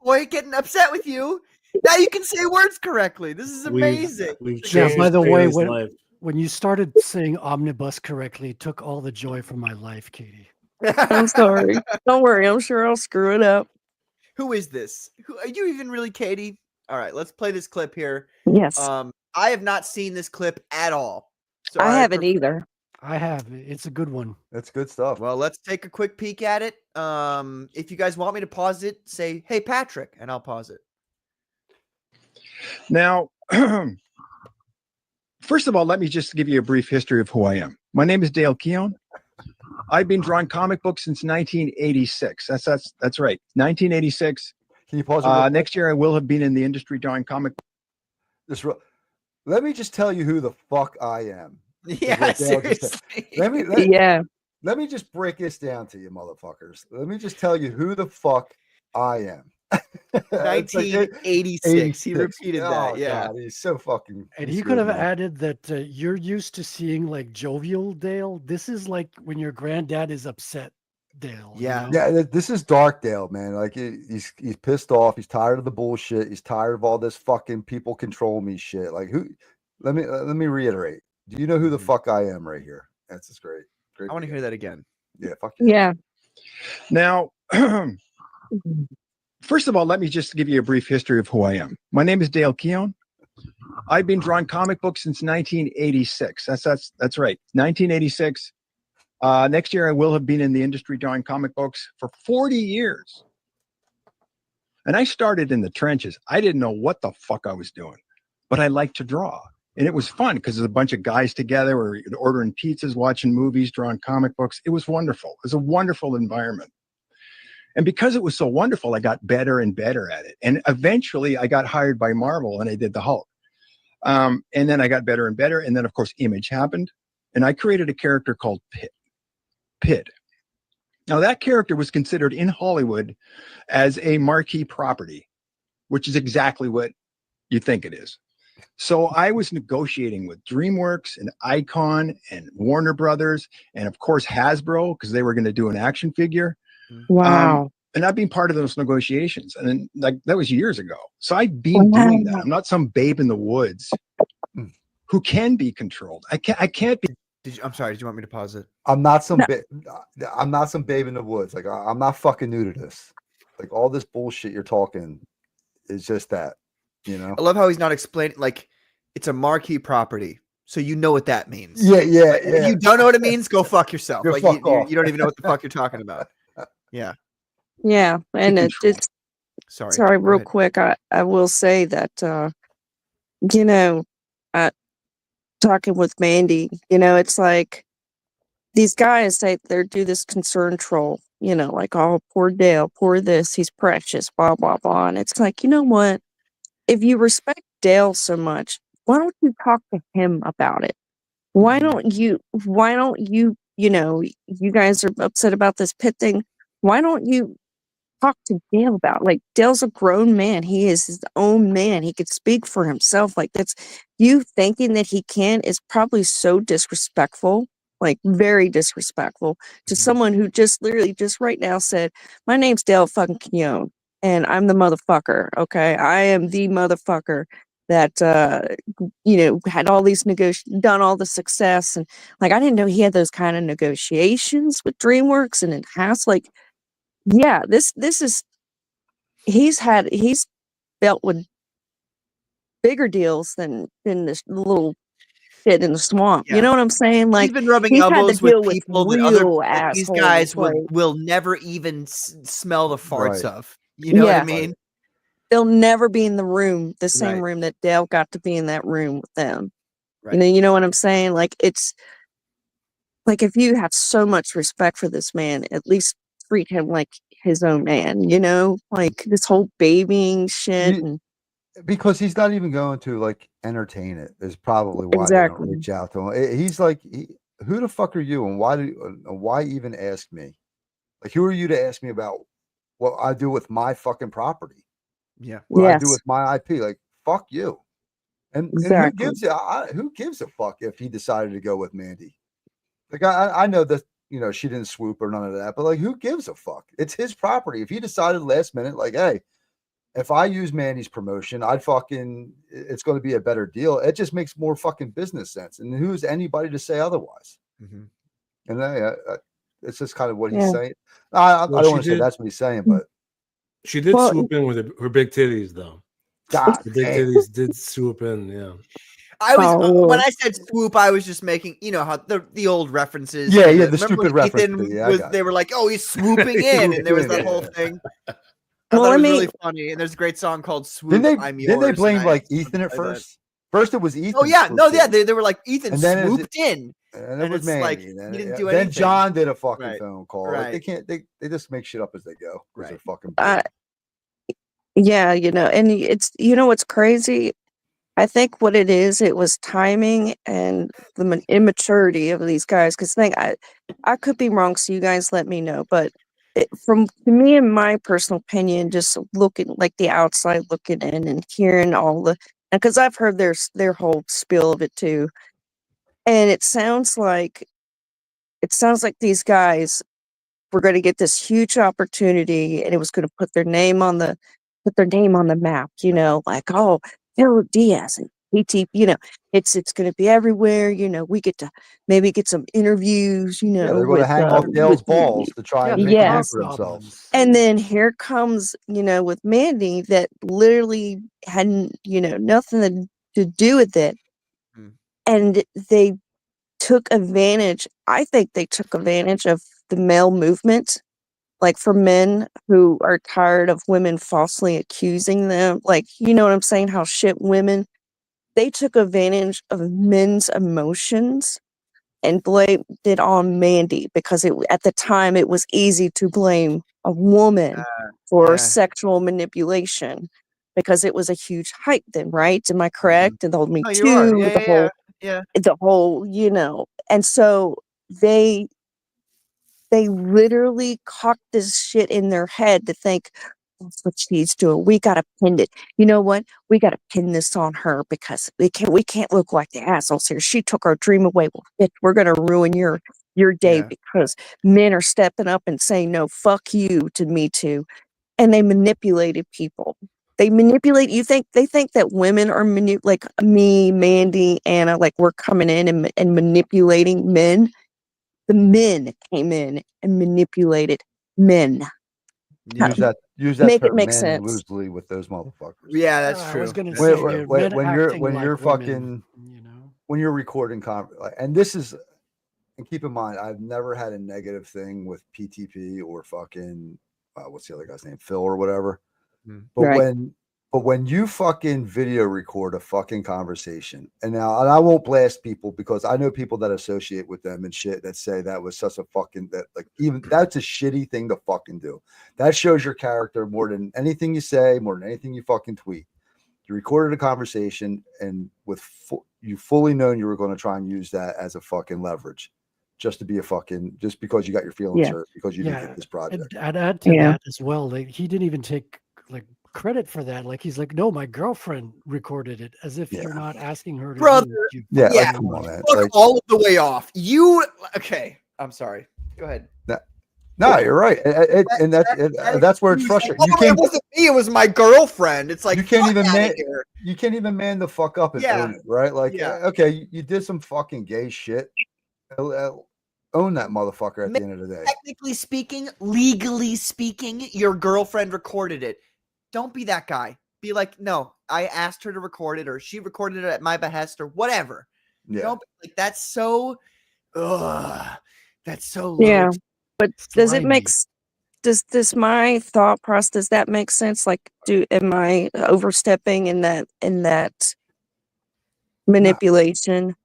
boy, getting upset with you. Now you can say words correctly. This is amazing. We've Yeah, changed by the way, Katie's life. when you started saying omnibus correctly, it took all the joy from my life, Katie. I'm sorry. Don't worry. I'm sure I'll screw it up. Who is this? Who are you even really, Katie? All right, let's play this clip here. Yes, I have not seen this clip at all. So I haven't either. I have. It's a good one. That's good stuff. Well, let's take a quick peek at it. If you guys want me to pause it, say, "Hey, Patrick," and I'll pause it. Now, first of all, let me just give you a brief history of who I am. My name is Dale Keown. I've been drawing comic books since 1986. That's right, 1986. Can you pause it? real quick? Next year, I will have been in the industry drawing comic. Let me just tell you who the fuck I am. Yeah, what Dale just seriously. Let me just break this down to you, motherfuckers. Let me just tell you who the fuck I am. It's like 1986. He 86. repeated that. Oh, Yeah. God, he's so fucking. And he's he could good, have man. added that you're used to seeing like jovial Dale. This is like when your granddad is upset, Dale. Yeah. Yeah, this is Dark Dale, man. Like he's pissed off. He's tired of the bullshit. He's tired of all this fucking people control me shit. Like who? Let me reiterate. Do you know who the fuck I am right here? That's just great. Great. I want to hear that again. Yeah, fuck Yeah. Now, first of all, let me just give you a brief history of who I am. My name is Dale Keown. I've been drawing comic books since 1986. That's right, 1986. Next year, I will have been in the industry drawing comic books for 40 years. And I started in the trenches. I didn't know what the fuck I was doing, but I liked to draw. And it was fun because there's a bunch of guys together. We were ordering pizzas, watching movies, drawing comic books. It was wonderful. It was a wonderful environment. And because it was so wonderful, I got better and better at it. And eventually I got hired by Marvel and I did the Hulk. And then I got better and better. And then, of course, Image happened. And I created a character called Pid. Now, that character was considered in Hollywood as a marquee property, which is exactly what you think it is. So I was negotiating with DreamWorks and Icon and Warner Brothers and, of course, Hasbro, because they were going to do an action figure. Wow. And I've been part of those negotiations. And then, like, that was years ago. So I've been doing that. I'm not some babe in the woods who can be controlled. I can't be. I'm sorry. Did you want me to pause it? I'm not some I'm not some babe in the woods. Like I'm not fucking new to this. Like all this bullshit you're talking is just that, you know. I love how he's not explaining. Like, it's a marquee property, so you know what that means. Yeah. If you don't know what it means, go fuck yourself. Go Like fuck off. you don't even know what the fuck you're talking about. Yeah. Yeah. And it control. just, Sorry. sorry, Go real ahead. quick. I will say that, talking with Mandy, it's like these guys, they do this concern troll, like, oh, poor Dale, poor this, he's precious, blah, blah, blah. And it's like, you know what? If you respect Dale so much, why don't you talk to him about it? Why don't you, you know, you guys are upset about this pit thing. Why don't you talk to Dale about it? Like, Dale's a grown man. He is his own man. He could speak for himself. Like, that's, you thinking that he can is probably so disrespectful, like very disrespectful to someone who just literally just right now said, my name's Dale fucking Keown and I'm the motherfucker. Okay. I am the motherfucker that, you know, had all these done all the success. And like, I didn't know he had those kind of negotiations with DreamWorks and it has like, yeah, this is, he's dealt with bigger deals than this little shit in the swamp. You Yeah. know what I'm saying? He's Like, been rubbing he's had to elbows with deal with people that real these assholes. guys Like, will never even smell the farts Right. of. You know what I yeah, mean? they'll never be in the room, the same Right. room that Dale got to be in that room with them. Right. You know what I'm saying? Like, it's like, if you have so much respect for this man, at least treat him like his own man, you know? Like, this whole babying shit. You- And because he's not even going to like entertain it is probably why they don't exactly. reach out to him. He's like, who the fuck are you, and why even ask me? Like, who are you to ask me about what I do with my fucking property? Yeah. What I do Yes, with my IP? Like, fuck you. And exactly. who gives a fuck if he decided to go with Mandy? Like, I know that, you know, she didn't swoop or none of that, but like, who gives a fuck? It's his property. If he decided last minute, like, hey, if I use Mandy's promotion, it's going to be a better deal. It just makes more fucking business sense. And who's anybody to say otherwise? Mhm. And it's just kind of what he's Yeah. saying. I Well, don't she want to say did. that's what he's saying, but She did Well, swoop in with her big titties, though. God The big damn. titties did swoop in. Yeah. I was oh, when I said swoop, I was just making, you know, how the old references. Yeah, to yeah, the remember stupid when reference. Ethan Yeah, I was. got They you. were like, "Oh, he's swooping in," and there was that whole thing. I well, thought it let was me, really funny, and there's a great song called "Swoop." I'm Didn't they yours. blame and I like just wanted Ethan to at play that. first? First it was Ethan. Oh yeah, no, swooped yeah, in, they were like Ethan and then swooped in, and it and was it's like Mandy. he didn't do Then anything. John did a fucking Right, phone call. Like, right, they just make shit up as they go because they're right. fucking uh, bored. yeah, you know, and it's, you know, what's crazy? I think what it is, it was timing and the immaturity of these guys. Because I could be wrong, so you guys let me know. But from to me, in my personal opinion, just looking like the outside looking in and hearing all the, and because I've heard their whole spiel of it too, and it sounds like these guys were going to get this huge opportunity, and it was going to put their name on the map. You know, like, oh, Harold Diaz and PT. You know, it's going to be everywhere. You know, we get to maybe get some interviews. You Yeah, know, they're going to hang off Dale's balls to try Yeah, and the make a name yes, for themselves. hobgoblins. and then here comes, you know, with Mandy that literally hadn't, you know, nothing to do with it, Hmm. and they took advantage. I think they took advantage of the male movement, like for men who are tired of women falsely accusing them. Like, you know what I'm saying? How shit women, they took advantage of men's emotions and blamed it on Mandy because at the time it was easy to blame a woman for Yeah. sexual manipulation because it was a huge hype then, right? Am I Mhm. correct? And the whole Me No, you are. Too, Yeah, yeah, yeah. the whole, you know, and so they literally cocked this shit in their head to think that's what she's doing. We gotta pin it. You know what? We gotta pin this on her because we can't look like the assholes here. She took our dream away. Well, bitch, we're gonna ruin your day Yeah. because men are stepping up and saying no, fuck you to Me Too. And they manipulated people. They manipulate. They think that women are like me, Mandy, Anna, like we're coming in and manipulating men. The men came in and manipulated men. Yeah. Use that Make it term make "men" sense. loosely with those motherfuckers. Yeah, that's I was true. gonna That's say true. men When acting when like you're women, fucking you know. when you're recording and this is, and keep in mind, I've never had a negative thing with PTP or fucking what's the other guy's name, Phil or whatever. Mm. But Right. when you fucking video record a fucking conversation, and I won't blast people because I know people that associate with them and shit that say that was such a fucking, that like, even that's a shitty thing to fucking do. That shows your character more than anything you say, more than anything you fucking tweet. You recorded a conversation, and with you fully known you were going to try and use that as a fucking leverage, just to be just because you got your feelings hurt because you didn't get this project. I'd add to that as well. Like, he didn't even take like credit for that. Like, he's like, no, my girlfriend recorded it, as if you're not asking her to Brother. do it. Yeah, Yeah. like, come on, man. Look Like, all the way off. Okay. I'm sorry. Go ahead. no, you're right, and that's where it's frustrating. Oh, it wasn't me. It was my girlfriend. It's like you can't even man the fuck up and own it, right? Like, okay, you did some fucking gay shit. Own that motherfucker at the end of the day. Technically speaking, legally speaking, your girlfriend recorded it. Don't be that guy. Be like, no, I asked her to record it, or she recorded it at my behest, or whatever. Yeah. Don't be like, that's so. That's so. Yeah. But does it make does my thought process, does that make sense? Like, am I overstepping in that manipulation?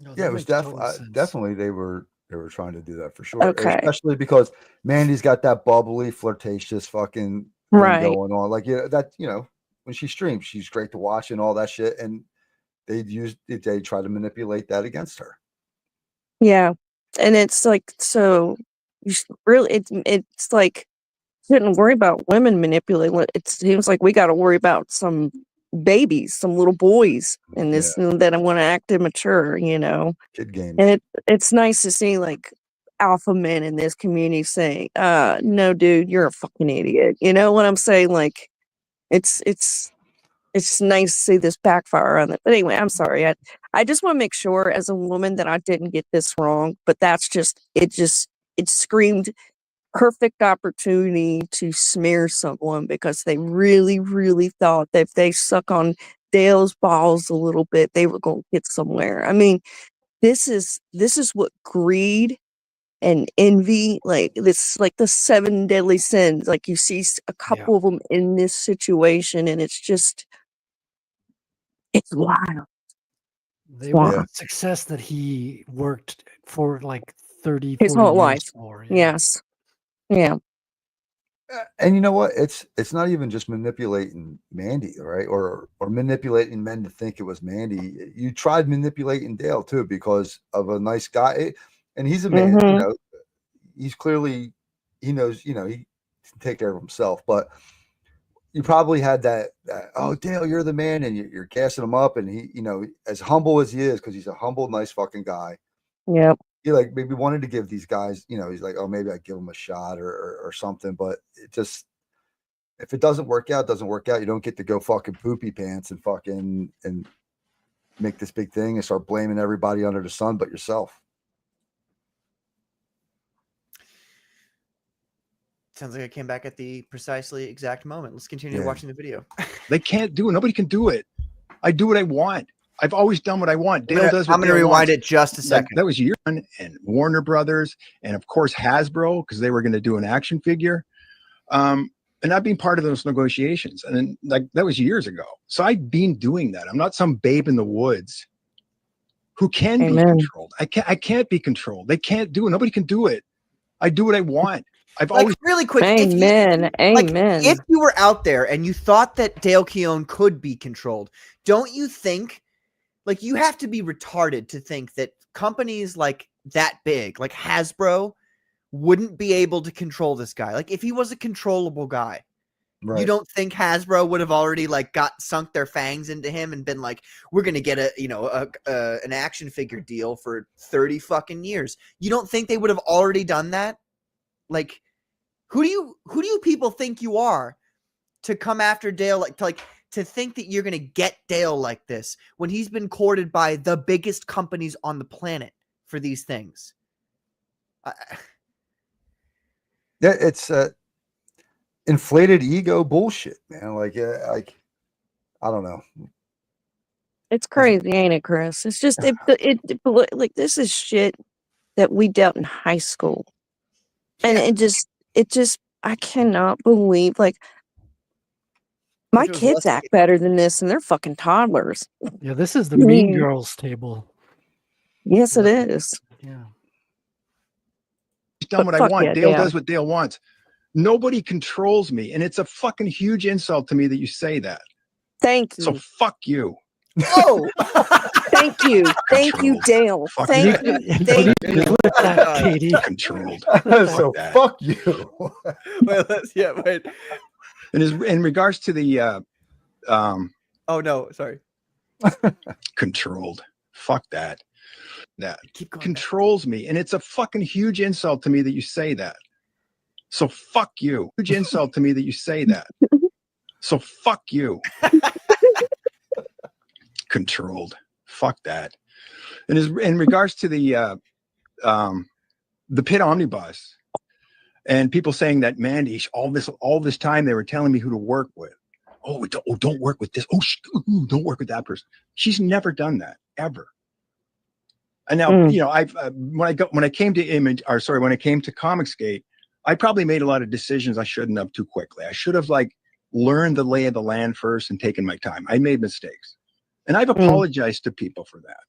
No, Yeah, it was definitely they were trying to do that for sure. Okay. Especially because Mandy's got that bubbly, flirtatious fucking thing going on. Like, that, when she streams, she's great to watch and all that shit. And they try to manipulate that against her. Yeah. And it's like, so you really, it's like, shouldn't worry about women manipulating. It seems like we got to worry about some babies, some little boys in this that I want to act immature, Kid games. And it's nice to see like alpha men in this community saying, no, dude, you're a fucking idiot. You know what I'm saying? Like, it's nice to see this backfire on it. But anyway, I'm sorry. I just want to make sure as a woman that I didn't get this wrong, but it screamed perfect opportunity to smear someone because they really, really thought that if they suck on Dale's balls a little bit, they were going to get somewhere. I mean, this is what greed and envy, like, this, like the 7 deadly sins. Like, you see a couple of them in this situation, and it's wild. They want success that he worked for like 30, his 40 whole years life. for. Yes. Yeah. And you know what? It's not even just manipulating Mandy, right? Or manipulating men to think it was Mandy. You tried manipulating Dale too because of a nice guy, and he's a man. Mm-hmm. He's clearly, he knows, he can take care of himself. But you probably had that oh, Dale, you're the man, and you're gassing him up, and he, as humble as he is, because he's a humble, nice fucking guy. Yep. He like maybe wanted to give these guys, he's like, oh, maybe I give him a shot or something. But it just, if it doesn't work out, it doesn't work out. You don't get to go fucking poopy pants and fucking and make this big thing and start blaming everybody under the sun but yourself. Sounds like I came back at the precisely exact moment. Let's continue watching the video. They can't do it. Nobody can do it. I do what I want. I've always done what I want. Dale does what I'm going to rewind it just a second. That was year one, and Warner Brothers, and of course Hasbro, because they were going to do an action figure. And I've been part of those negotiations. And then, like, that was years ago. So I've been doing that. I'm not some babe in the woods who can be controlled. I can't be controlled. They can't do it. Nobody can do it. I do what I want. I've always really quick. Amen. Amen. If you were out there and you thought that Dale Keown could be controlled, don't you think, like, you have to be retarded to think that companies like that big, like Hasbro, wouldn't be able to control this guy? Like, if he was a controllable guy, you don't think Hasbro would have already like sunk their fangs into him and been like, we're going to get an action figure deal for 30 fucking years? You don't think they would have already done that? Like, who do you people think you are to come after Dale, to think that you're going to get Dale like this when he's been courted by the biggest companies on the planet for these things? Yeah, it's inflated ego bullshit, man. Like I don't know. It's crazy, ain't it, Chris? It's just like, this is shit that we dealt in high school, and it just I cannot believe, like, my kids act better than this, and they're fucking toddlers. Yeah, this is the Mean Girls table. Yes, it is. Yeah. done what I want. Dale does what Dale wants. Nobody controls me, and it's a fucking huge insult to me that you say that. Thank So you. fuck you. Oh, Thank you. Thank you, Controlled. Dale. Fuck Thank that. you. Thank you. Flip that, Katie. Controlled. So that. fuck you. wait, wait. In regards to the Oh no, sorry. controlled, fuck that. That Keep going. controls me, and it's a fucking huge insult to me that you say that. So fuck you. Huge insult to me that you say that. So fuck you. Controlled. Fuck that. And in regards to the Pit Omnibus and people saying that Mandy, all this time they were telling me who to work with. Don't work with this. Don't work with that person. She's never done that ever. And now, you know, when I came to Comicsgate, I probably made a lot of decisions I shouldn't have too quickly. I should have learned the lay of the land first and taken my time. I made mistakes, and I've apologized to people for that.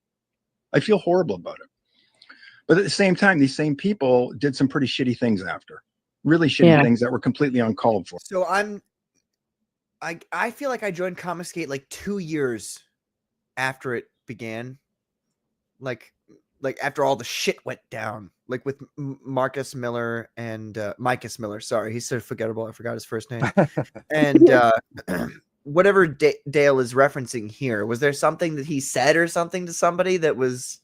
I feel horrible about it. But at the same time, these same people did some pretty shitty things after, really shitty things that were completely uncalled for. So I feel like I joined Comicsgate like 2 years after it began, like after all the shit went down, like with Marcus Miller and Micus Miller. Sorry, he's so forgettable. I forgot his first name. And whatever Dale is referencing here, was there something that he said or something to somebody that was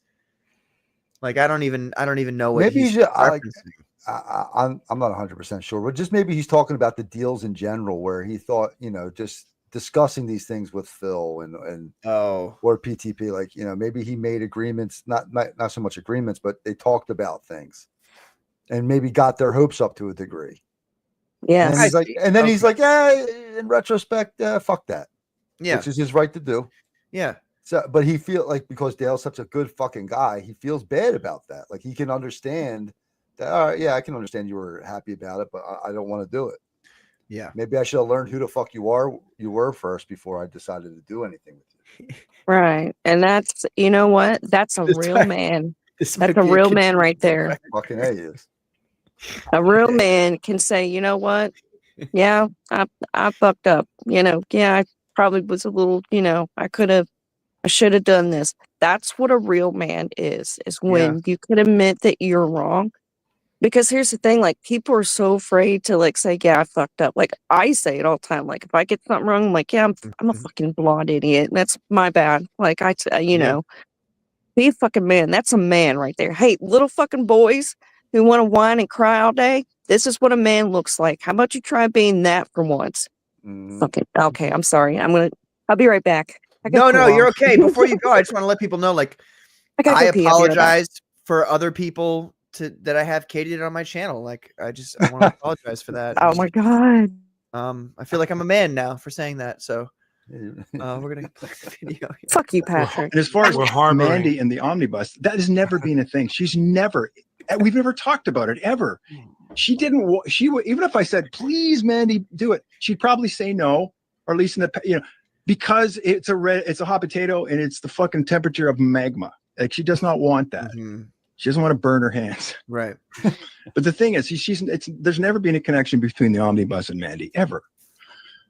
like, I don't even know what Maybe he's referencing. I'm not 100% sure, but just maybe he's talking about the deals in general, where he thought, you know, just discussing these things with Phil and or PTP, like, you know, maybe he made agreements, not so much agreements, but they talked about things and maybe got their hopes up to a degree. Yeah. And then he's like, yeah, in retrospect, fuck that. Yeah, Which is his right to do. yeah. So, but he feel like, because Dale's such a good fucking guy, he feels bad about that. Like, he can understand that. All right, yeah, I can understand you were happy about it, but I don't want to do it. Yeah. Maybe I should have learned who the fuck you were first before I decided to do anything with you. Right. And that's, you know what? That's a real man. This That's might a be real man right there. confusing Fucking A is. A real man can say, you know what? Yeah, I fucked up. You know, yeah, I probably was a little, you know, I should have done this. That's what a real man is when you can admit that you're wrong. Because here's the thing, like, people are so afraid to say, yeah, I fucked up. Like, I say it all the time. Like, if I get something wrong, I'm like, yeah, I'm a fucking blonde idiot. And that's my bad. Like, you know, be a fucking man. That's a man right there. Hey, little fucking boys who want to whine and cry all day, this is what a man looks like. How about you try being that for once? Fucking, okay, I'm sorry. I'll be right back. No, you're okay. Before you go, I just want to let people know, like, I apologize for other people that I have Katie on my channel. Like, I want to apologize for that. Oh my God. I feel like I'm a man now for saying that. So we're gonna play the video here. Fuck you, Patrick. And as far as Mandy and the omnibus, that has never been a thing. We've never talked about it ever. She would, even if I said, please, Mandy, do it, she'd probably say no, or at least because it's a hot potato and it's the fucking temperature of magma. Like, she does not want that. She doesn't want to burn her hands. Right. But the thing is, there's never been a connection between the omnibus and Mandy, ever.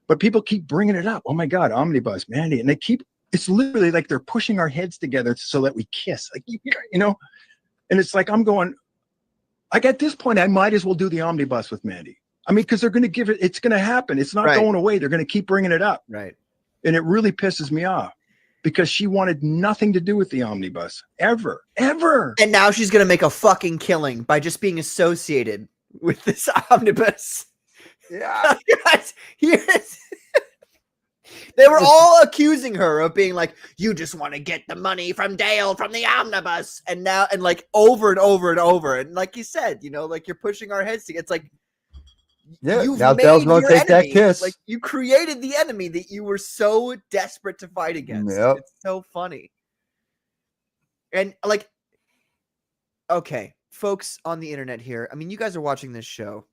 But people keep bringing it up. Oh my God, omnibus, Mandy. And it's literally like they're pushing our heads together so that we kiss. Like, you know, and it's like, I'm going, like, at this point, I might as well do the omnibus with Mandy. I mean, because they're going to give it, it's going to happen. It's not going away. They're going to keep bringing it up. Right. And it really pisses me off, because she wanted nothing to do with the omnibus ever. And now she's going to make a fucking killing by just being associated with this omnibus. Yeah. Guys, they were all accusing her of being like, you just want to get the money from Dale from the omnibus. And now, and like over and over and over. And like you said, you know, like, you're pushing our heads together. It's like, now Dale's going to take that kiss. Like, you created the enemy that you were so desperate to fight against. Yep. It's so funny. And like, okay, folks on the internet here, I mean, you guys are watching this show,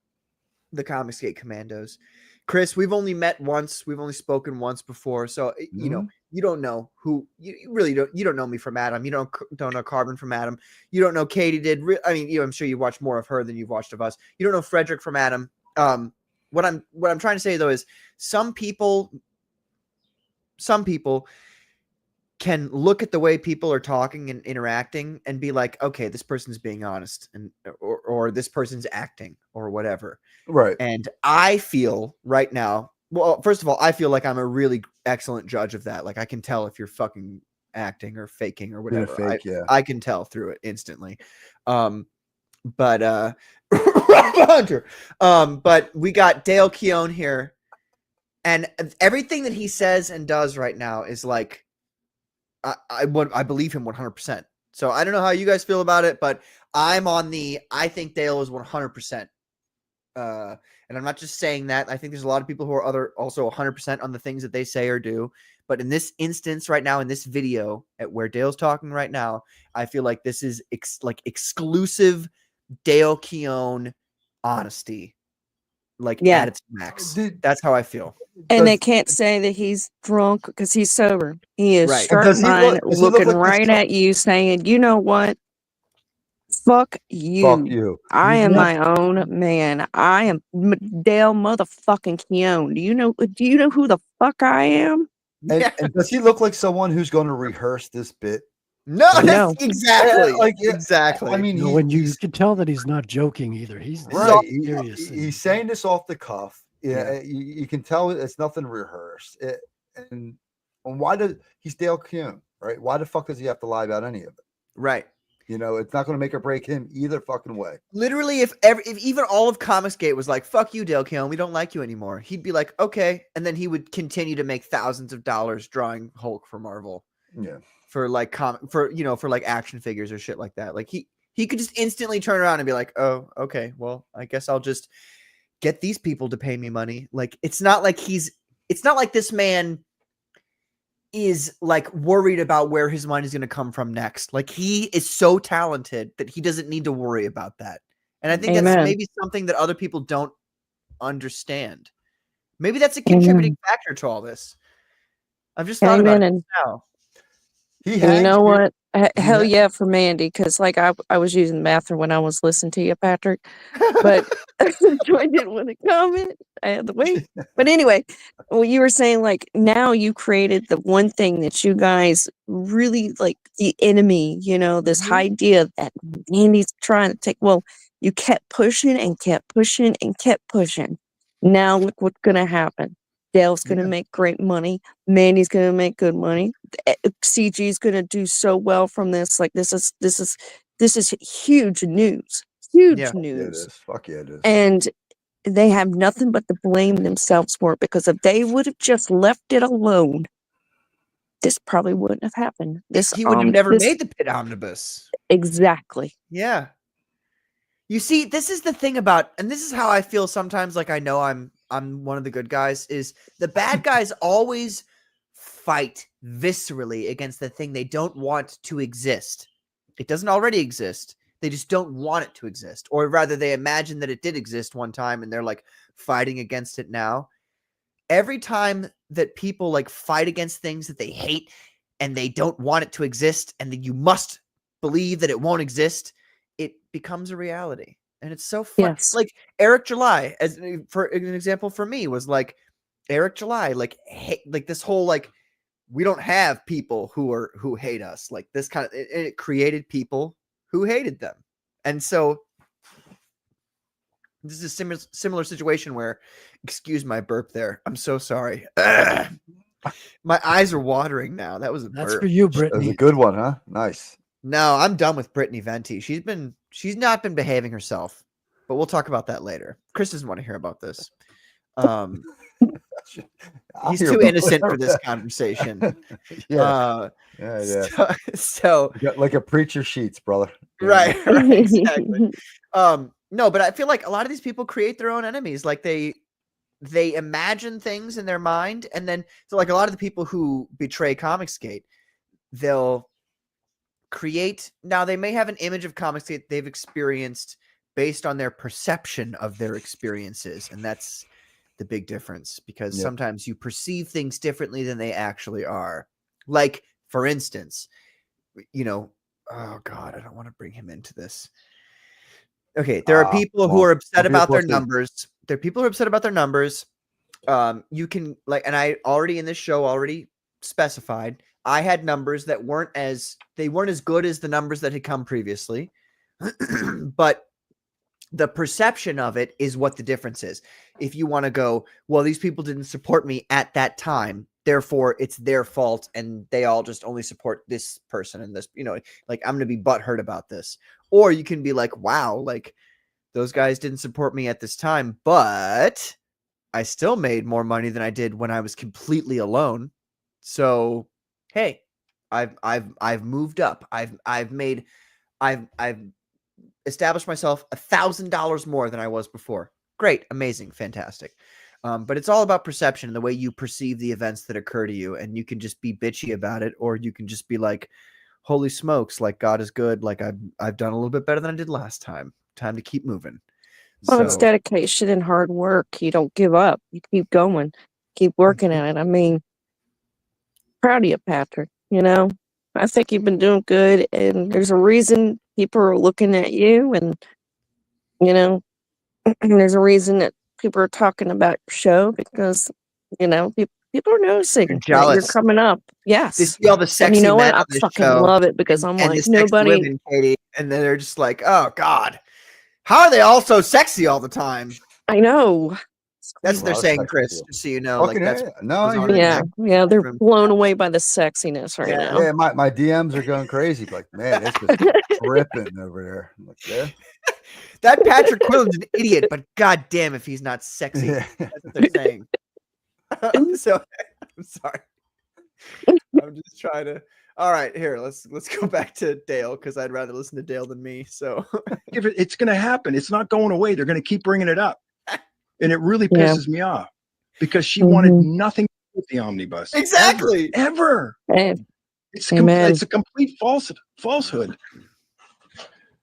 the Comicsgate Commandos. Chris, we've only met once. We've only spoken once before. So, you know, you don't know who, you really don't, you don't know me from Adam. You don't know Carbon from Adam. You don't know Katie did. I mean, I'm sure you watched more of her than you've watched of us. You don't know Frederick from Adam. What I'm trying to say though is some people some people can look at the way people are talking and interacting and be like, okay, this person's being honest, and or this person's acting or whatever. Right. And I feel right now, well, first of all, I feel like I'm a really excellent judge of that. Like I can tell if you're fucking acting or faking or Being a whatever. fake, yeah. I can tell through it instantly. But Hunter. But we got Dale Keown here, and everything that he says and does right now is like, I believe him 100%. So I don't know how you guys feel about it, but I'm on the I think Dale is 100%. And I'm not just saying that. I think there's a lot of people who are also 100% on the things that they say or do. But in this instance right now, in this video at where Dale's talking right now, I feel like this is exclusive Dale Keown honesty, like Yeah. at its max. That's how I feel. And they can't say that he's drunk because he's sober. He is Right. sharp Does he mind, does he look looking like this right guy? at you, saying, "You know what? Fuck you. Fuck you. I He's am not- my own man. I am Dale motherfucking Keown. Do you know who the fuck I am?" And does he look like someone who's going to rehearse this bit? No, that's No. exactly. Yeah, like, yeah, exactly. I mean, No, when you can tell that he's not joking either. He's right. serious. He's saying this off the cuff. Yeah. You can tell it's nothing rehearsed. And why does he's Dale Keown, right? Why the fuck does he have to lie about any of it? Right. You know, it's not going to make or break him either fucking way. Literally, if even all of Comicsgate was like, "Fuck you, Dale Keown, we don't like you anymore," he'd be like, "Okay," and then he would continue to make thousands of dollars drawing Hulk for Marvel. Yeah. For like for like action figures or shit like that. Like he could just instantly turn around and be like, "Oh, okay, well, I guess I'll just get these people to pay me money." Like it's not like this man is like worried about where his money is going to come from next. Like he is so talented that he doesn't need to worry about that. And I think that's Amen. maybe something that other people don't understand. Maybe that's a contributing factor to all this. I've just thought about it now. He And hangs you know here- what? Hell yeah for Mandy, because like I was using the bathroom when I was listening to you, Patrick. But I didn't want to comment. I had to wait. But anyway, well, you were saying like now you created the one thing that you guys really like the enemy, this idea that Mandy's trying to take. Well, you kept pushing and kept pushing and kept pushing. Now look what's gonna happen. Dale's gonna make great money. Mandy's gonna make good money. CG's gonna do so well from this. Like this is huge news. Huge Yeah. Yeah, it news. is. Fuck yeah, it is. And they have nothing but to blame themselves for it, because if they would have just left it alone, this probably wouldn't have happened. He would have never made the Pit Omnibus. Exactly. Yeah. You see, this is the thing about, and this is how I feel sometimes, like I know I'm one of the good guys, is the bad guys always fight viscerally against the thing they don't want to exist. It doesn't already exist. They just don't want it to exist. Or rather, they imagine that it did exist one time and they're like fighting against it now. Every time that people like fight against things that they hate and they don't want it to exist, and that you must believe that it won't exist, it becomes a reality. And it's so fun. Yes. Like Eric July, as for an example for me, was like Eric July, like this whole like we don't have people who hate us. Like this kind of it created people who hated them. And so this is a similar situation where, excuse my burp there. I'm so sorry. My eyes are watering now. That was a That's burp. for you, That was a Brittany. good one, huh? Nice. No, I'm done with Brittany Venti. She's not been behaving herself, but we'll talk about that later. Chris doesn't want to hear about this. I'll He's hear too about innocent for whatever. this conversation. Yeah, Yeah. So You got like a preacher sheets, brother. right, exactly. No, but I feel like a lot of these people create their own enemies. Like they imagine things in their mind, and then so like a lot of the people who betray Comicsgate, they'll create. Now they may have an image of Comicsgate they've experienced based on their perception of their experiences, and that's the big difference, because sometimes you perceive things differently than they actually are. Like, for instance, oh God, I don't want to bring him into this. Okay, there are people who are upset about their numbers. There are people who are upset about their numbers. You can and I already in this show already specified, I had numbers that weren't as good as the numbers that had come previously, but the perception of it is what the difference is. If you want to go, well, these people didn't support me at that time, therefore it's their fault, and they all just only support this person and this, like I'm going to be butthurt about this. Or you can be like, wow, like those guys didn't support me at this time, but I still made more money than I did when I was completely alone. So, hey, I've moved up. I've established myself $1,000 more than I was before. Great, amazing, fantastic. But it's all about perception and the way you perceive the events that occur to you. And you can just be bitchy about it, or you can just be like, holy smokes, like God is good. Like I've done a little bit better than I did last time. Time to keep moving. Well, it's So, dedication and hard work. You don't give up. You keep going, keep working at it. I mean, proud of you, Patrick. I think you've been doing good, and there's a reason people are looking at you, and there's a reason that people are talking about your show, because people are noticing you're that you're jealous. coming up. They Yes, see all the and sexy you know men what? I on this fucking show love it, because I'm and like, the sexy nobody. women, Katie, and then they're just like, oh God, how are they all so sexy all the time? I know. That's what they're Well, saying, sexy Chris, people. just so you know. Fucking Like that's yeah. what No, goes I on hear in you. Yeah, the yeah, they're room. blown away by the sexiness right Yeah. now. Yeah, my DMs are going crazy. Like, man, it's just dripping over there. I'm like, yeah. That Patrick Quillen's an idiot, but god damn if he's not sexy. Yeah. That's what they're saying. So I'm sorry. I'm just trying to. All right, here, let's go back to Dale, because I'd rather listen to Dale than me. So It's going to happen. It's not going away. They're going to keep bringing it up. And it really Yeah. pisses me off, because she wanted Mhm. nothing to do with the omnibus. exactly. Ever. And It's a complete falsehood.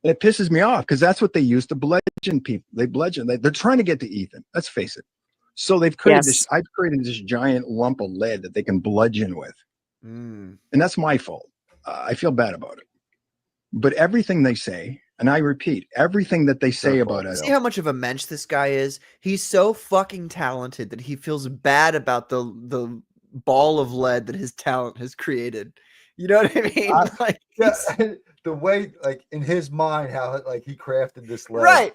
And it pisses me off, because that's what they use to bludgeon people. They're trying to get to Ethan. Let's face it. So they've created Yes. I've created this giant lump of lead that they can bludgeon with. Mm. And that's my fault. I feel bad about it. But everything they say, and I repeat, everything that they say Their about fault, us. See how much of a mensch this guy is? He's so fucking talented that he feels bad about the ball of lead that his talent has created. You know what I mean? Like, Yeah, he's- the way, like in his mind, how like he crafted this lead. right.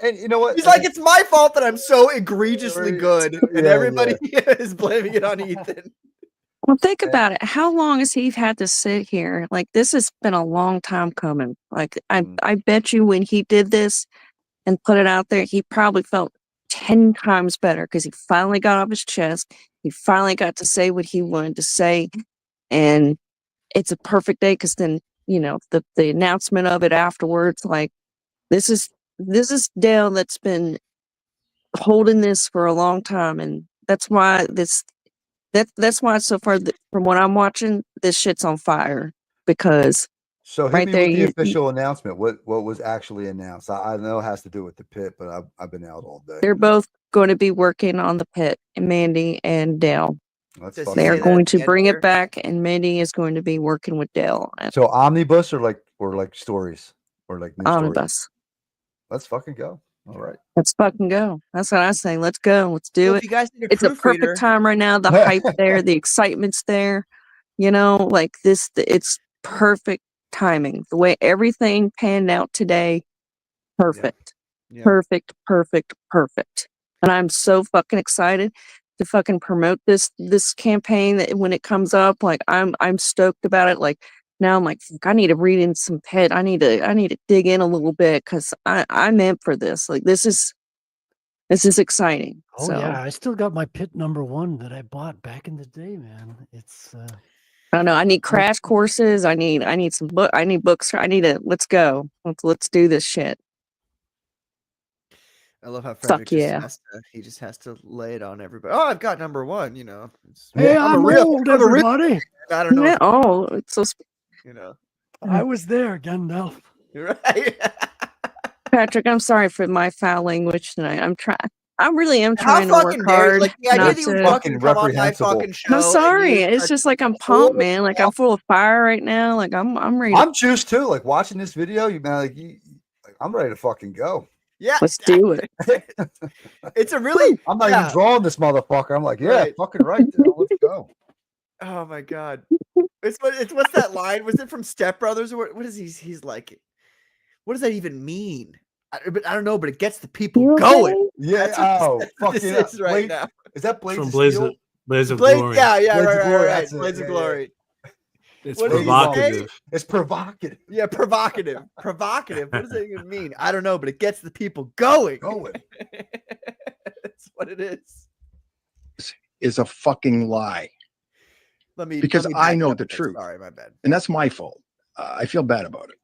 And you know what? He's like, it's my fault that I'm so egregiously good, and Yeah, everybody is blaming it on Ethan. Well, think about it. How long has he had to sit here? Like, this has been a long time coming. Like, I bet you when he did this and put it out there, he probably felt 10 times better, because he finally got off his chest. He finally got to say what he wanted to say. And it's a perfect day, because then, the announcement of it afterwards, like, this is Dale that's been holding this for a long time. And that's why that's why so far, from what I'm watching, this shit's on fire, because So hit right me there, with the you official announcement. What was actually announced? I know it has to do with the pit, but I've been out all day. they're both going to be working on the pit, and Mandy and Dale. That's Does he fucking They're say that cool. going at to the end bring here? it back, and Mandy is going to be working with Dale at So omnibus or like stories or like new stories. Omnibus. Let's fucking go. All right. Let's fucking go. That's what I say. Let's go. Let's do Well, it. if you guys need a It's a proofreader, perfect time right now. The hype there, the excitement's there. Like this, it's perfect timing. The way everything panned out today, perfect. Yeah. Perfect, perfect, perfect. And I'm so fucking excited to fucking promote this campaign that when it comes up. Like, I'm stoked about it. Like, now I'm like, fuck, I need to read in some pit. I need to dig in a little bit, because I'm in for this. Like, this is exciting. Oh So yeah, I still got my pit #1 that I bought back in the day, man. It's I don't know. I need crash courses. I need some book. I need books. Let's go. Let's do this shit. I love how Fuck Frederick yeah. just has to lay it on everybody. Oh, I've got #1. hey, I'm I'm a real, old, I'm a real- everybody. I don't know. Yeah, oh, it's so I was there, Gandalf. Right? Patrick, I'm sorry for my foul language tonight. I really am How trying to work fucking dare you? hard. Like the idea not that you would to- fucking come on my reprehensible. fucking show. I'm and sorry. you It's are just like I'm pumped, man. Like, I'm full of fire right now. Like, I'm ready. I'm juiced too. Like watching this video, like I'm ready to fucking go. Yeah, Let's do it. it's a really. I'm not yeah. even drawing this motherfucker. I'm like, yeah, Right. fucking right, Dale. Let's go. Oh my god. What's that line? Was it from Step Brothers or what is he's like? What does that even mean? I don't know, but it gets the people You going. okay? Yeah. That's what Oh, this fucking is right Blade, now. is that Blades From of Blaze Steel? of, Blaze of Blade, Glory. yeah, Blades of right, Glory, right. that's it. Blades of Yeah, yeah. Glory. It's What did he say? provocative. It's provocative. Yeah, provocative. Provocative. What does that even mean? I don't know, but it gets the people going. Going. That's what it is. Is a fucking lie. Because let me I back know up the a bit. truth. Sorry, my bad. And that's my fault. I feel bad about it.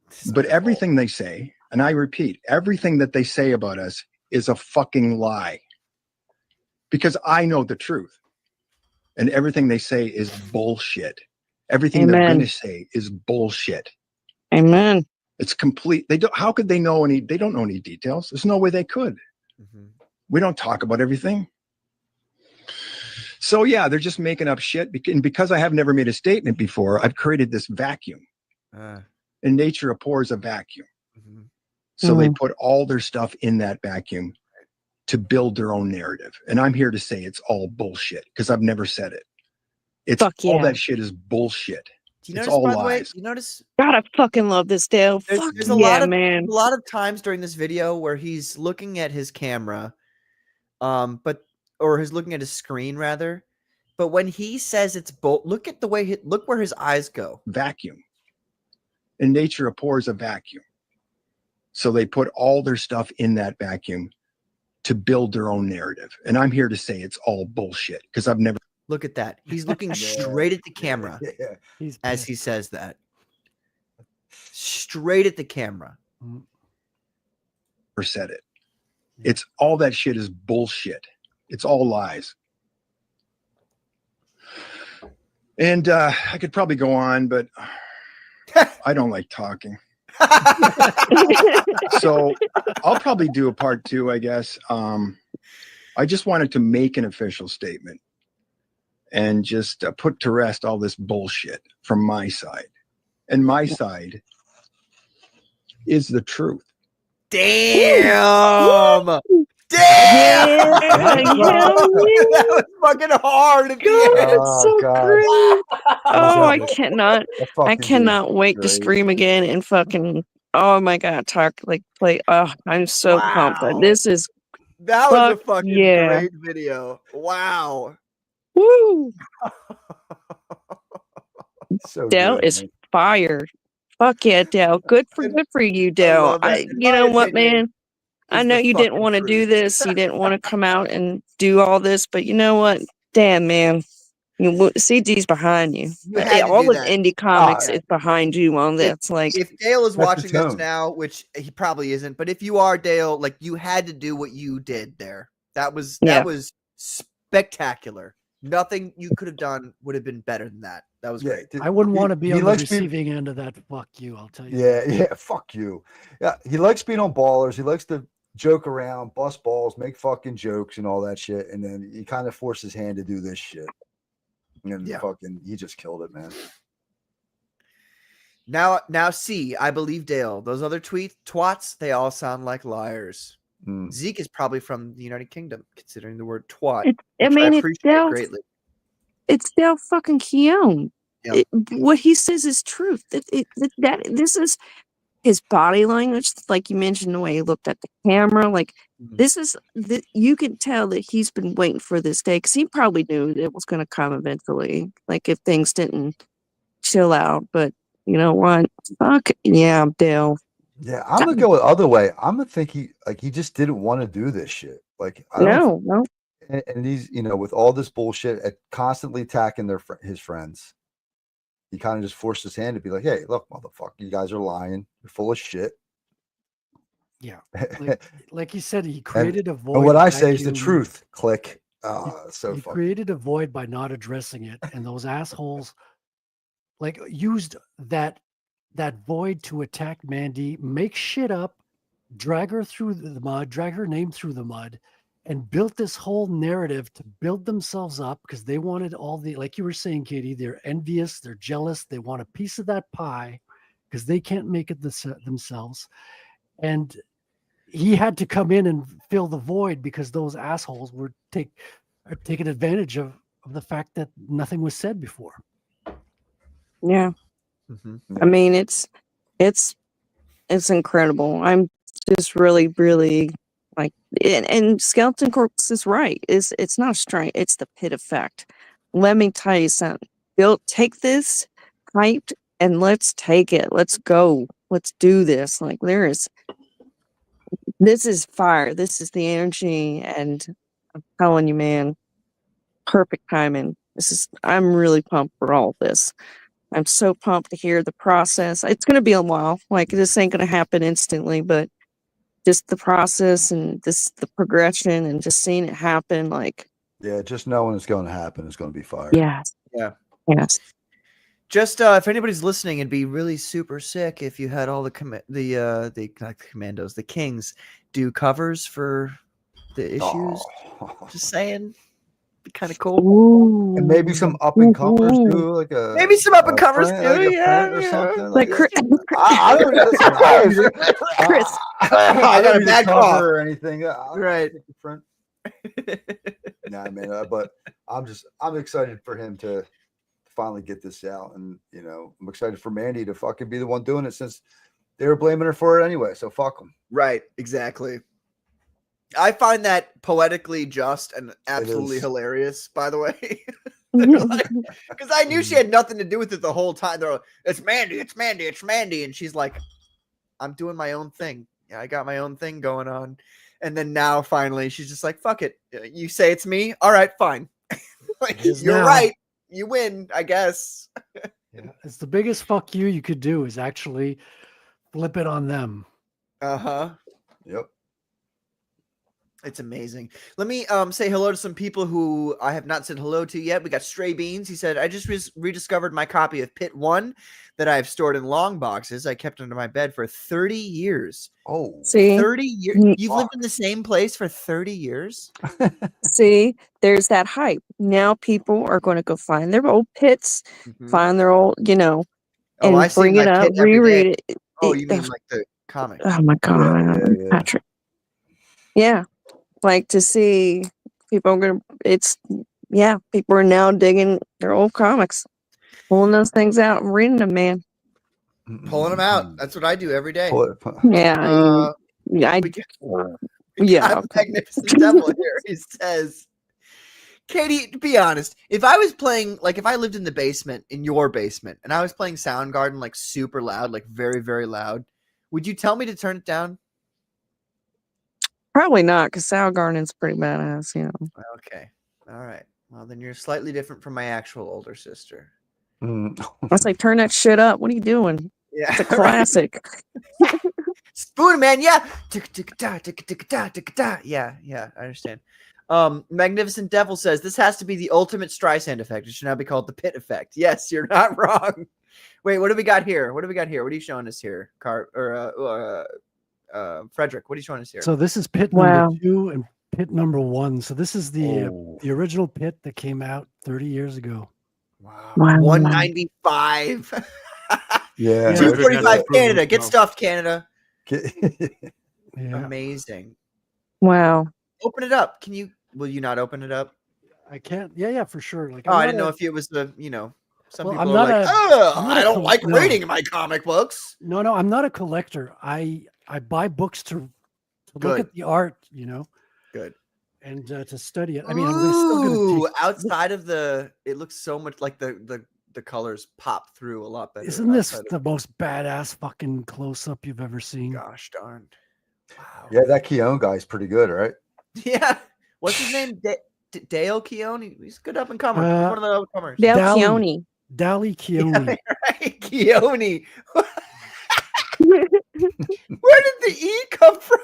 It's not But your fault. everything they say, and I repeat, everything that they say about us is a fucking lie. Because I know the truth. And everything they say is bullshit. Everything they're Amen. going to say is bullshit. Amen. It's complete. How could they know any? They don't know any details. There's no way they could. Mhm. We don't talk about everything. So yeah, they're just making up shit. And because I have never made a statement before, I've created this vacuum. And nature abhors a vacuum. Mhm. So they put all their stuff in that vacuum to build their own narrative. And I'm here to say it's all bullshit because I've never said it. It's Fuck all yeah. that shit is bullshit. Do you It's notice, all by the way? lies. You notice God, I fucking love this, Dale. Fuck there's a yeah, lot of man. a lot of times during this video where he's looking at his camera, or he's looking at his screen rather. But when he says it's look at the way look where his eyes go. Vacuum. And nature abhors a vacuum. So they put all their stuff in that vacuum to build their own narrative. And I'm here to say it's all bullshit because I've never Look at that. He's looking straight at the camera Yeah. He's as pissed. he says that. Straight at the camera. said it. It's all that shit is bullshit. It's all lies. And I could probably go on, but I don't like talking. So I'll probably do a part 2, I guess. I just wanted to make an official statement and just put to rest all this bullshit from my side. And my side is the truth. Damn. Damn. Yeah, That was fucking hard at the God, end. that's so God. great. Oh, I That cannot. I fucking cannot wait to great. stream again and fucking. Oh my God, play. Oh, I'm so pumped. Wow. This is That was a fuck fucking yeah. great video. Wow. Woo. So Dale good, is man. fired. Fuck yeah, Dale. Good for you, Dale. love that. In You my know what, opinion, man? I is know the you didn't fucking want to do truth. this. You didn't want to come out and do all this, but you know what? Damn, man. CG's behind you. You had to All do of that. indie comics yeah. is behind you on this. Like, If Dale is That's the watching this tone. now, which he probably isn't, but if you are Dale, like you had to do what you did there. That was Yeah. spectacular. Nothing you could have done would have been better than that. That was great. I wouldn't want to be on the likes being- receiving end of that. Fuck you, I'll tell you. Yeah, fuck you. Yeah, he likes being on Ballers. He likes to joke around, bust balls, make fucking jokes and all that shit. And then he kind of forced his hand to do this shit. And fucking, he just killed it, man. Now see, I believe Dale. Those other twats, they all sound like liars. Zeke is probably from the United Kingdom, considering the word twat. I appreciate greatly. It's Dale fucking Keown. Yeah. What he says is truth. This is his body language, like you mentioned, the way he looked at the camera. Like you can tell that he's been waiting for this day because he probably knew it was going to come eventually. Like if things didn't chill out, but you know what? Fuck yeah, Dale. Yeah, I'm gonna go the other way. I'm gonna think he just didn't want to do this shit. Like No. And he's with all this bullshit, constantly attacking his friends. He kind of just forced his hand to be like, "Hey, look, motherfucker, you guys are lying. You're full of shit." Yeah, like he said, he created a void. And what I say is the truth. Click. He created a void by not addressing it, and those assholes like used that void to attack Mandy, make shit up, drag her through the mud, drag her name through the mud, and built this whole narrative to build themselves up because they wanted all the, like you were saying, Katie, they're envious, they're jealous, they want a piece of that pie because they can't make it themselves. And he had to come in and fill the void because those assholes were taking advantage of the fact that nothing was said before. Yeah. Mhm. I mean, it's incredible. I'm just really, really like, and Skeleton Corpse is right. It's not a strength, it's the pit effect. Let me tell you something. Take this hyped and let's take it. Let's go. Let's do this. Like this is fire. This is the energy, and I'm telling you, man, perfect timing. I'm really pumped for all this. I'm so pumped to hear the process. It's going to be a while. Like, this ain't going to happen instantly, but just the process and the progression and just seeing it happen. Like, Yeah, just knowing it's going to happen is going to be fire. yes. Yeah. Yes. Just if anybody's listening, it'd be really super sick if you had all the Commandos, the Kings, do covers for the issues. Oh. Just saying, be kind of cool. Ooh. And maybe some up and comers Ooh. do like a Maybe some up and comers print, too, like a yeah, print or yeah. something. Like Chris, I don't listen. I don't need a- Chris. I I got a don't need bad cover cough. or anything. I'll Right. take the print. Nah, man. But I'm excited for him to finally get this out, and I'm excited for Mandy to fucking be the one doing it since they were blaming her for it anyway. So fuck them. Right, exactly. I find that poetically just and absolutely is. hilarious, by the way. Because I knew she had nothing to do with it the whole time. They're like, it's Mandy, it's Mandy, it's Mandy. And she's like, I'm doing my own thing. Yeah, I got my own thing going on. And then now finally she's just like, fuck it. You say it's me? All right, fine. Like, It is you're now. right. You win, I guess. Yeah, it's the biggest fuck you could do is actually flip it on them. Uh-huh. Yep. It's amazing. Let me say hello to some people who I have not said hello to yet. We got Stray Beans. He said, I just rediscovered my copy of Pit 1 that I've stored in long boxes. I kept under my bed for 30 years. Oh, See, 30 years? You've lived in the same place for 30 years? see, there's that hype. Now people are going to go find their old pits, Mhm. find their old, Oh, and I see bring my it up, Pit every day. reread it. Oh, you mean like the comic? Oh my God, yeah. Patrick. Yeah. Like, to see people are going to, people are now digging their old comics, pulling those things out and reading them, man. Pulling them out. That's what I do every day. Yeah. We got a Magnificent Devil here. He says, Katie, to be honest, if I was playing, like if I lived in the basement, in your basement, and I was playing Soundgarden like super loud, like very, very loud, would you tell me to turn it down? Probably not, because Soundgarden's pretty badass, Okay. All right. Well, then you're slightly different from my actual older sister. I was like, turn that shit up. What are you doing? Yeah. It's a classic. Spoon Man, yeah. Yeah, I understand. Magnificent Devil says this has to be the ultimate Streisand effect. It should now be called the Pit effect. Yes, you're not wrong. Wait, what do we got here? What are you showing us here? Frederick, what are you showing us here? So this is Pit Wow. number 2 and Pit number 1. So this is the Oh. original Pit that came out 30 years ago. Wow. Wow. 195. Yeah. 245 Canada. Get stuff. stuffed, Canada. Yeah, Amazing. Wow. Open it up. Will you not open it up? I can't. Yeah, for sure. Like, Oh, I didn't know if it was some Well, people I'm are not like, I'm not I a don't like no. reading my comic books. No, I'm not a collector. I buy books to look Good. at the art, Good. and to study it. I mean, I'm still going to Outside of it looks so much like the colors pop through a lot better. Isn't this outside of- the most badass fucking close up you've ever seen? Gosh darn. Wow. Yeah, that Keown guy's pretty good, right? Yeah. What's his name? Dale Keown? He's good up and comer. He's one of the up and comers. Dale Dally. Keown. Dally Keown. Right? Keone. Where did the E come from?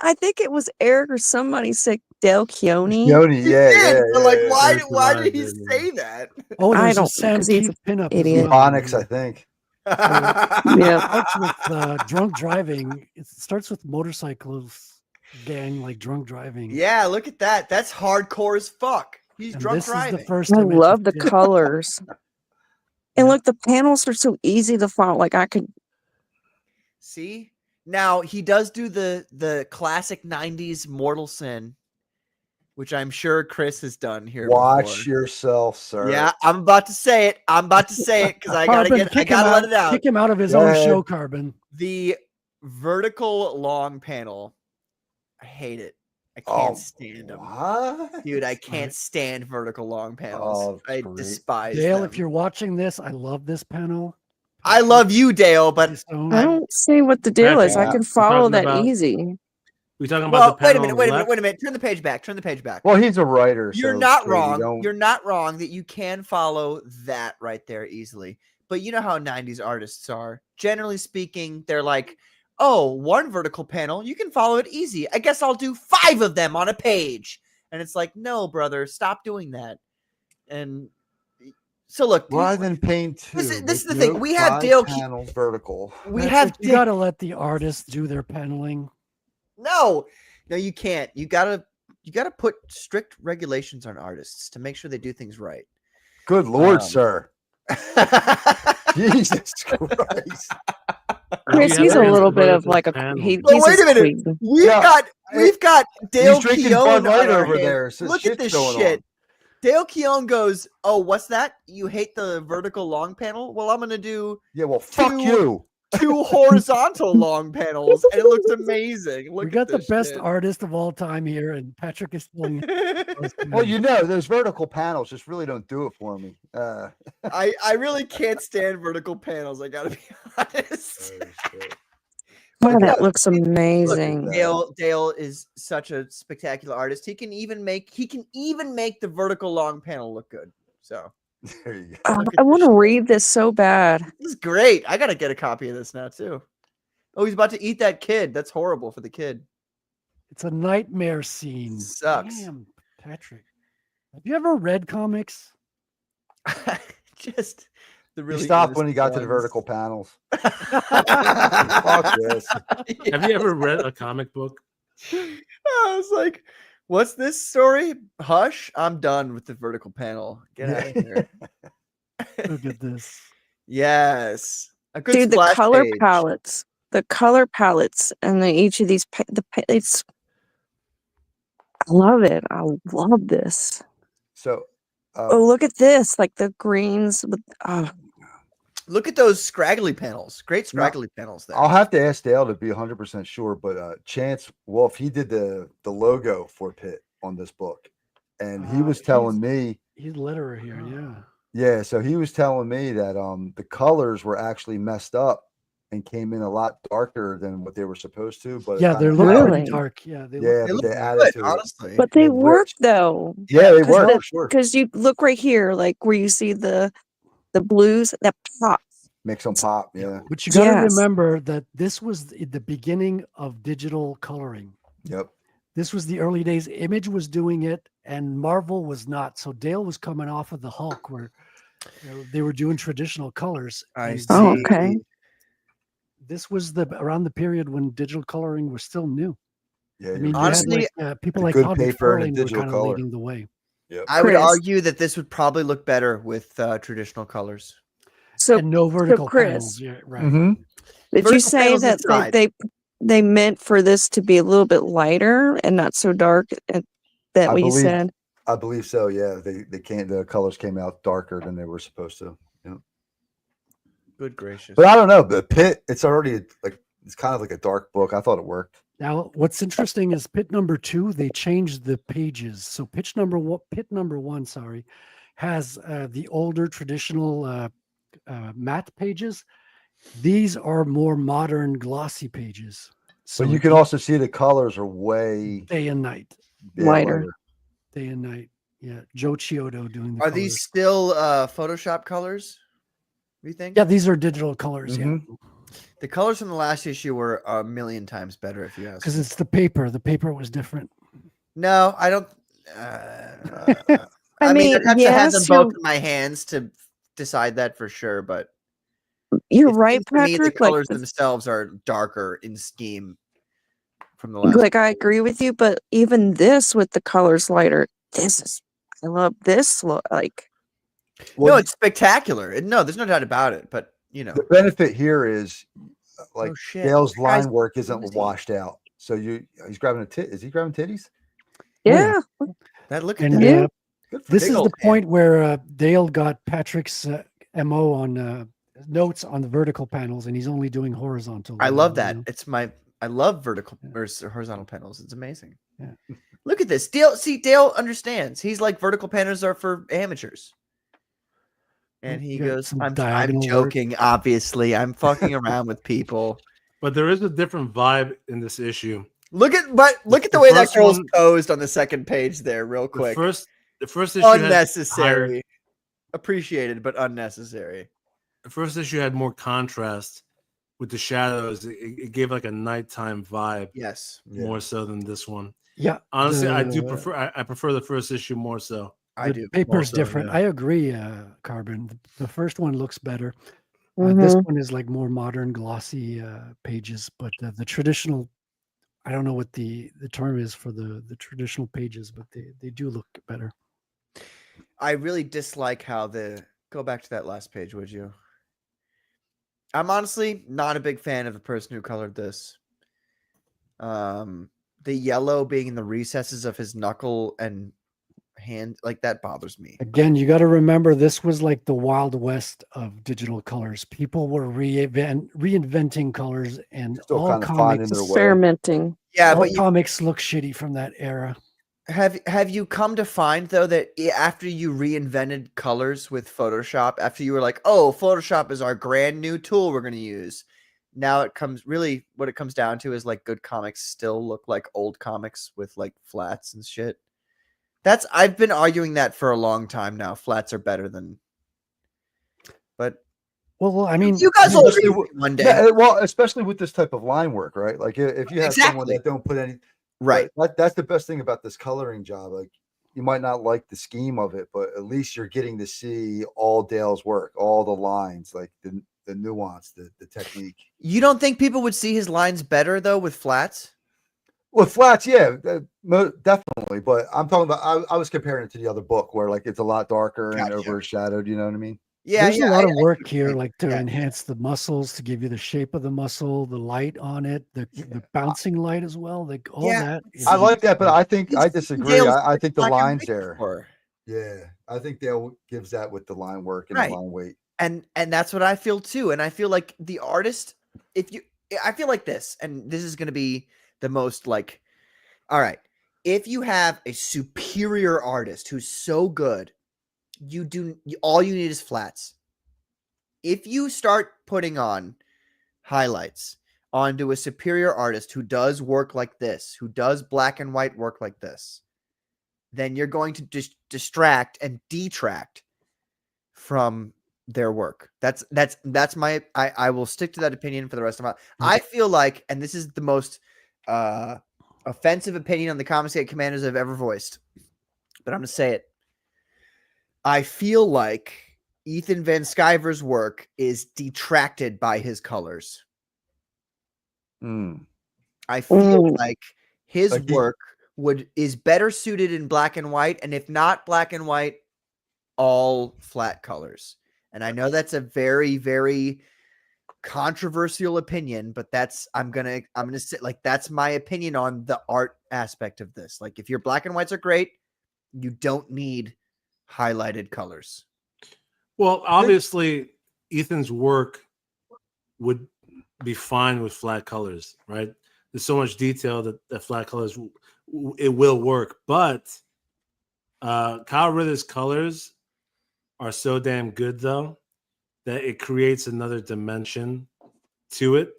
I think it was Eric or somebody said Dale Keown. Keone, yeah. But like, yeah. why did he say that? Oh, I there's a don't- Sam 'cause he's Keith pinup. idiot. Ebonics, I think. Yeah. Starts with drunk driving. It starts with motorcycles gang, like drunk driving. Yeah, look at that. That's hardcore as fuck. He's And drunk this driving. is the first I image love of the Pit. colors. And look, the panels are so easy to follow. Like, I could. See, Now he does do the classic '90s mortal sin, which I'm sure Chris has done here Watch before. yourself, sir. Yeah, I'm about to say it. Because I Carbon, gotta let it out. Kick him out of his Go own ahead. show, Carbon. The vertical long panel. I hate it. I can't stand them. What? Dude, I can't stand vertical long panels. Oh, I great. despise Dale, them. if you're watching this, I love this panel. I love you, Dale, but Stone. I don't see what the deal is. I Patrick, can follow talking that about- easy. We talking well, about the wait a panel minute. on the left? Turn the page back. Turn the page back. Well, he's a writer. You're so not Katie, wrong. don't- You're not wrong that you can follow that right there easily. But you know how 90s artists are. Generally speaking, they're like, oh, one vertical panel, you can follow it easy. I guess I'll do 5 of them on a page. And it's like, no, brother, stop doing that. And so look, Writhe and Payne too. this is the thing. We have Dale panels vertical. we Patrick, have you got to let the artists do their paneling. no, you can't. You gotta put strict regulations on artists to make sure they do things right. Good Lord, Um, sir. Jesus Christ. Chris, you he's have a little bit of vertical like a panel? he, But he's wait a minute. squeezing. We've got Dale He's drinking Keown Bud Light on our over hands. there, so Look at shit's this going shit. on. Dale Keown goes, "Oh, what's that? You hate the vertical long panel? Well, I'm gonna do Yeah, well, fuck Two- you. 2 horizontal long panels, and it looks amazing. Look We got at the this best shit. artist of all time here, and Patrick is telling Well, you know, those vertical panels just really don't do it for me. I really can't stand vertical panels. I gotta be honest. Oh, But that no, looks amazing. Dale is such a spectacular artist. He can even make the vertical long panel look good. So There you go. Oh, Look at I want to this shit. read this so bad. this is great. I gotta get a copy of this now too. Oh, he's about to eat that kid. That's horrible for the kid. it's a nightmare scene. Sucks. Damn, Patrick. Have you ever read comics? Just the He really stopped when he innocent got to the ones. vertical panels. Fuck this. Have you ever read a comic book? I was like, what's this story? Hush, I'm done with the vertical panel. Get out of here. Look at this. Yes. A good Dude, the splash color page. palettes, and each of these, it's. I love it. I love this. So, Oh, look at this! Like the greens. With, oh, Look at those scraggly panels. Great Now, scraggly panels there. I'll have to ask Dale to be 100% sure, but Chance Wolf, he did the logo for Pitt on this book, and he was telling me, He's letterer here, yeah. yeah, so he was telling me that the colors were actually messed up and came in a lot darker than what they were supposed to. But it Yeah, kinda they're added- looking Really? pretty dark. Yeah, they Yeah, look, They but look they added good, to it. honestly. but they Yeah, work rich. though, Yeah, they 'cause were the- sure. because you look right here, like where you see the blues that pop. Makes them pop. Yeah. but you got to Yes. remember that this was the beginning of digital coloring. Yep. This was the early days. Image was doing it, and Marvel was not. So Dale was coming off of the Hulk, where they were doing traditional colors. I and see. Oh, okay. This was around the period when digital coloring was still new. Yeah. I you're mean, you right. Honestly, had like, people a like good Todd paper and a McFarlane were digital kind of color. leading the way. Yep. I would Chris. argue that this would probably look better with traditional colors. So And no vertical Chris, panels. Yeah, right. Mhm. did you Vertical say panels that aside. they meant for this to be a little bit lighter and not so dark? That I what you believe- said? I believe so. Yeah. The colors came out darker than they were supposed to. Good gracious. But I don't know. The Pitt, it's already it's kind of like a dark book. I thought it worked. Now, what's interesting is pit number 2, they changed the pages. So pit number 1, sorry, has the older traditional matte pages. These are more modern glossy pages. So But you it's can also see the colors are way day and night, Lighter. day and night. Yeah, Joe Chiodo doing the Are colors. these still Photoshop colors? Do you think? Yeah, these are digital colors. Mhm. Yeah, The colors from the last issue were a million times better, if you ask because me. it's the paper. The paper was different. No, I don't. I I mean, I'd have to have them yes, both in my hands to decide that for sure. But you're it right, seems to me the Patrick. Like, colors themselves are darker in scheme from the last. like I agree with you, but even this with the colors lighter, I love this look. Like, No, it's spectacular. No, there's no doubt about it. But you know, the benefit here is like Oh, shit. Dale's That guy's line work isn't crazy. washed out. So he's grabbing is he grabbing titties? Yeah. That look at And that. Yeah. Good for this Big is old the point where Dale got Patrick's MO on notes on the vertical panels, and he's only doing horizontal. I now, love you that. know? I love vertical or horizontal panels. It's amazing. Yeah. Look at this. Dale understands. He's like, vertical panels are for amateurs. And he You got goes, some I'm diagonal work. joking, obviously. I'm fucking around with people. But there is a different vibe in this issue. Look at the The way that first girl's one- posed on the second page there, real The quick. first issue had Unnecessary. Appreciated, but unnecessary. the first issue had more contrast with the shadows. It gave like a nighttime vibe Yes. more so than this one. Yeah. Honestly, I do prefer. I prefer the first issue more so. I The do. paper's also, different. yeah. I agree, Carbon. The first one looks better. This Mhm. one is like more modern, glossy pages, but the traditional, I don't know what the term is for the traditional pages, but they do look better. I really dislike how go back to that last page, would you? I'm honestly not a big fan of the person who colored this. The yellow being in the recesses of his knuckle and hand, like, that bothers me. Again, you got to remember this was like the Wild West of digital colors. People were reinventing colors, and Still all kind of finding comics, their way. Experimenting. Yeah, all but comics look shitty from that era. have you come to find though that after you reinvented colors with Photoshop, after you were like, oh, Photoshop is our brand new tool we're going to use, now what it comes down to is like good comics still look like old comics with like flats and shit. I've been arguing that for a long time now. Flats are better than, but Well, I mean, you guys will agree especially with me one day. Yeah, well, especially with this type of line work, right? Like if you have someone Exactly. that don't put any Right. that's the best thing about this coloring job. Like you might not like the scheme of it, but at least you're getting to see all Dale's work, all the lines, like the nuance, the technique. You don't think people would see his lines better though with flats? With flats, yeah, definitely. But I'm talking about I was comparing it to the other book where like it's a lot darker and Gotcha. overshadowed, you know what I mean? Yeah, there's yeah. a lot of I work see what you're here, saying. like to Yeah. enhance the muscles, to give you the shape of the muscle, the light on it, the bouncing light as well. Like all Yeah, that. is I like that, but I think I It's disagree. Dale's I think the black and lines white there. before. Yeah, I think Dale gives that with the line work and Right. the line weight. And that's what I feel too. And I feel like the artist, I feel like this, and this is going to be the most like, all right, if you have a superior artist who's so good, all you need is flats. If you start putting on highlights onto a superior artist who does work like this, who does black and white work like this, then you're going to just distract and detract from their work. That's my I will stick to that opinion for the rest of my. I feel like, and this is the most offensive opinion on the Comicsgate Commandos I've ever voiced, but I'm gonna say it. I feel like Ethan Van Sciver's work is detracted by his colors. I feel like his work is better suited in black and white, and if not black and white, all flat colors. And I know that's a very, very controversial opinion, but I'm gonna sit like that's my opinion on the art aspect of this. Like, if your black and whites are great, you don't need highlighted colors. Well, obviously, Ethan's work would be fine with flat colors, right? There's so much detail that flat colors it will work, but Kyle Ritter's colors are so damn good though that it creates another dimension to it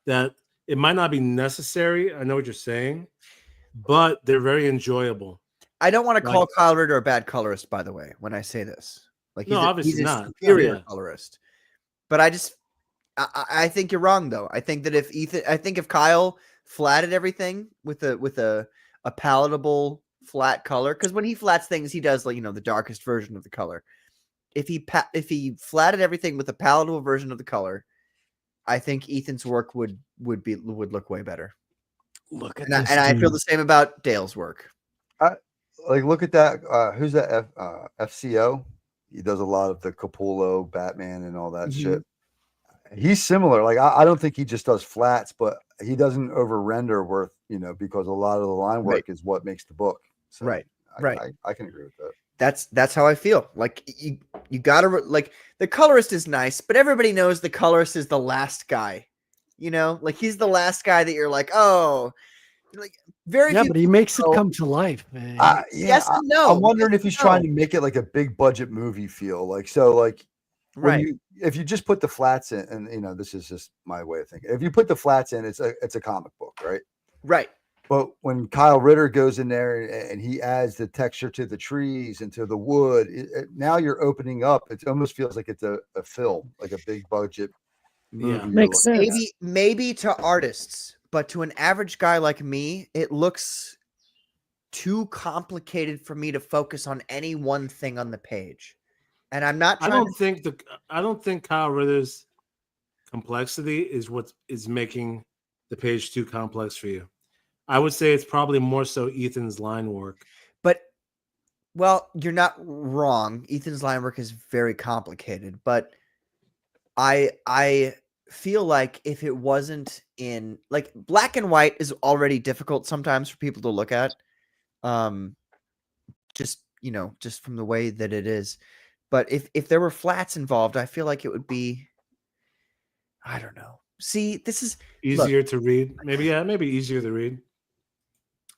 that it might not be necessary. I know what you're saying, but they're very enjoyable. I don't want to call Kyle Ritter a bad colorist, by the way, when I say this. Like, he's obviously a not. superior colorist. But I think you're wrong though. I think that if Kyle flatted everything with a palatable flat color, because when he flats things, he does, like, the darkest version of the color. If he flatted everything with a palatable version of the color, I think Ethan's work would look way better. Look at and this. I feel the same about Dale's work. Look at that. Who's that? FCO. He does a lot of the Capullo, Batman, and all that shit. He's similar. Like I don't think he just does flats, but he doesn't over render worth, because a lot of the line work is what makes the book. So Right. I can agree with that. That's how I feel. Like you gotta like the colorist is nice, but everybody knows the colorist is the last guy. Like he's the last guy that you're like, oh, like very Yeah, few but he makes it people- come to life. Yes and no. I'm wondering Yes if he's and no. trying to make it like a big budget movie feel. Like Right. if you just put the flats in, and this is just my way of thinking. If you put the flats in, it's a comic book, right? Right. But when Kyle Ritter goes in there and he adds the texture to the trees and to the wood, now you're opening up. It almost feels like it's a film, like a big budget movie. Yeah. Makes sense. Maybe to artists, but to an average guy like me, it looks too complicated for me to focus on any one thing on the page. And I'm not I trying don't think Kyle Ritter's complexity is what is making the page too complex for you. I would say it's probably more so Ethan's line work. But well, you're not wrong. Ethan's line work is very complicated, but I feel like if it wasn't in like black and white is already difficult sometimes for people to look at. Just from the way that it is. But if there were flats involved, I feel like it would be, I don't know. See, this is Easier to read. Maybe easier to read.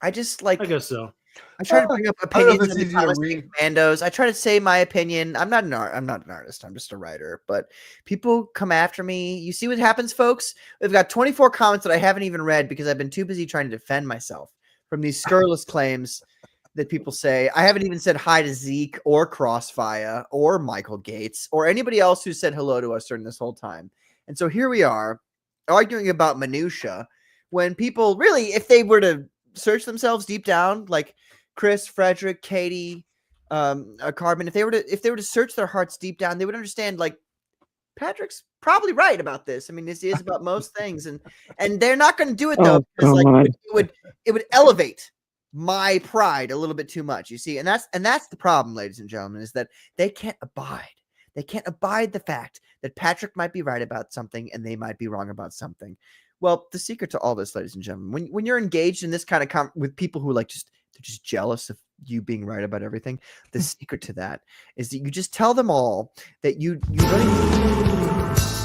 I just like I guess so. I try to bring up I don't know if opinions it's in the easy to Comicsgate read. Commandos. I try to say my opinion. I'm not an artist. I'm just a writer. But people come after me. You see what happens, folks? We've got 24 comments that I haven't even read because I've been too busy trying to defend myself from these scurrilous claims that people say. I haven't even said hi to Zeke or Crossfire or Michael Gates or anybody else who said hello to us during this whole time. And so here we are arguing about minutia when people really, if they were to search themselves deep down, like Chris, Frederick, Katie, Carbon, if they were to search their hearts deep down, they would understand like Patrick's probably right about this. I mean, this is about most things, and they're not going to do it though, Oh, because like God. it would elevate my pride a little bit too much. You see, and that's the problem, ladies and gentlemen, is that they can't abide the fact that Patrick might be right about something and they might be wrong about something. Well, the secret to all this, ladies and gentlemen, when you're engaged in this kind of with people who like they're just jealous of you being right about everything, the secret to that is that you just tell them all that you don't even